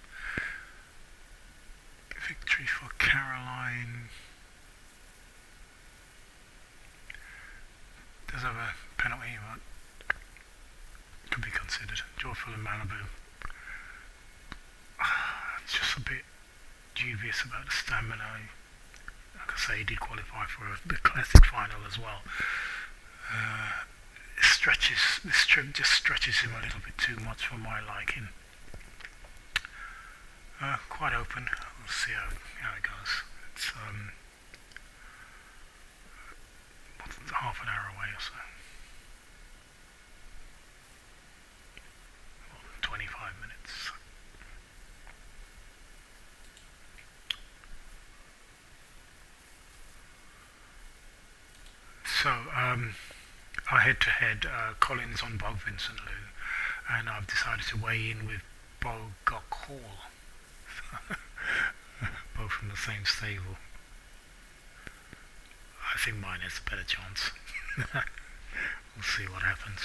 Victory for Caroline. Does have a penalty, but could be considered. Joyful in Malibu. It's just a bit dubious about the stamina. Like I say, he did qualify for the classic final as well. This trip just stretches him a little bit too much for my liking. Quite open. We'll see how it goes. It's half an hour away or so. Well, 25 minutes. So, our head-to-head, Collins on Bob Vincent Lou, and I've decided to weigh in with Bo Gok Hall. Both from the same stable. I think mine has a better chance. We'll see what happens.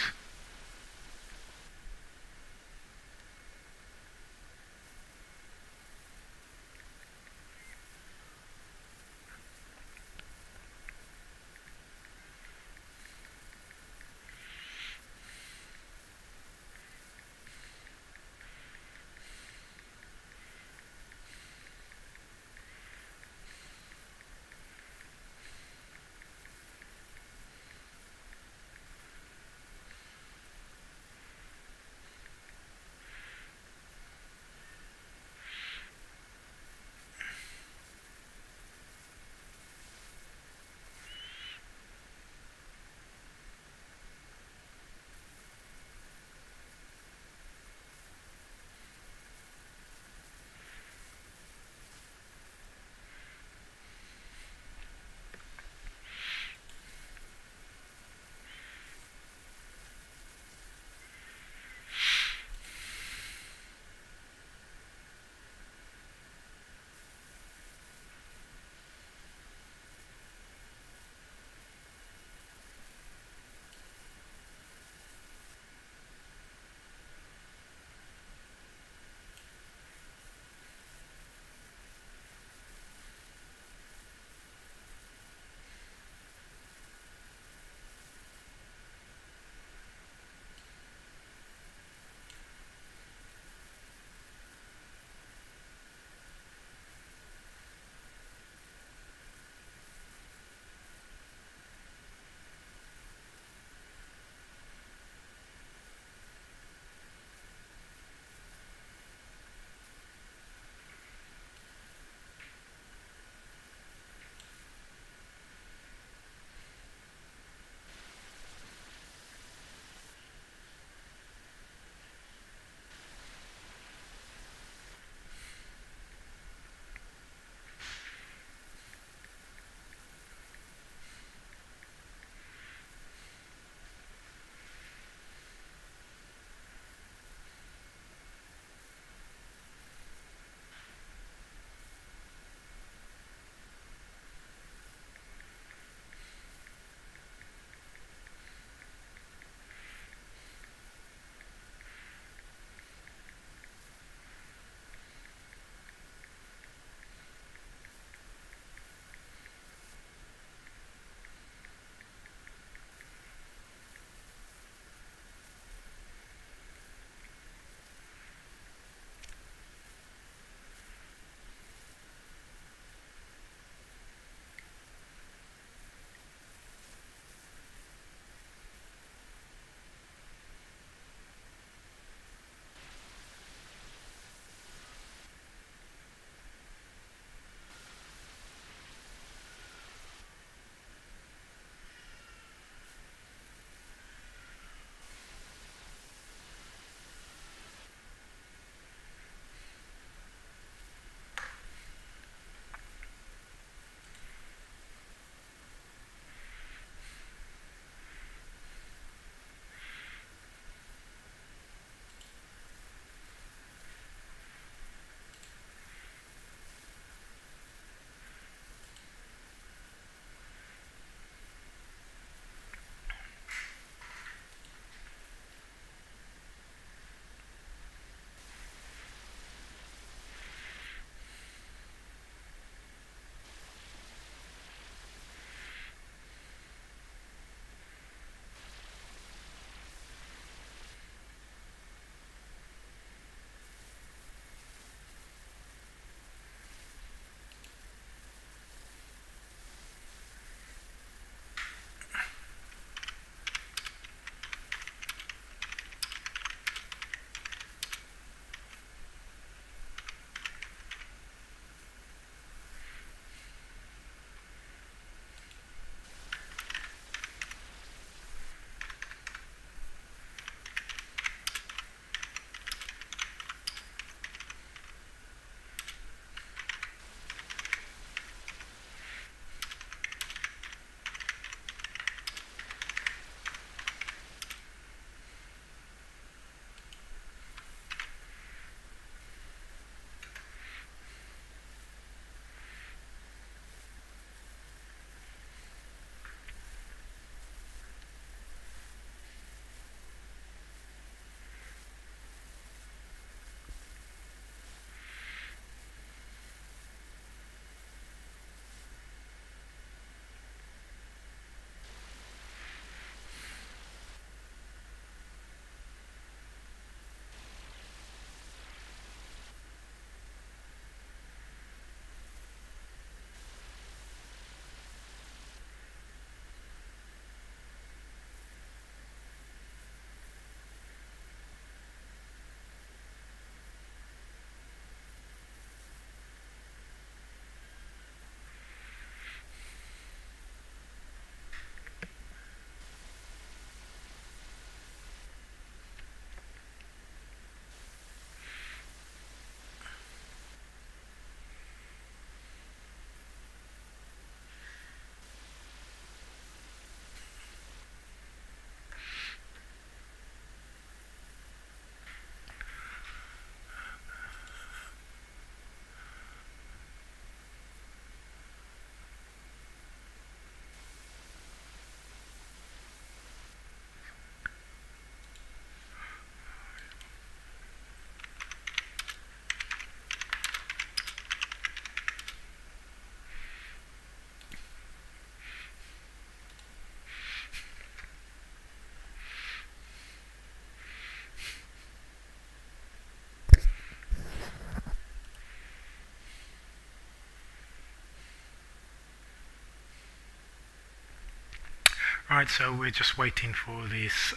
Right, so we're just waiting for this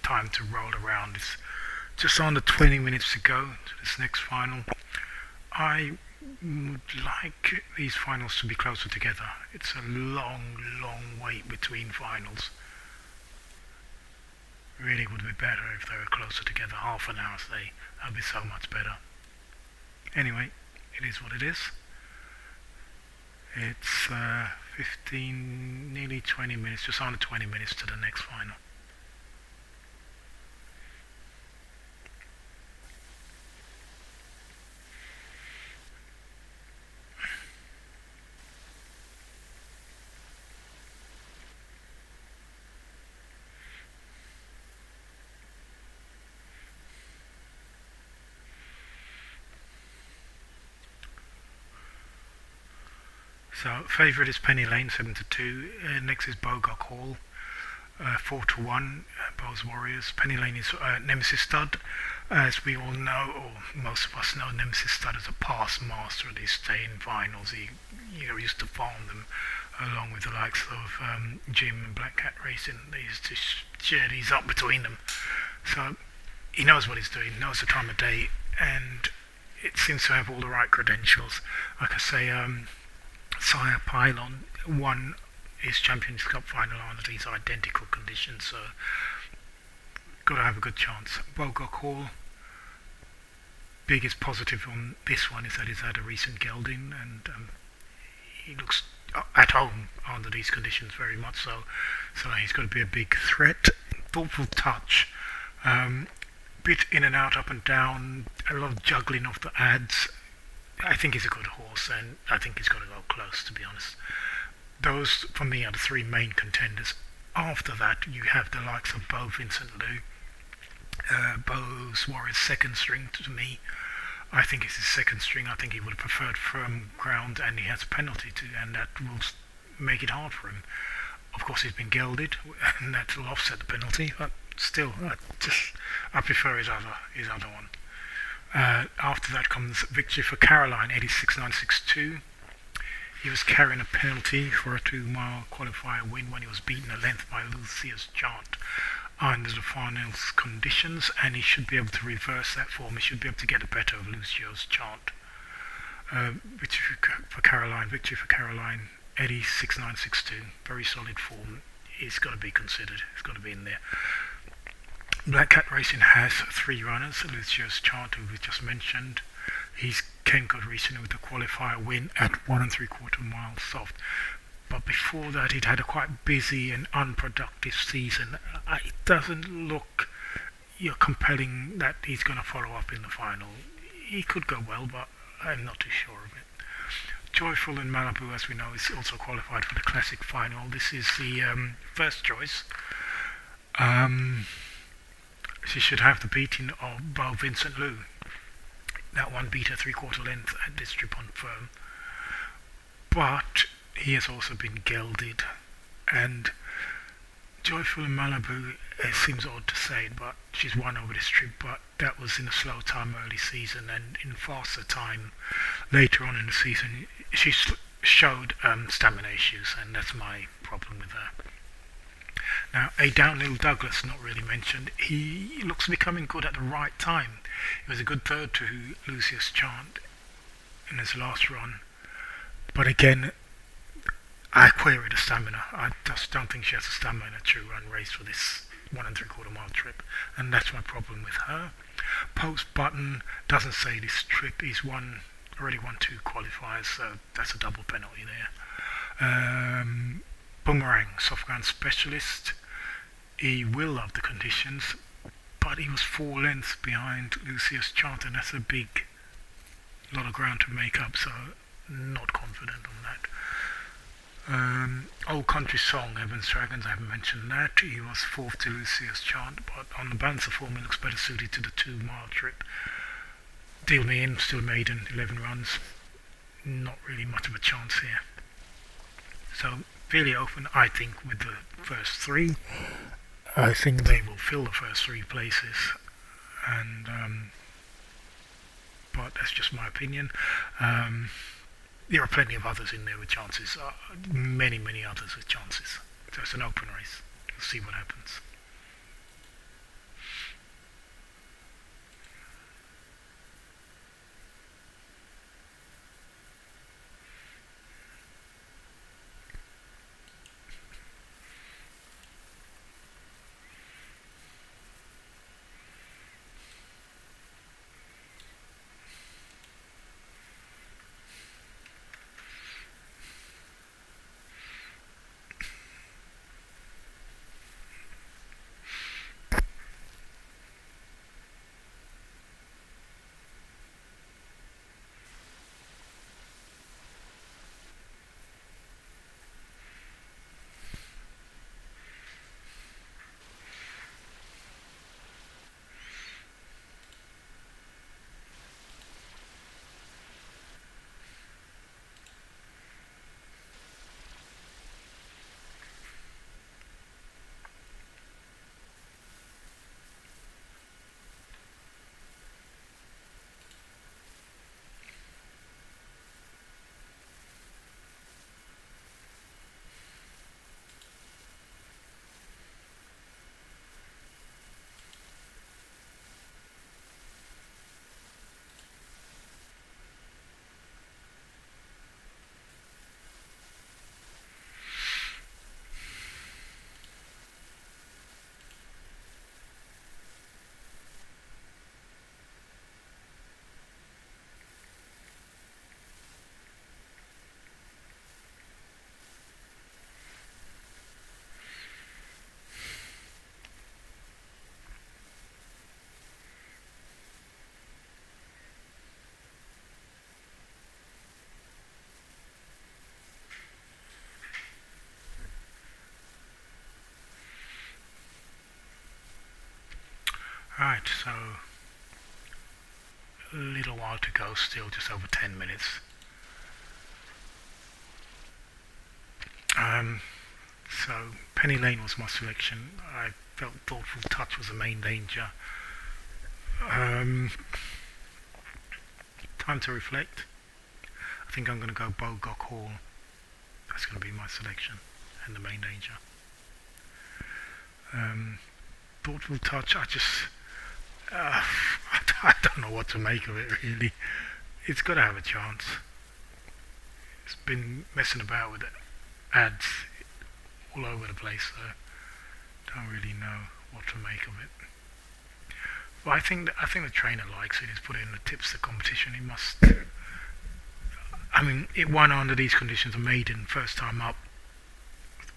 time to roll around. It's just under 20 minutes to go to this next final. I would like these finals to be closer together. It's a long, long wait between finals. Really would be better if they were closer together, half an hour say. That would be so much better. Anyway, it is what it is. It's 15, nearly 20 minutes, just under 20 minutes to the next final. So, favourite is Penny Lane, 7-2. Next is Bogok Hall, 4-1. Bowes Warriors. Penny Lane is Nemesis Stud. As we all know, or most of us know, Nemesis Stud is a past master of these stay-in finals. He, used to farm them along with the likes of Jim and Black Cat Racing. They used to share these up between them. So he knows what he's doing, knows the time of day, and it seems to have all the right credentials. Like I say, Sire Pylon won his Champions Cup final under these identical conditions, so got to have a good chance. Bogok Hall, biggest positive on this one is that he's had a recent gelding, and he looks at home under these conditions very much so. So he's got to be a big threat. Thoughtful touch, bit in and out, up and down, a lot of juggling of the ads. I think he's a good horse, and I think he's got to go close, to be honest. Those, for me, are the three main contenders. After that, you have the likes of Beau Vincent Lou. Bowes Warriors second string to me. I think it's his second string. I think he would have preferred firm ground, and he has a penalty to, and that will make it hard for him. Of course, he's been gelded, and that will offset the penalty. But still, I prefer his other one. After that comes Victory for Caroline, 86.962. He was carrying a penalty for a 2-mile qualifier win when he was beaten a length by Lucius Chant under the finals conditions, and he should be able to reverse that form. He should be able to get the better of Lucius Chant. Victory for Caroline, 86.962. Very solid form. He's got to be considered. He's got to be in there. Black Cat Racing has 3 runners. Lucius Chant, who we just mentioned. He's came good recently with the qualifier win at 1 3/4 mile soft. But before that, he'd had a quite busy and unproductive season. It doesn't look compelling that he's going to follow up in the final. He could go well, but I'm not too sure of it. Joyful in Malibu, as we know, is also qualified for the classic final. This is the first choice. She should have the beating of Beau Vincent Lou. That one beat her 3/4 length at this trip on firm. But he has also been gelded, and Joyful in Malibu, it seems odd to say it, but she's won over this trip, but that was in a slow time early season, and in faster time later on in the season she showed stamina issues, and that's my problem with her. Now, a Downhill Douglas, not really mentioned. He looks becoming good at the right time. He was a good third to Lucius Chant in his last run. But again, I query the stamina. I just don't think she has the stamina in a true run race for this 1 3/4 mile trip. And that's my problem with her. Post Button doesn't say this trip. He's already won 2 qualifiers, so that's a double penalty there. Boomerang, soft ground specialist. He will love the conditions, but he was 4 lengths behind Lucius Chant, and that's a big lot of ground to make up, so not confident on that. Old Country Song, Evans Dragons, I haven't mentioned that. He was 4th to Lucius Chant, but on the balance of form he looks better suited to the 2-mile trip. Deal Me In, still maiden, 11 runs. Not really much of a chance here. So fairly open, I think, with the first 3. I think they will fill the first 3 places, and but that's just my opinion. There are plenty of others in there with chances, many others with chances. So it's an open race. We'll see what happens. Right, so a little while to go still, just over 10 minutes. So Penny Lane was my selection. I felt Thoughtful Touch was the main danger. Time to Reflect. I think I'm going to go Bogok Hall. That's going to be my selection and the main danger. Thoughtful Touch, I don't know what to make of it really. It's got to have a chance. It's been messing about with ads all over the place, so don't really know what to make of it. But I think the trainer likes it. He's put it in the tips the competition. He must. I mean, it won under these conditions. A maiden, first time up.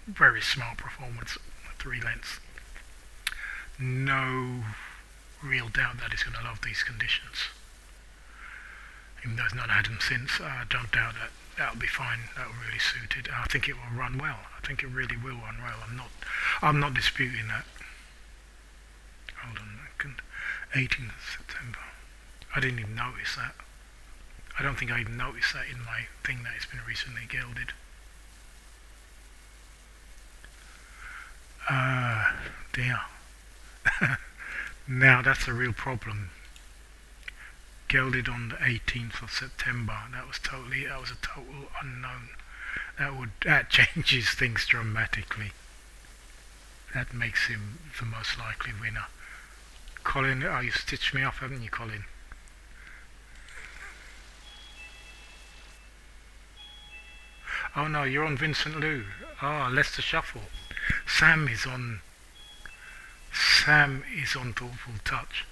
Very smart performance at 3 lengths. No real doubt that he's going to love these conditions. Even though he's not had them since, I don't doubt that that'll be fine. That'll really suit it. I think it will run well. I think it really will run well. I'm not disputing that. Hold on a second. 18th of September. I didn't even notice that. I don't think I even noticed that in my thing that it's been recently gelded. Dear. Now that's a real problem. Gelded on the 18th of September. That was a total unknown. That changes things dramatically. That makes him the most likely winner. Colin, you stitched me up, haven't you, Colin? Oh no, you're on Vincent Liu. Leicester Shuffle. Sam is on Thoughtful Touch.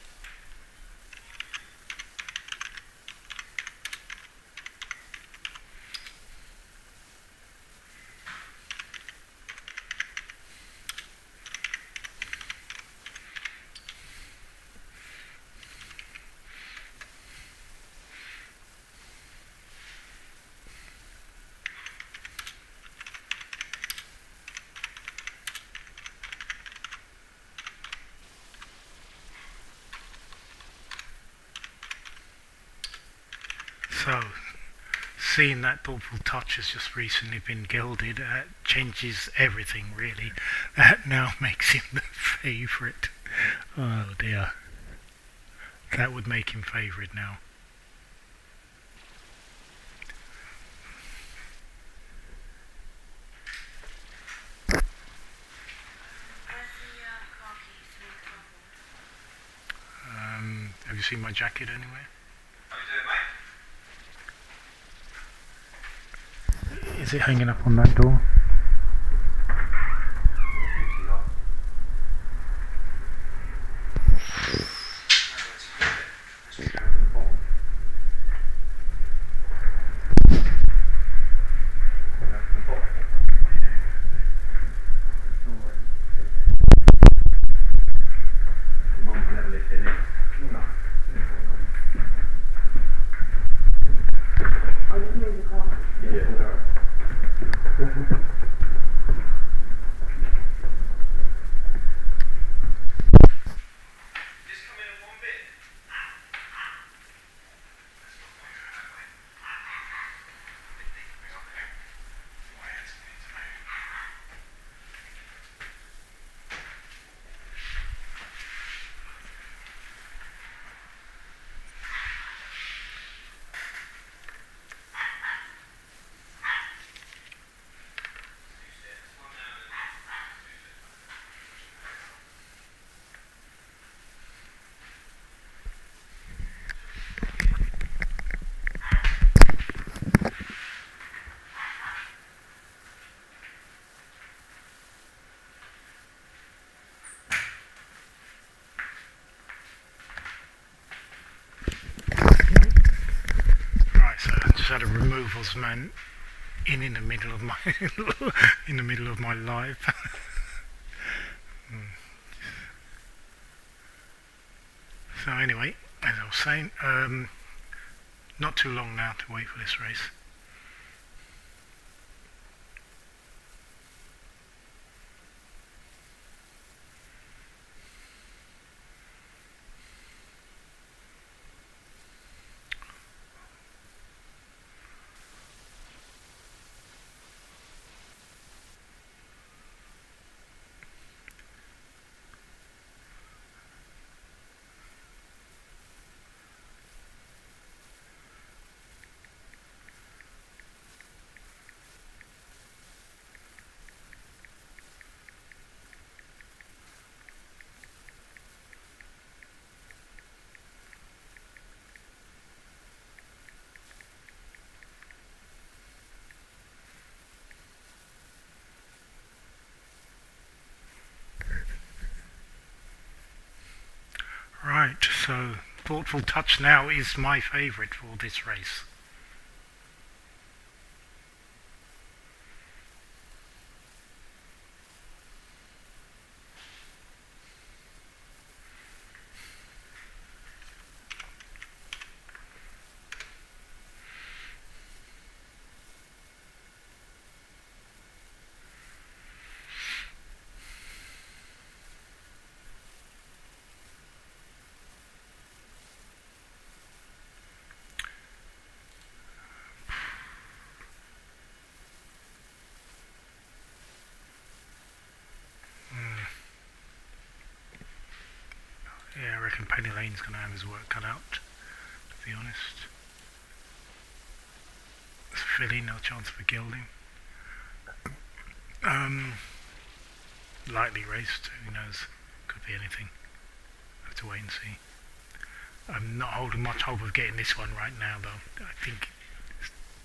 So, seeing that Thoughtful Touch has just recently been gelded changes everything really. That now makes him the favourite. Oh dear. That would make him favourite now. you seen my jacket anywhere? How you doing, mate? Is it hanging up on that door? Right, so I just had a removals man in the middle of my in the middle of my live. So anyway, as I was saying, not too long now to wait for this race. Right, so Thoughtful Touch now is my favourite for this race. Yeah, I reckon Penny Lane's going to have his work cut out, to be honest. It's a filly, no chance for gilding. Lightly raced, who knows, could be anything. Have to wait and see. I'm not holding much hope of getting this one right now though. I think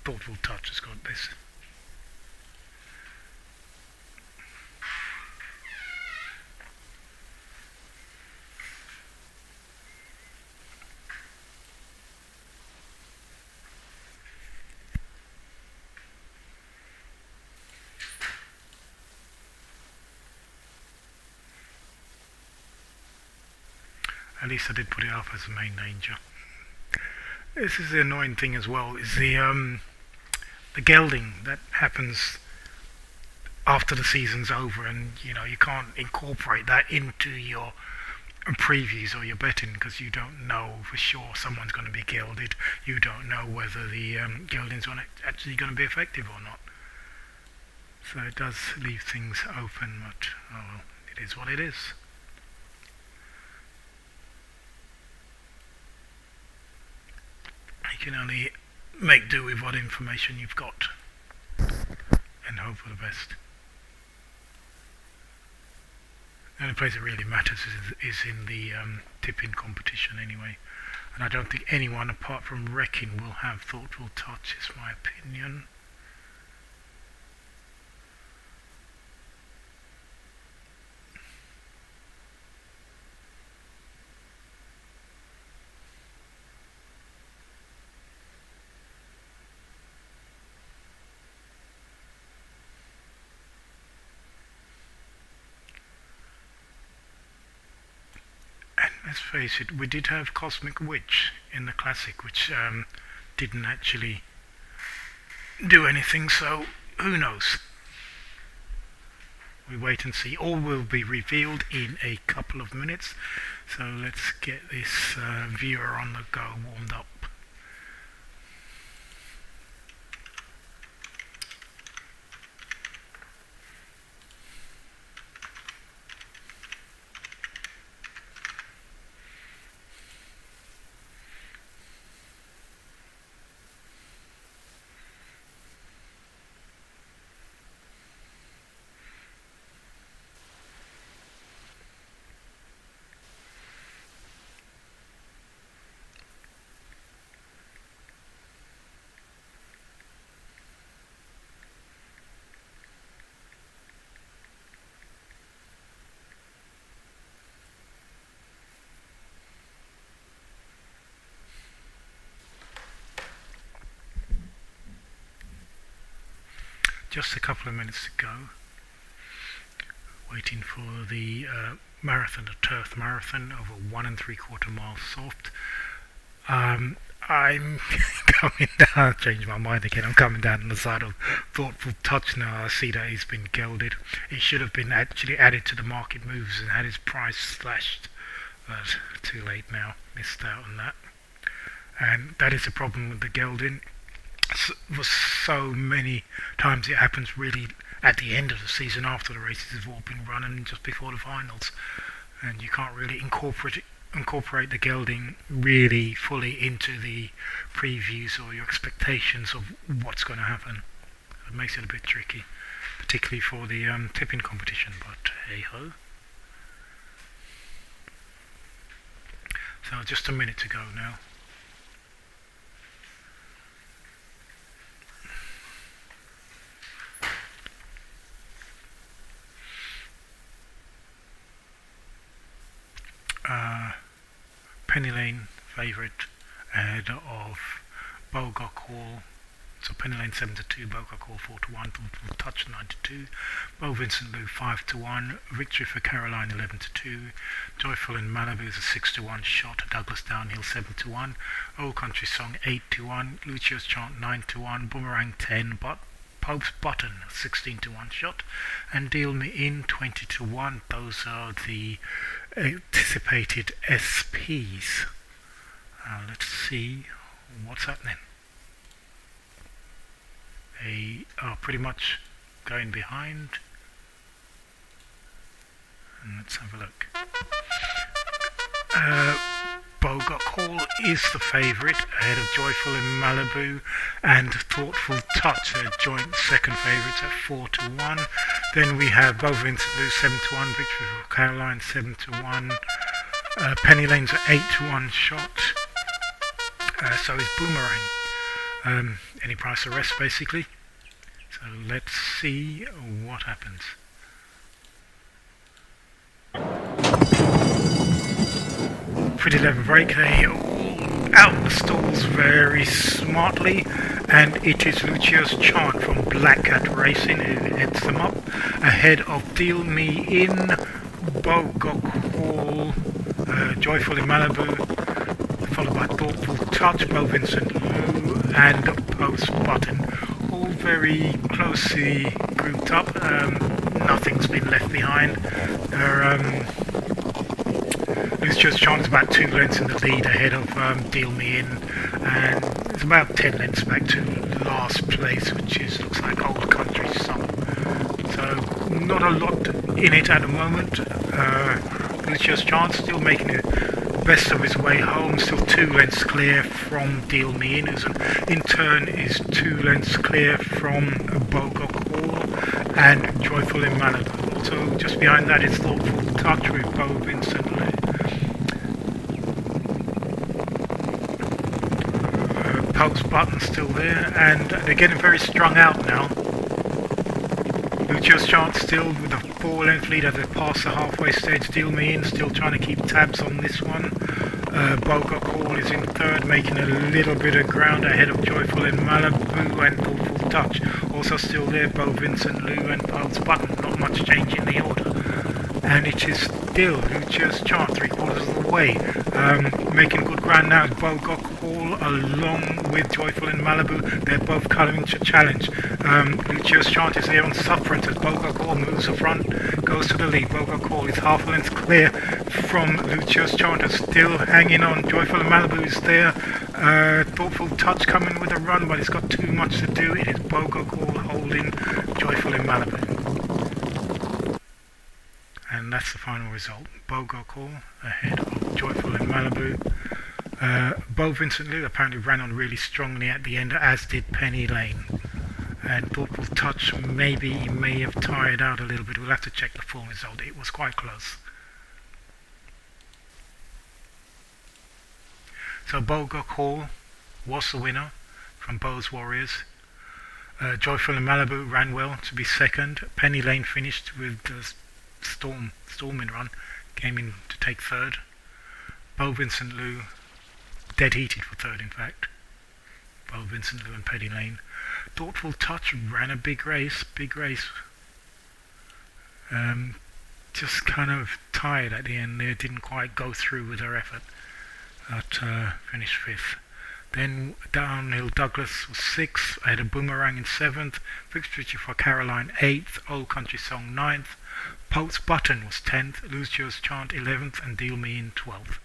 Thoughtful Touch has got this. At least I did put it up as a main danger. This is the annoying thing as well, is the gelding that happens after the season's over, and you know you can't incorporate that into your previews or your betting because you don't know for sure someone's going to be gelded. You don't know whether the gelding's actually going to be effective or not. So it does leave things open, but oh well, it is what it is. You can only make do with what information you've got and hope for the best. The only place it really matters is in the tip-in competition anyway. And I don't think anyone apart from Wrecking will have Thoughtful Touch, is my opinion. Let's face it, we did have Cosmic Witch in the Classic, which didn't actually do anything, so who knows? We wait and see. All will be revealed in a couple of minutes, so let's get this viewer on the go warmed up. Just a couple of minutes to go. Waiting for the marathon, the turf marathon, over 1 3/4 miles soft. I'm coming down. I've changed my mind again. I'm coming down on the side of Thoughtful Touch now. I see that he's been gelded. It should have been actually added to the market moves and had his price slashed, but too late now. Missed out on that. And that is the problem with the gelding. Was so many times it happens really at the end of the season, after the races have all been run and just before the finals, and you can't really incorporate the gelding really fully into the previews or your expectations of what's going to happen. It makes it a bit tricky, particularly for the tipping competition, but hey ho. So just a minute to go now. Penny Lane favourite ahead of Bogok Hall. So Penny Lane 7-2, Bogok Hall 4-1, Thoughtful Touch 9-2, Bo Vincent Lou 5-1, Victory for Caroline 11-2, Joyful in Malibu is a 6-1 shot, Douglas Downhill 7-1, Old Country Song 8-1, Lucio's Chant 9-1, Boomerang 10, but Pope's Button 16-1 shot, and Deal Me In 20-1. Those are the anticipated SPs. Let's see what's happening. They are pretty much going behind, and let's have a look. Bogok Hall is the favourite, ahead of Joyful in Malibu and Thoughtful Touch, their joint second favourites at 4-1. Then we have Bo Vincent Lou 7-1, Victory for Caroline 7-1, Penny Lane's an 8-1 shot, so is Boomerang. Any price of rest basically. So let's see what happens. Pretty level break, they all out the stalls very smartly, and it is Lucio's Chant from Black Cat Racing who heads them up, ahead of Deal Me In, Bogok Hall, Joyful in Malibu, followed by Thoughtful Touch, Bo Vincent Lou, and Post Button, all very closely grouped up. Nothing's been left behind. Lucio's Chant is about 2 lengths in the lead ahead of Deal Me In, and it's about 10 lengths back to last place, which looks like Old Country Song. So not a lot in it at the moment. Lucio's Chant still making it best of his way home, still 2 lengths clear from Deal Me In, who in turn is 2 lengths clear from Bogok Hall, and Joyful in Malibu. Also, just behind that is Thoughtful Touch with Bo Vincent Lee. Pulse Button still there, and they're getting very strung out now. Lucius Chant still with a 4-length lead as they pass the halfway stage. Deal Me In still trying to keep tabs on this one. Boga Call is in third, making a little bit of ground ahead of Joyful in Malibu and Thoughtful Touch. Also still there, Bo Vincent Lou and Pulse Button. Not much change in the order. And it is still Lucius Chant 3/4 of the way. Making good ground now is Boga Call along with Joyful in Malibu. They're both colouring to challenge. Lucius Chant is there on sufferance as Boga Call moves the front, goes to the lead. Boga Call is half a length clear from Lucius Chant, is still hanging on. Joyful in Malibu is there. Thoughtful Touch coming with a run, but it's got too much to do. It is Boga Call holding Joyful in Malibu. And that's the final result. Boga Call ahead of Joyful in Malibu. Bo Vincent Lou apparently ran on really strongly at the end, as did Penny Lane. And Thoughtful Touch, maybe he may have tired out a little bit. We'll have to check the full result. It was quite close. So Boga Call was the winner from Bo's Warriors. Joyful in Malibu ran well to be second. Penny Lane finished with the storming run, came in to take third. Bo Vincent Lou dead heated for third, in fact. Bo Vincent Lou and Penny Lane. Thoughtful Touch ran a big race. Just kind of tired at the end there, didn't quite go through with her effort, but finished fifth. Then Downhill Douglas was 6th, I had a Boomerang in 7th, Victory for Caroline 8th, Old Country Song 9th, Pulse Button was 10th, Lucius Chant 11th, and Deal Me In 12th.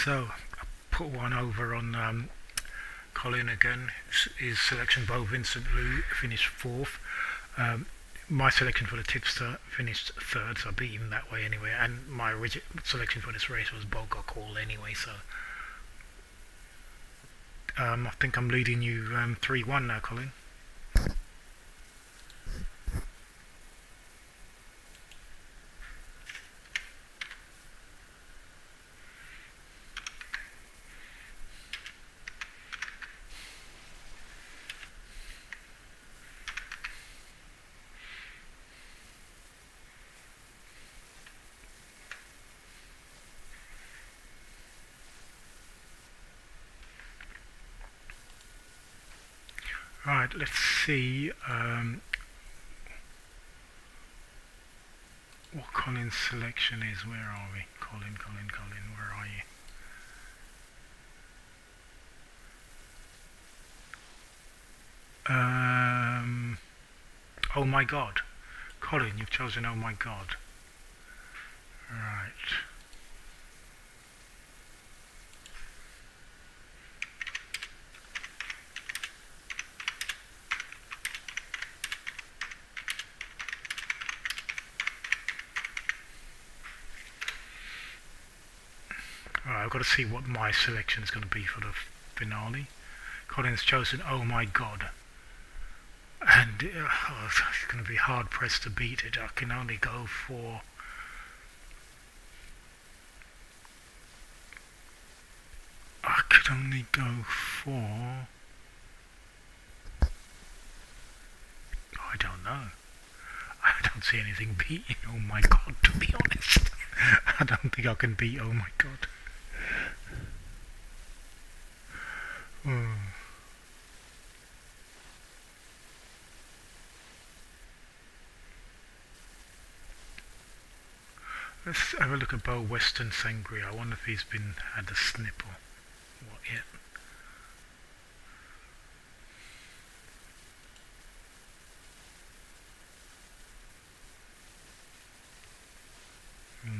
So I put one over on Colin again. His selection, Bo Vincent Lou, finished 4th. My selection for the tipster finished 3rd, so I beat him that way anyway. And my selection for this race was Boga Call anyway, so I think I'm leading you 3-1 now, Colin. Right, let's see what Colin's selection is. Where are we? Colin, where are you? Oh my God. Colin, you've chosen Oh My God. Right. Alright, I've got to see what my selection is going to be for the finale. Colin's chosen Oh My God. And it's going to be hard pressed to beat it. I can only go for... I don't know. I don't see anything beating Oh My God, to be honest. I don't think I can beat Oh My God. Let's have a look at Bow Western Sangria. I wonder if he's had a snip or what yet. No.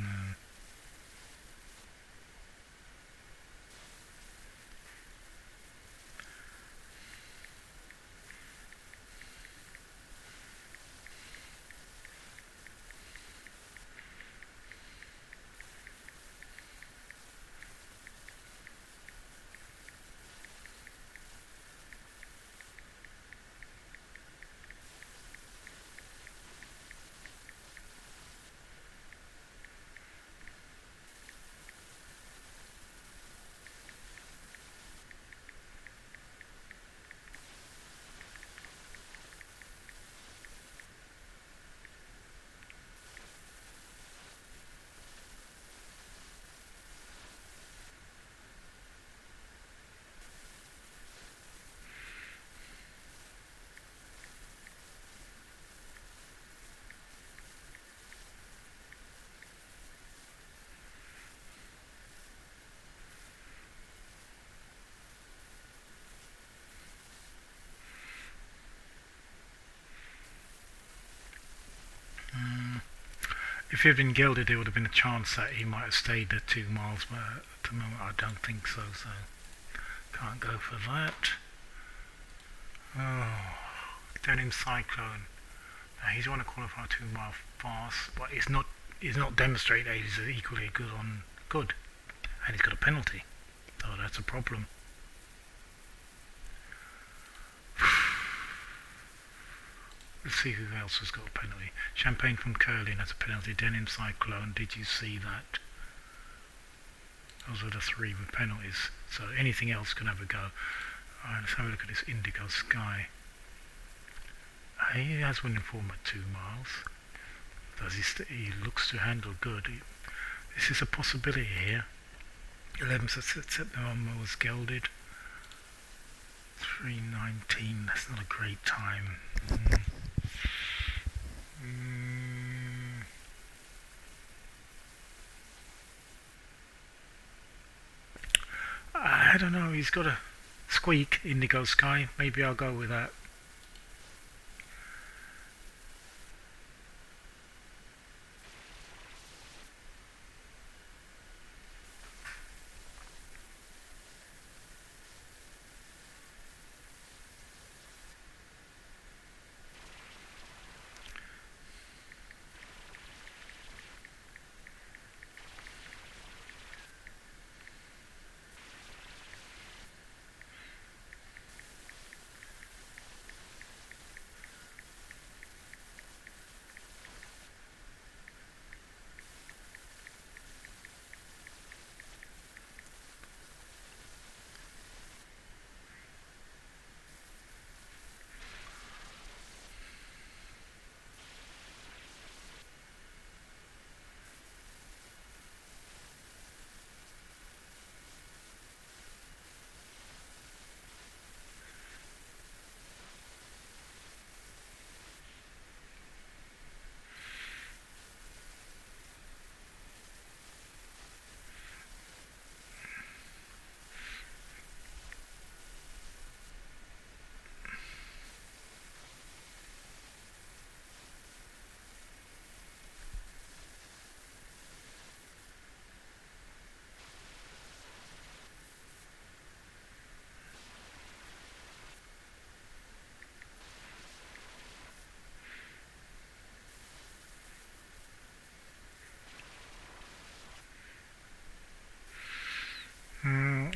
If he had been gilded, there would have been a chance that he might have stayed at 2 miles, but at the moment I don't think so, so can't go for that. Oh, Denim Cyclone. Now he's on a qualifier 2 mile fast, but he's not demonstrated that he's equally good on good, and he's got a penalty, so that's a problem. Let's see who else has got a penalty. Champagne from Curling has a penalty. Denim Cyclone, did you see that? Those are the 3 with penalties. So anything else can have a go. Alright, let's have a look at this Indigo Sky. He has one in form at 2 miles. Does he looks to handle good. This is a possibility here. 11th of September was gelded. 3:19. That's not a great time. I don't know, he's got a squeak, Indigo Sky. Maybe I'll go with that.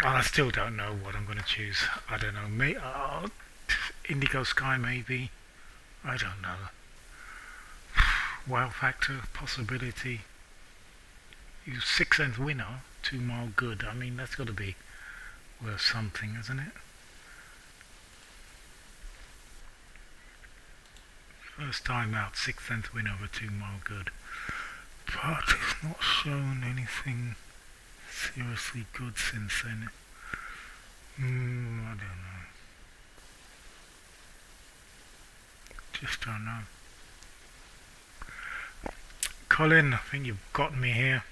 I still don't know what I'm going to choose. I don't know. Indigo Sky maybe. I don't know. Wow factor possibility. You 6th winner, 2 mile good. I mean that's got to be worth something, isn't it? First time out, 6th winner of a 2 mile good. But it's not shown anything seriously good since then. I don't know. Just don't know. Colin, I think you've got me here.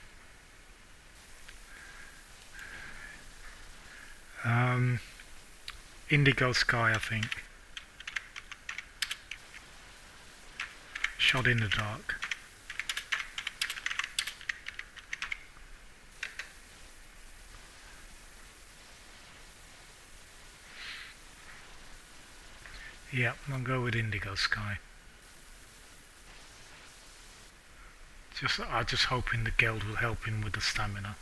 Indigo Sky, I think. Shot in the dark. Yeah, I'll go with Indigo Sky. I'm just hoping the Geld will help him with the stamina.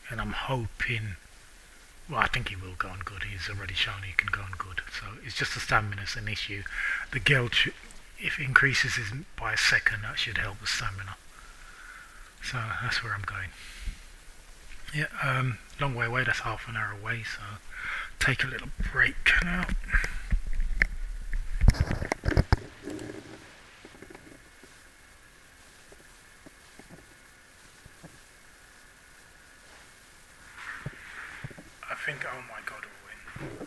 And I'm hoping, well, I think he will go on good. He's already shown he can go on good. So it's just the stamina's an issue. The Geld, if it increases his by a second, that should help the stamina. So that's where I'm going. Yeah, long way away. That's half an hour away. So take a little break now. I think, oh my god, we'll win.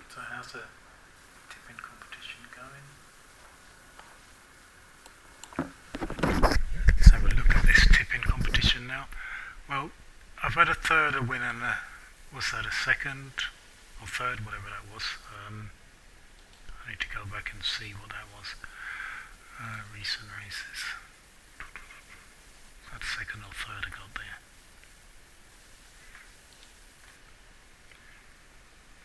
So how's the tipping competition going? Let's have a look at this tipping competition now. Well, I've had a third, a win, and was that a second or third, whatever that was. I need to go back and see what that was. Recent races. That second or third I got there.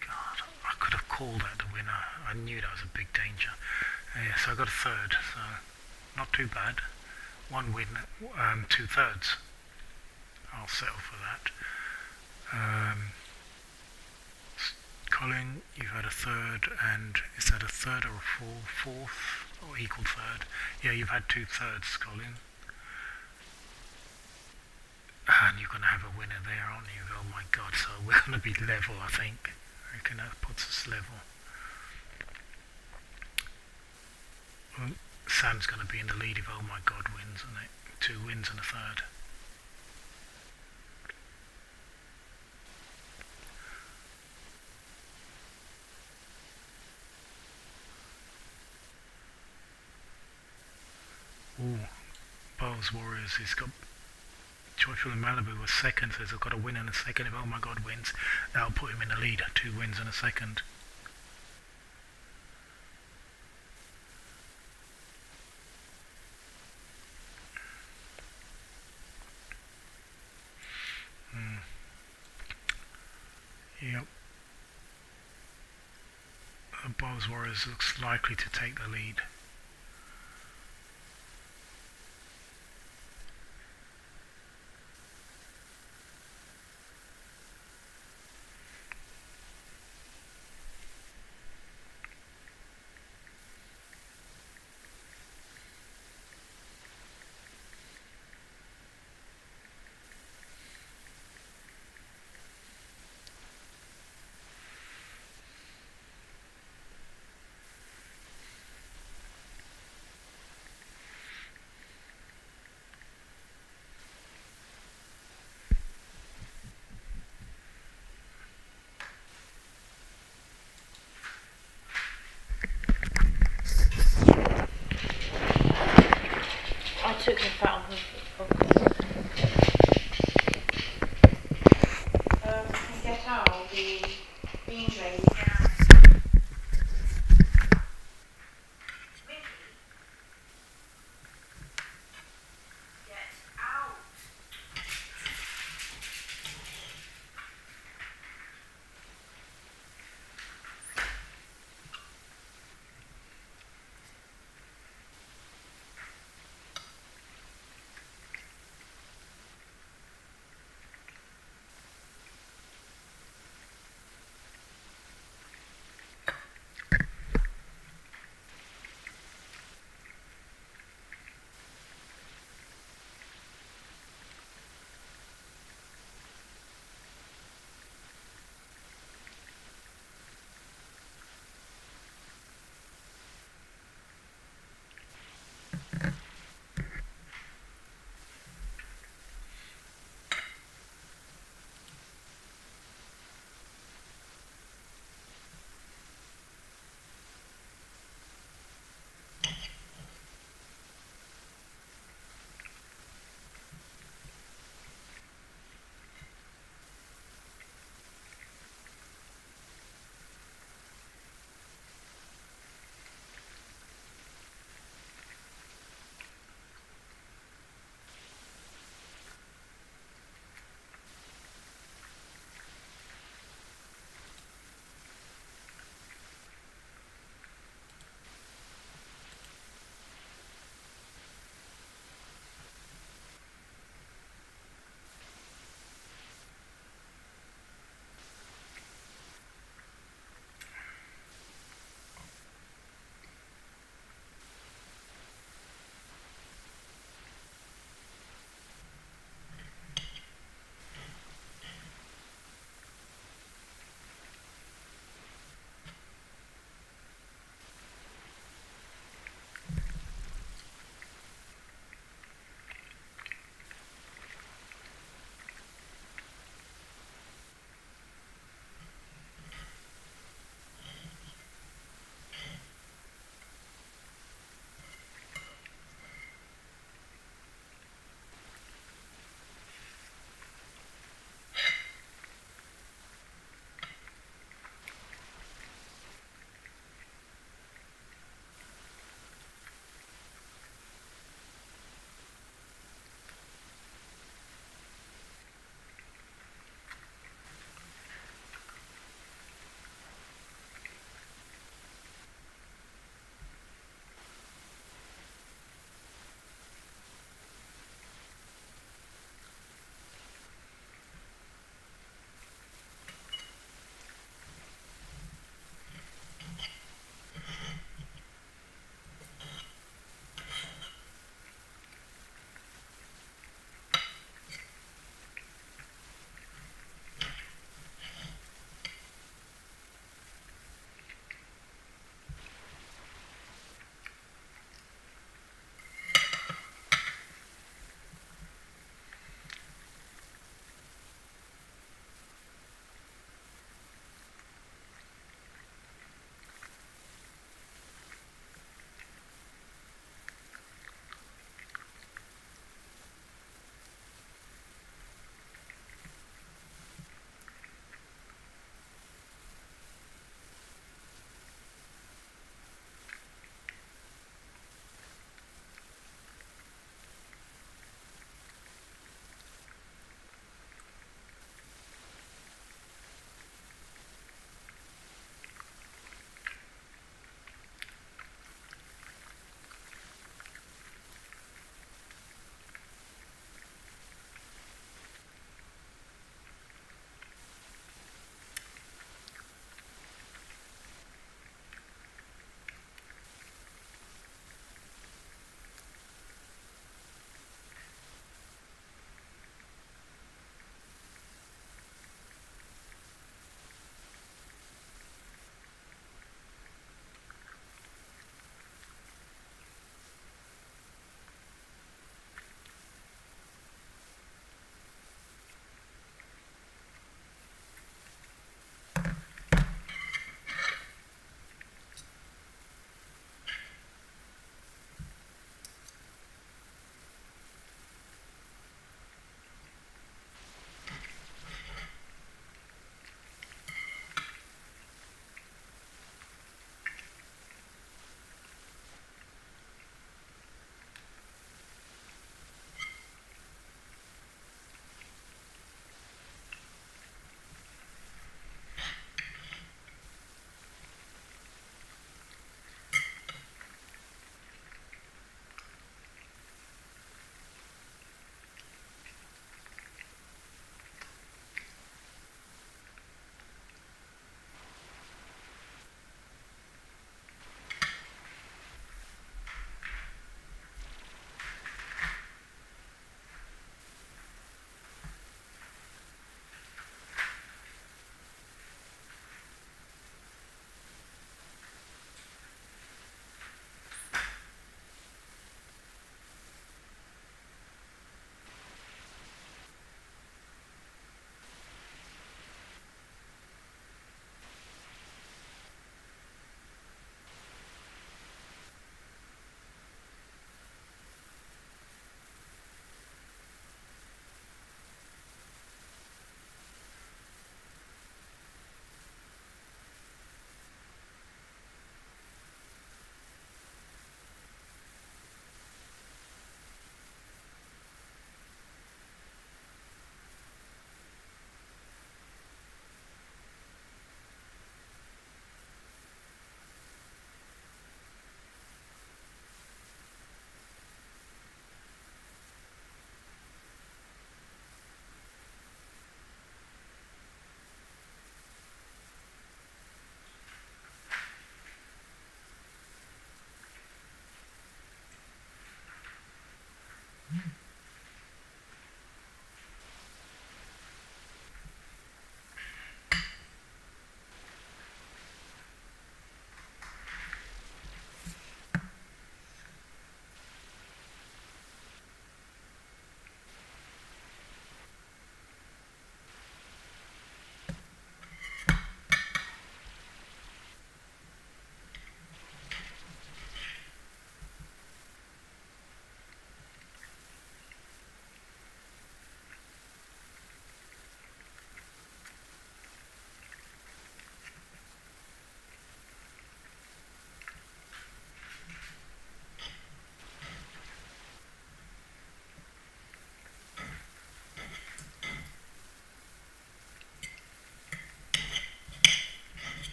God, I could have called that the winner. I knew that was a big danger. Yeah, so I got a third, so not too bad. One win, 2/3. I'll settle for that. Colin, you've had a third, and is that a third or a fourth or equal third? Yeah, you've had 2/3, Colin. And you're going to have a winner there, aren't you? Oh my god, so we're going to be level, I think. I reckon that puts us level. Well, Sam's going to be in the lead if oh my god wins, isn't it? 2 wins and a third. Ooh, Bowles Warriors, he's got Joyful in Malibu was second, so he's got a win and a second. If oh my god wins, that'll put him in the lead. 2 wins and a second. Yep. Bowles Warriors looks likely to take the lead.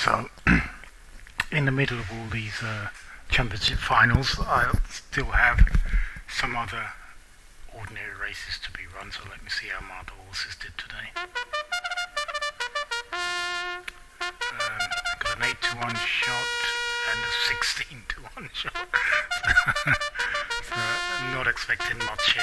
So, in the middle of all these championship finals, I still have some other ordinary races to be run, so let me see how my other horses did today. Got an 8 to 1 shot and a 16 to 1 shot. So I'm not expecting much here.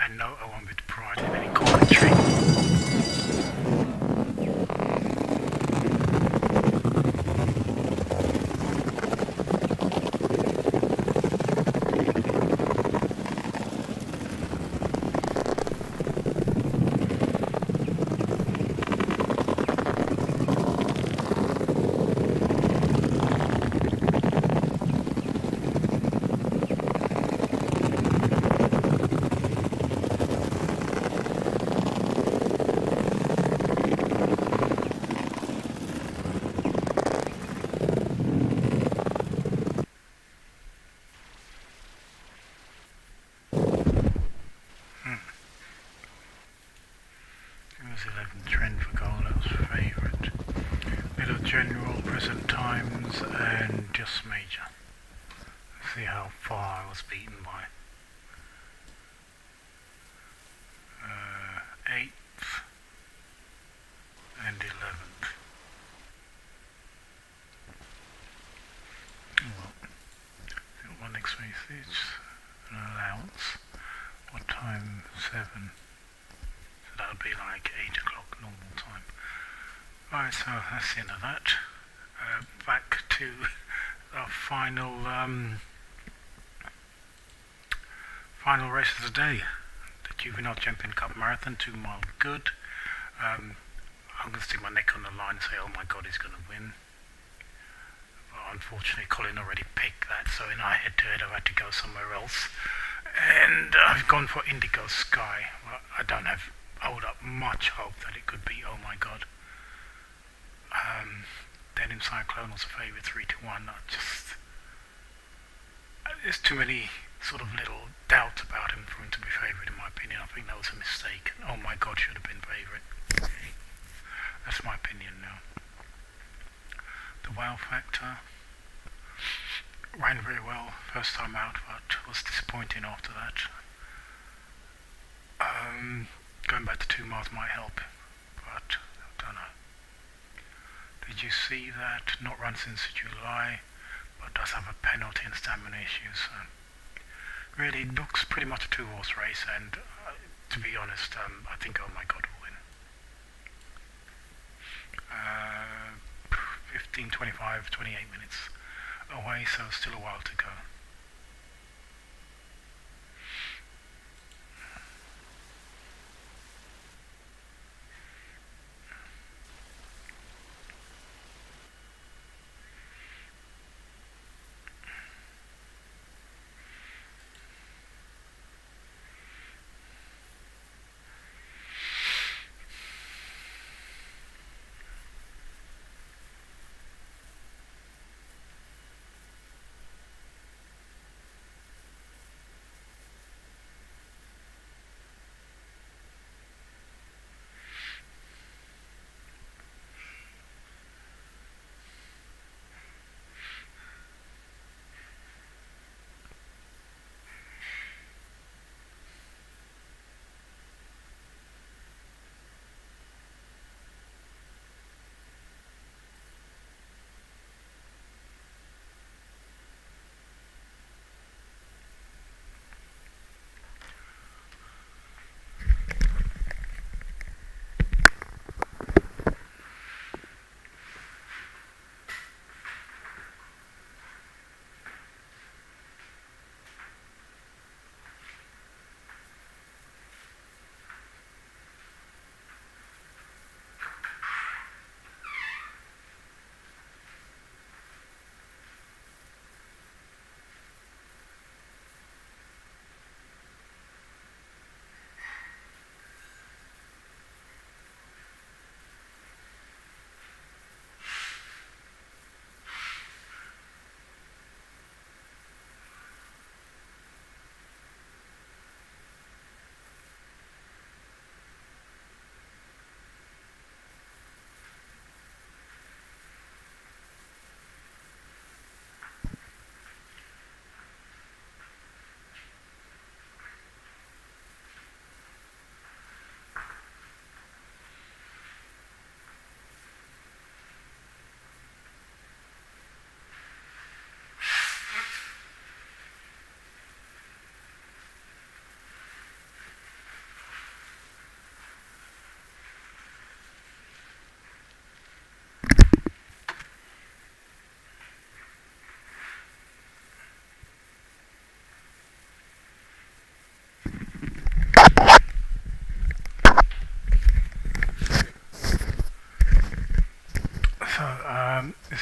And no, I won't be deprived of any commentary. It was 11 trend for goal, that was favourite. Middle general, present times, and just major. Let's see how far I was beaten by. 8th and 11th. Well, one next race is an allowance. What time? 7. So that would be like 8 o'clock normal time. Right, so that's the end of that. Back to our final final race of the day. The Juvenile Champion Cup Marathon, 2 mile good. I'm going to stick my neck on the line and say, oh my god, he's going to win. But unfortunately, Colin already picked that, so in our head-to-head I've had to go somewhere else. And I've gone for Indigo Sky. Well, I don't hold up much hope that it could be, oh my god. Denim Cyclone was a favourite 3 to 1. There's too many sort of little doubts about him for him to be favourite in my opinion. I think that was a mistake. Oh my god, should have been favourite. That's my opinion now. The Wow Factor ran very well first time out, but was disappointing after that. Going back to 2 miles might help, but I don't know. Did you see that? Not run since July, but does have a penalty and stamina issues. So really looks pretty much a 2-horse race, and to be honest, I think oh my god will win. 15, 25, 28 minutes away, so still a while to go.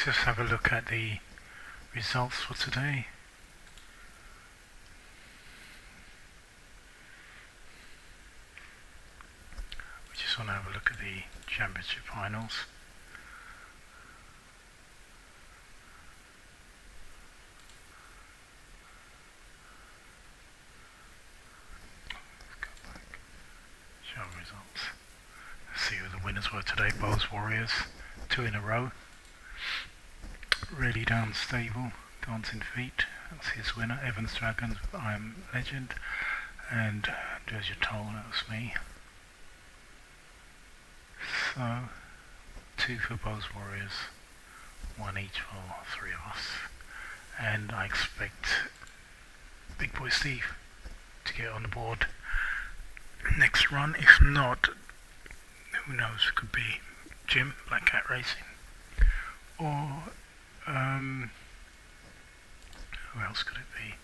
just have a look at the results for today. We just want to have a look at the championship finals. Let's go back. Show results. Let's see who the winners were today. Bose Warriors, 2 in a row. Really Down Stable, Dancing Feet, that's his winner. Evans Dragons, I Am Legend, and Do As You're Told, that was me. So, 2 for Bose Warriors, 1 each for 3 of us. And I expect Big Boy Steve to get on the board next run. If not, who knows, it could be Jim, Black Cat Racing, or who else could it be?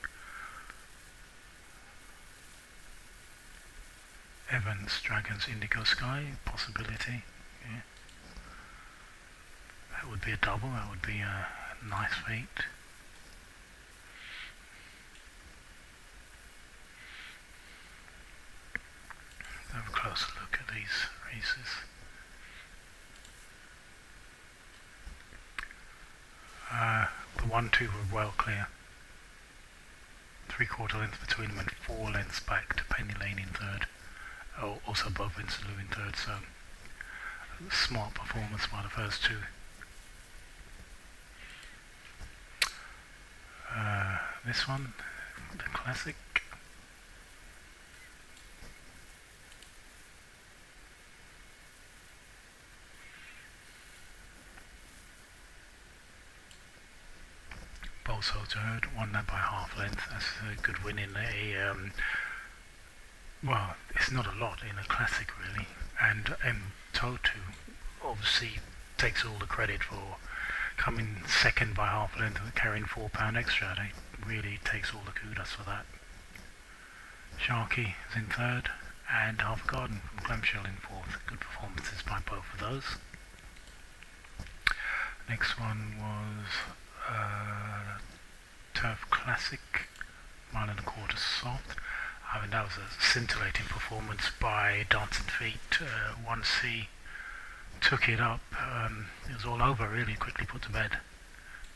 Evans, Dragons, Indigo Sky, possibility. Yeah. That would be a double, that would be a nice feat. Let's have a closer look at these races. The 1-2 were well clear. 3/4 lengths between them and 4 lengths back to Penny Lane in third. Oh, also above Vincent Lou in third, so smart performance by the first 2. This one, the classic. Bold Soldier Herd won that by half length. That's a good win in a well, it's not a lot in a classic really, and Toto obviously takes all the credit for coming second by half length and carrying £4 extra. They really takes all the kudos for that. Sharky is in third, and Half Garden from Clamshell in fourth. Good performances by both of those. Next one was Turf Classic, 1.25 soft. I mean, that was a scintillating performance by Dancing Feet. 1C took it up. It was all over really, quickly put to bed.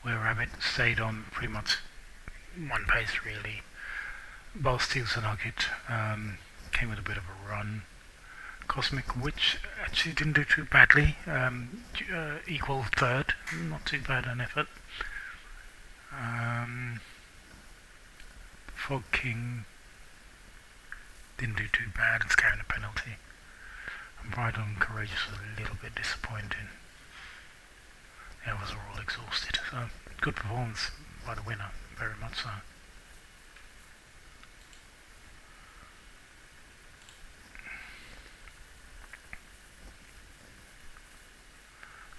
Where Rabbit stayed on pretty much one pace really. Both Steals and Nugget came with a bit of a run. Cosmic Witch actually didn't do too badly. Equal third, not too bad an effort. Fog King didn't do too bad, it's carrying a penalty. And Bridal and Courageous was a little bit disappointing. The others were all exhausted, so good performance by the winner, very much so.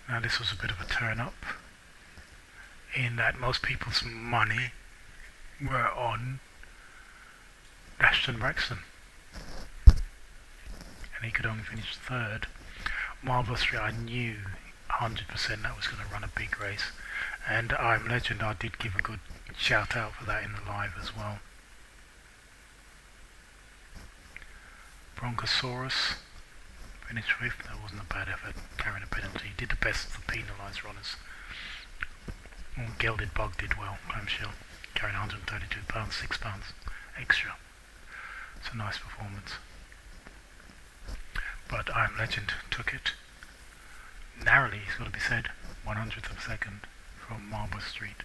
Now this was a bit of a turn up, in that most people's money were on Ashton Braxton, and he could only finish third. Marvelous Street, I knew 100% that was going to run a big race, and I'm Legend, I did give a good shout out for that in the live as well. Bronchosaurus finished fifth. That wasn't a bad effort, carrying a penalty. He did the best of the penalised runners. Gelded Bug did well, Clamshell, carrying £132, £6 extra. It's a nice performance. But I Am Legend took it narrowly, it's got to be said, 100th of a second from Marlborough Street,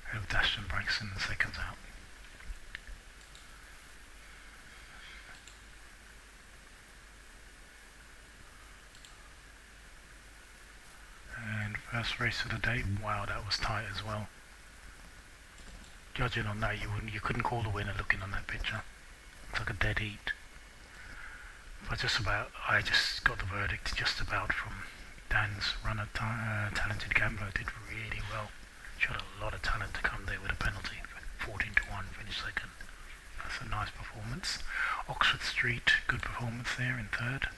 ahead of Ashton Braxton and seconds out. And first race of the day, wow, that was tight as well. Judging on that, you couldn't call the winner looking on that picture. It's like a dead heat. But I just got the verdict just about from Dan's runner, Talented Gambler, did really well. Showed a lot of talent to come there with a penalty. 14-1, finished second. That's a nice performance. Oxford Street, good performance there in third.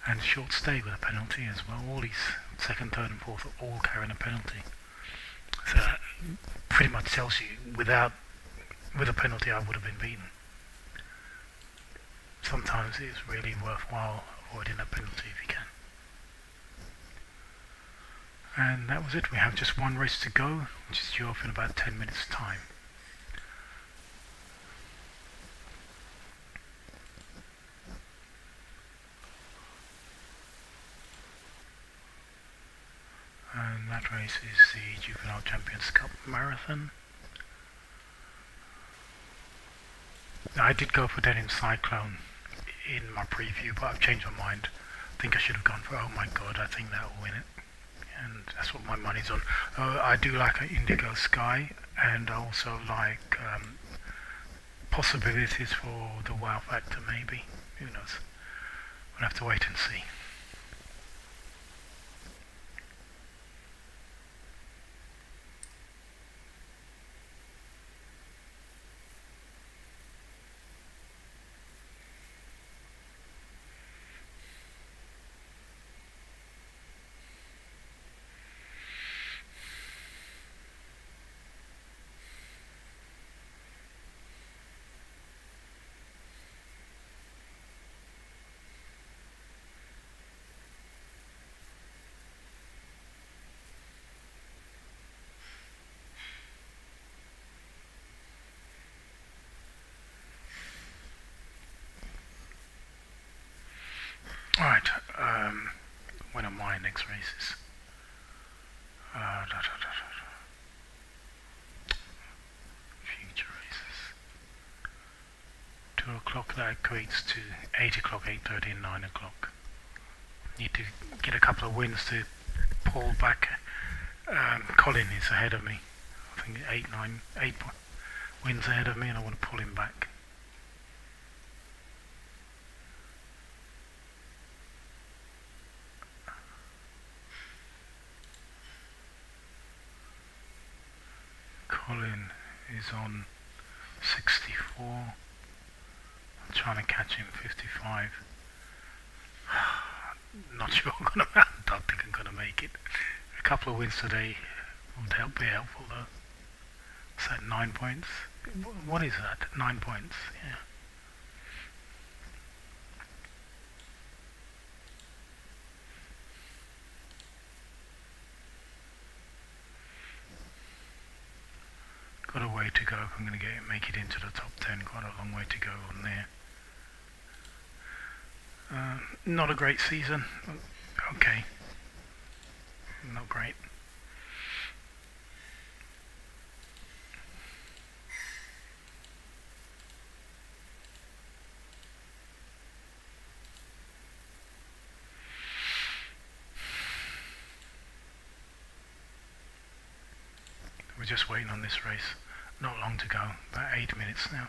And Short Stay with a penalty as well. All these second, third and fourth are all carrying a penalty. So that pretty much tells you with a penalty I would have been beaten. Sometimes it's really worthwhile avoiding a penalty if you can. And that was it. We have just one race to go, which is due off in about 10 minutes time. And that race is the Juvenile Champions Cup Marathon. I did go for Denim Cyclone in my preview, but I've changed my mind. I think I should have gone for Oh My God, I think that will win it. And that's what my money's on. I do like Indigo Sky, and I also like possibilities for the wow factor maybe. Who knows? We'll have to wait and see. Alright, when are my next races? Future races. 2 o'clock, that equates to 8 o'clock, 8:30 and 9 o'clock. Need to get a couple of wins to pull back. Colin is ahead of me. I think 8 wins ahead of me, and I want to pull him back. Colin is on 64. I'm trying to catch him 55. Not sure I'm gonna. I don't think I'm gonna make it. A couple of wins today would be helpful though. Is that 9 points? What is that? 9 points. Yeah. Got a way to go if I'm going to make it into the top 10. Quite a long way to go on there. Not a great season. Okay. Not great. We're just waiting on this race. Not long to go. About 8 minutes now.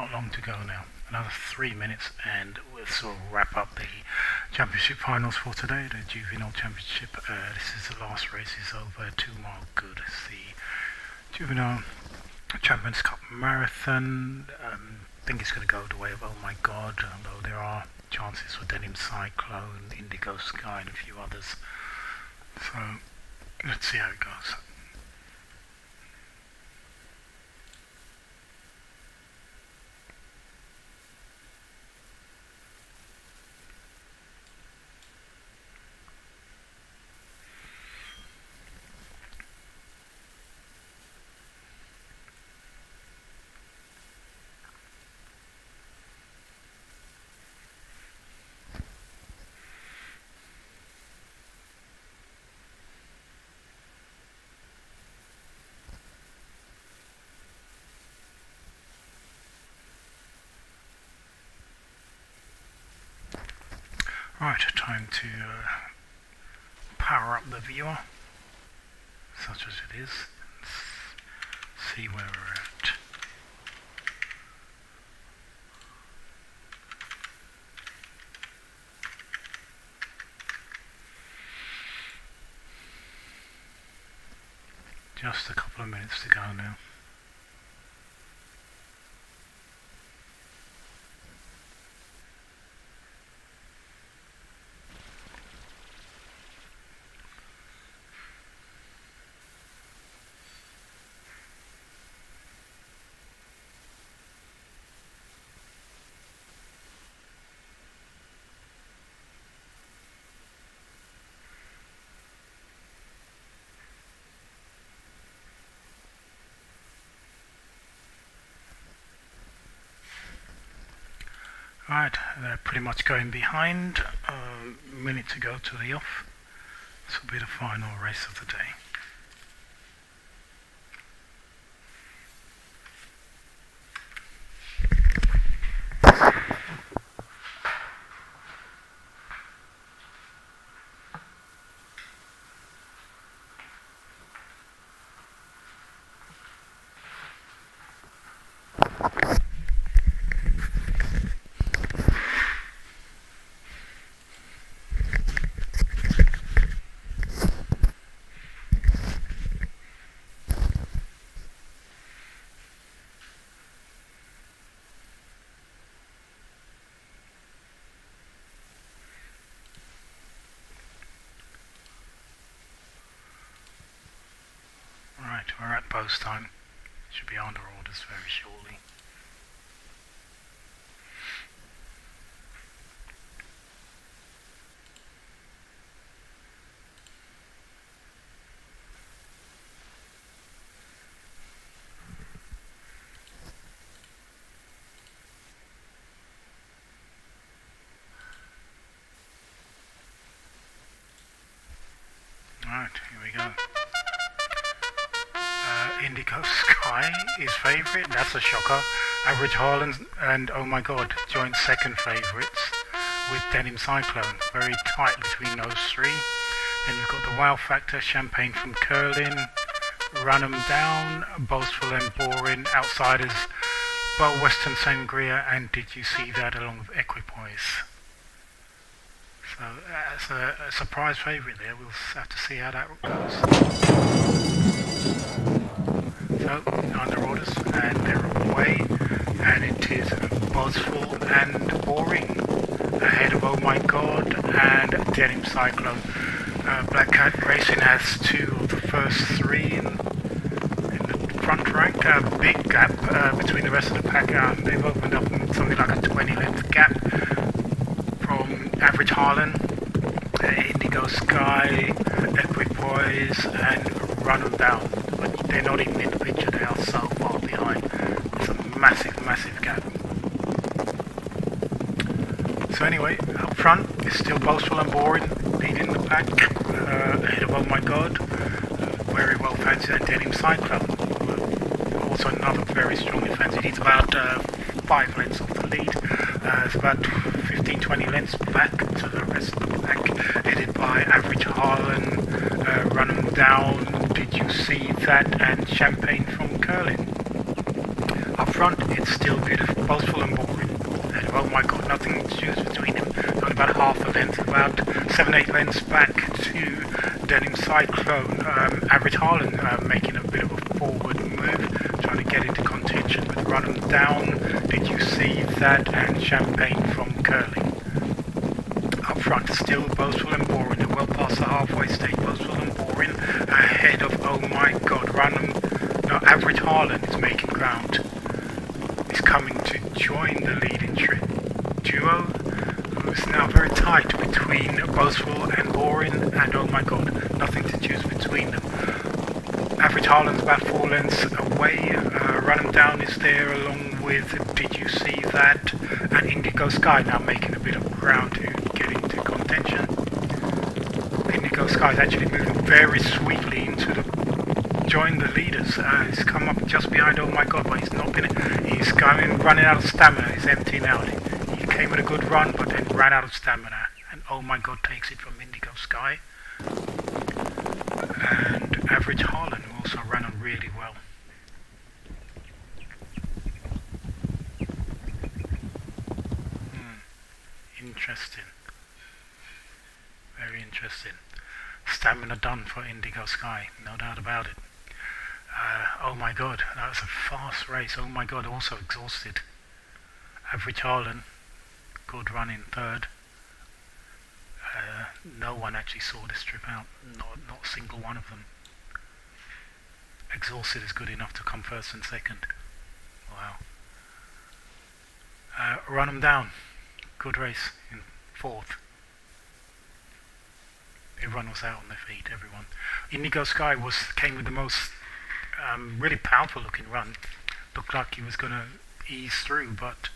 not long to go now. Another 3 minutes and we'll sort of wrap up the championship finals for today, the juvenile championship. This is the last race, is over. 2 mile good. It's the juvenile Champions Cup Marathon. I think it's going to go the way of Oh My God, although there are chances for Denim Cyclone, Indigo Sky and a few others. So let's see how it goes. Right, time to power up the viewer, such as it is. Let's see where we're at. Just a couple of minutes to go now. Right, they're pretty much going behind. A minute to go to the off. This will be the final race of the day. Right, we're at post time. Should be under orders very shortly. Right, here we go. Indigo Sky is favourite, that's a shocker. Average Harlan and Oh My God joint second favourites with Denim Cyclone. Very tight between those three. Then we've got the Wow Factor, Champagne from Curlin, Run 'em Down, Boastful and Boring, Outsiders, Bow Western Sangria, and Did You See That, along with Equipoise. So that's a surprise favourite there. We'll have to see how that goes. So, under orders, and they're away, and it is Boastful and Boring, ahead of Oh My God and Denim Cyclone. Black Cat Racing has 2 of the first 3 in the front rank. A big gap between the rest of the pack. They've opened up something like a 20-length gap from Average Harlan, Indigo Sky, Equipoise, and Run 'em Down. But they're not even in the picture, they are so far behind. It's a massive, massive gap. So anyway, up front it's still Boastful and Boring, leading the pack, ahead of Oh My God, very well fancied, and Denim Cyclone. Also another very strongly fancied. He's about 5 lengths off the lead. It's about 15-20 lengths back to the rest of the pack, headed by Average Harlan, Run 'em Down, Did You See That, and Champagne from Curlin. Up front, it's still beautiful, boastful and boring. And oh my god, nothing to choose between them. Only about half a length, about 7-8 lengths back to Denim Cyclone. Average Harlan making a bit of a forward move, trying to get into contention with Run 'em Down. Did you see that? And Champagne from Curling. Up front, still boastful and boring. They're well past the halfway stage. Boastful and boring ahead of oh my god, Average Harlan is making ground. Is coming to join the leading duo, who's now very tight between boastful and boring. And oh my god, nothing to choose between them. Average Harlan's about 4 lengths away. Run 'em Down is there along with Did You See That? And Indigo Sky now making a bit of ground to get into contention. Indigo Sky is actually moving very sweetly into the join the leaders. He's come up just behind oh my god, but he's not gonna. He's running out of stamina. He's emptying out. He came with a good run, but then ran out of stamina. And oh my god takes it from Indigo Sky. And Average Harlan also ran on really well. Interesting. Very interesting. Stamina done for Indigo Sky, no doubt about it. Oh my god, that was a fast race. Oh my god, also exhausted. Average Harlan, good run in third. No one actually saw this trip out. Not a single one of them. Exhausted is good enough to come first and second. Wow. Run 'em Down. Good race in fourth. Everyone was out on their feet, everyone. Indigo Sky came with the most really powerful looking run. Looked like he was going to ease through, but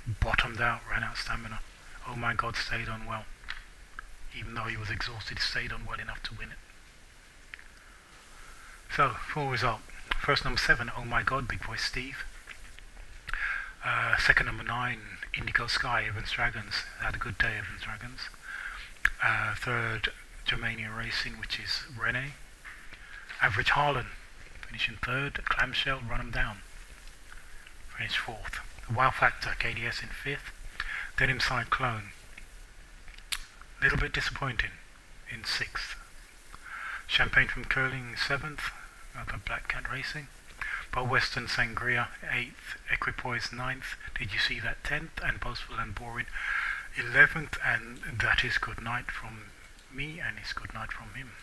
bottomed out, ran out of stamina. Oh my god, stayed on well. Even though he was exhausted, he stayed on well enough to win it. So, full result. First number 7, oh my god, Big Boy Steve. Second number 9, Indigo Sky, Evans Dragons. Had a good day, Evans Dragons. Third, Germania Racing, which is Rene. Average Harlan, finishing third. Clamshell, Run 'em Down, finished fourth. Wow Factor, KDS in fifth. Denim Cyclone, a little bit disappointing, in sixth. Champagne from Curling, seventh. Other Black Cat Racing. Bow Western Sangria, 8th. Equipoise, 9th. Did You See That, 10th. And Boastful and Boring, 11th. And that is good night from me, and it's good night from him.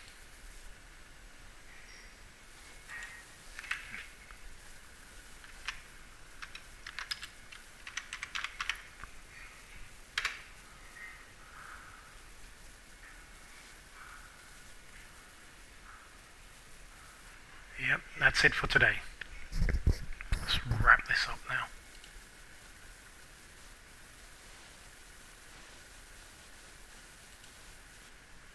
Yep, that's it for today.